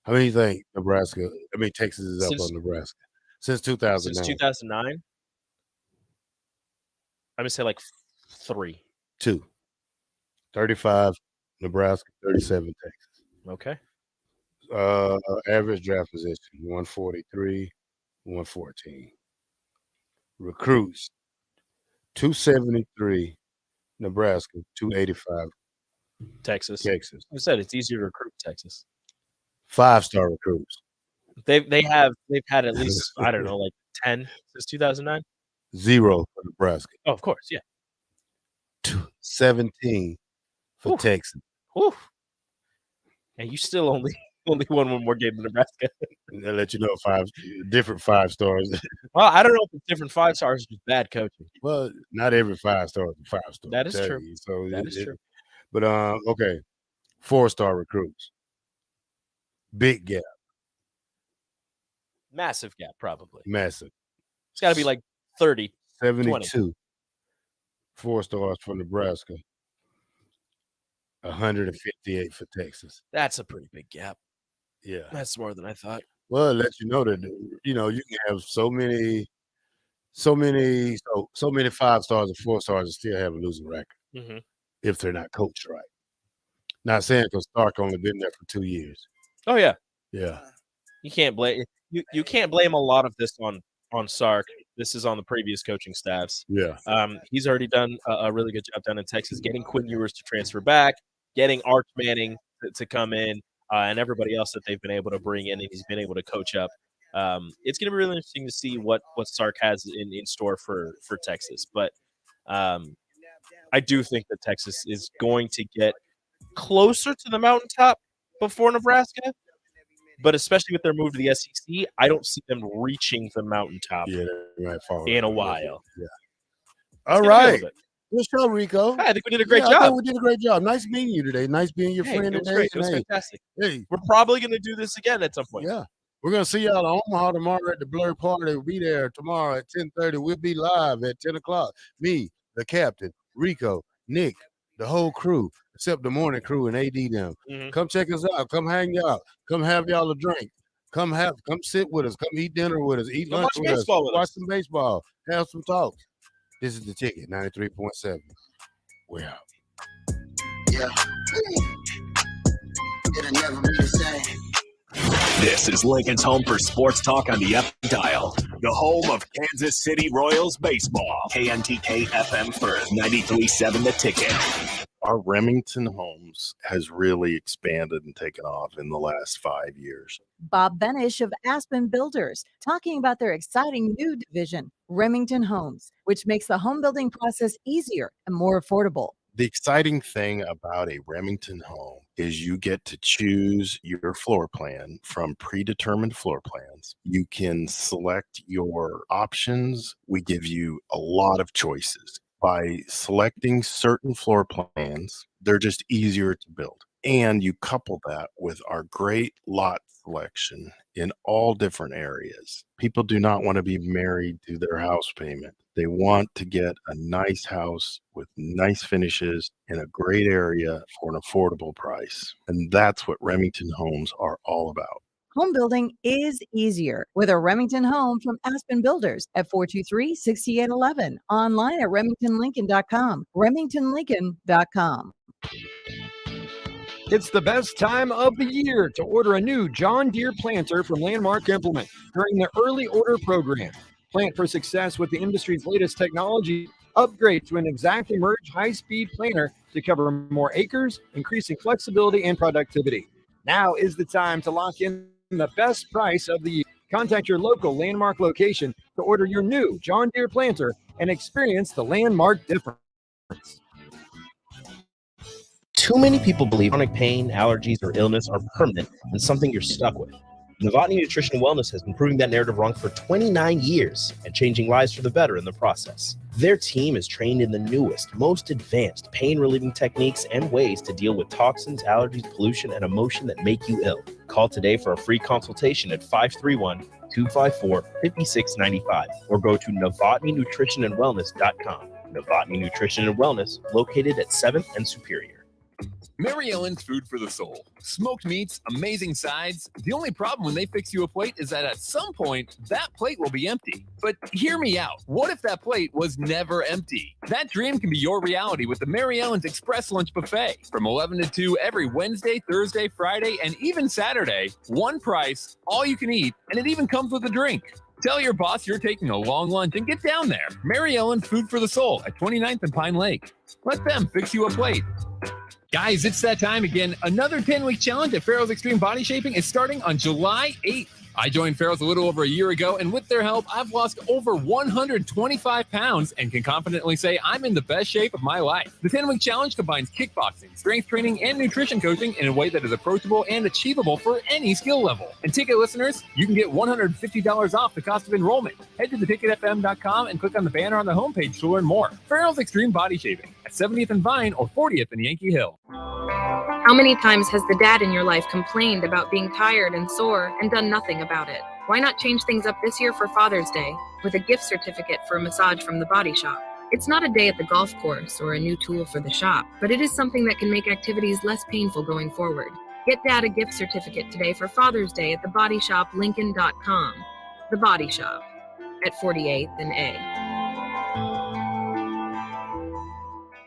How many you think Texas is up on Nebraska since 2009? Since 2009, I'm gonna say like 3. 2. 35, Nebraska. 37, Texas. Okay. Average draft position 143, 114. Recruits 273, Nebraska. 285, Texas. Texas. I said it's easier to recruit Texas. 5-star recruits. They've had at least I don't know, like 10 since 2009. 0 for Nebraska. Oh, of course, yeah. 17 for Texas. Whew. And you still only won one more game than Nebraska. They'll let you know 5 different 5 stars. Well, I don't know if it's different 5 stars or just bad coaching. Well, not every 5 star is a 5 star. That is tell true. you. So That is true. But okay, 4-star recruits. Big gap. Massive gap, probably. Massive. It's got to be like 30, 72 20. 4 stars for Nebraska. 158 for Texas. That's a pretty big gap. Yeah. That's more than I thought. Well, it lets you know that you can have so many 5 stars and 4 stars and still have a losing record Mhm. if they're not coached right. Not saying because Stark only been there for 2 years. Oh yeah. Yeah. You can't blame you can't blame a lot of this on Sark. This is on the previous coaching staffs. Yeah. He's already done a really good job down in Texas, getting Quinn Ewers to transfer back, getting Arch Manning to come in, and everybody else that they've been able to bring in, and he's been able to coach up. It's going to be really interesting to see what Sark has in store for Texas. But I do think that Texas is going to get closer to the mountaintop before Nebraska. But especially with their move to the SEC, I don't see them reaching the mountaintop in a while. Yeah. All right. Good show, Rico. I think we did a great I job. think we did a great job. Nice meeting you today. Nice being your friend it was today. great. It was fantastic. We're probably going to do this again at some point. Yeah. We're going to see y'all in Omaha tomorrow at the Blur Party. We'll be there tomorrow at 10:30. We'll be live at 10 o'clock. Me, the captain, Rico, Nick, the whole crew, except the morning crew and AD them. Mm-hmm. Come check us out. Come hang out. Come have y'all a drink. Come sit with us. Come eat dinner with us. Eat Come lunch watch with us. baseball with Watch us. some baseball. Have some talks. This is the ticket, 93.7. We're out. Yeah. It'll never be the same. This is Lincoln's home for sports talk on the FM dial. The home of Kansas City Royals baseball. KNTK FM First, 93.7 The Ticket. Our Remington Homes has really expanded and taken off in the last 5 years. Bob Benish of Aspen Builders talking about their exciting new division, Remington Homes, which makes the home building process easier and more affordable. The exciting thing about a Remington home is you get to choose your floor plan from predetermined floor plans. You can select your options. We give you a lot of choices. By selecting certain floor plans, they're just easier to build. And you couple that with our great lot selection in all different areas. People do not want to be married to their house payment. They want to get a nice house with nice finishes in a great area for an affordable price. And that's what Remington Homes are all about. Home building is easier with a Remington home from Aspen Builders at 423-6811. Online at remingtonlincoln.com. remingtonlincoln.com. It's the best time of the year to order a new John Deere planter from Landmark Implement during the early order program. Plant for success with the industry's latest technology. Upgrade to an ExactEmerge high-speed planter to cover more acres, increasing flexibility and productivity. Now is the time to lock in the best price of the year. Contact your local Landmark location to order your new John Deere planter and experience the Landmark difference. Too many people believe chronic pain, allergies, or illness are permanent and something you're stuck with. Novotny Nutrition and Wellness has been proving that narrative wrong for 29 years and changing lives for the better in the process. Their team is trained in the newest, most advanced pain-relieving techniques and ways to deal with toxins, allergies, pollution, and emotion that make you ill. Call today for a free consultation at 531-254-5695 or go to NovotnyNutritionandWellness.com. Novotny Nutrition and Wellness, located at 7th and Superior. Mary Ellen's Food for the Soul. Smoked meats, amazing sides. The only problem when they fix you a plate is that at some point, that plate will be empty. But hear me out. What if that plate was never empty? That dream can be your reality with the Mary Ellen's Express Lunch Buffet. From 11 to 2 every Wednesday, Thursday, Friday, and even Saturday. One price, all you can eat, and it even comes with a drink. Tell your boss you're taking a long lunch and get down there. Mary Ellen's Food for the Soul at 29th and Pine Lake. Let them fix you a plate. Guys, it's that time again. Another 10-week challenge at Farrell's Extreme Body Shaping is starting on July 8th. I joined Farrell's a little over a year ago, and with their help, I've lost over 125 pounds and can confidently say I'm in the best shape of my life. The 10-week challenge combines kickboxing, strength training, and nutrition coaching in a way that is approachable and achievable for any skill level. And ticket listeners, you can get $150 off the cost of enrollment. Head to theticketfm.com and click on the banner on the homepage to learn more. Farrell's Extreme Body Shaping at 70th and Vine or 40th and Yankee Hill. How many times has the dad in your life complained about being tired and sore and done nothing about it? Why not change things up this year for Father's Day with a gift certificate for a massage from the Body Shop? It's not a day at the golf course or a new tool for the shop, but it is something that can make activities less painful going forward. Get Dad a gift certificate today for Father's Day at thebodyshoplincoln.com. The Body Shop at 48th and A.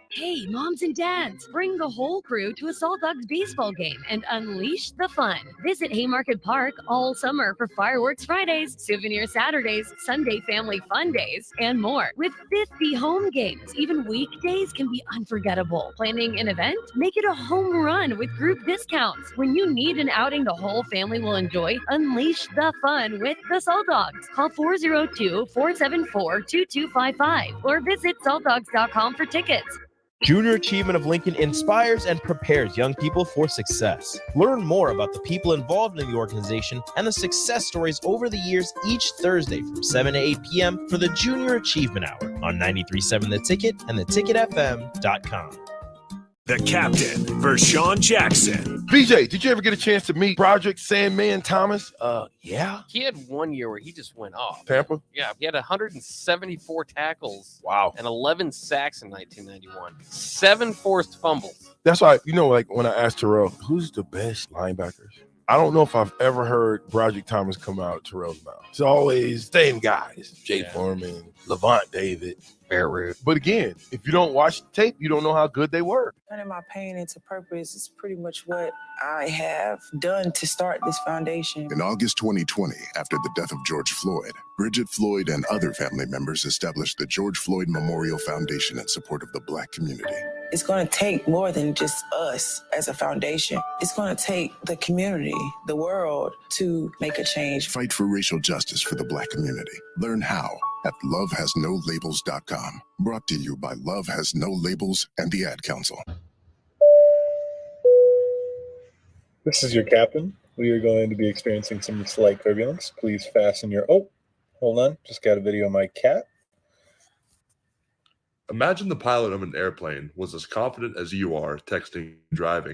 Hey, moms and dads, bring the whole crew to a Salt Dogs baseball game and unleash the fun. Visit Haymarket Park all summer for Fireworks Fridays, Souvenir Saturdays, Sunday Family Fun Days, and more. With 50 home games, even weekdays can be unforgettable. Planning an event? Make it a home run with group discounts. When you need an outing the whole family will enjoy, unleash the fun with the Salt Dogs. Call 402-474-2255 or visit saltdogs.com for tickets. Junior Achievement of Lincoln inspires and prepares young people for success. Learn more about the people involved in the organization and the success stories over the years each Thursday from 7 to 8 p.m. for the Junior Achievement Hour on 93.7 The Ticket and theticketfm.com. The captain, Vershawn Jackson. BJ, did you ever get a chance to meet Broderick Sandman Thomas? Yeah. He had 1 year where he just went off. Tampa? Yeah, he had 174 tackles. Wow. And 11 sacks in 1991. 7 forced fumbles. That's why, like when I asked Terrell, who's the best linebackers? I don't know if I've ever heard Broderick Thomas come out of Terrell's mouth. It's always same guys. Jay Foreman, Levant David, Barrett Rude. But again, if you don't watch the tape, you don't know how good they were. Turning my pain into purpose is pretty much what I have done to start this foundation. In August 2020, after the death of George Floyd, Bridget Floyd and other family members established the George Floyd Memorial Foundation in support of the Black community. It's going to take more than just us as a foundation. It's going to take the community, the world, to make a change. Fight for racial justice for the Black community. Learn how at lovehasnolabels.com. Brought to you by Love Has No Labels and the Ad Council. This is your captain. We are going to be experiencing some slight turbulence. Please fasten your... Oh, hold on. Just got a video of my cat. Imagine the pilot of an airplane was as confident as you are texting, driving,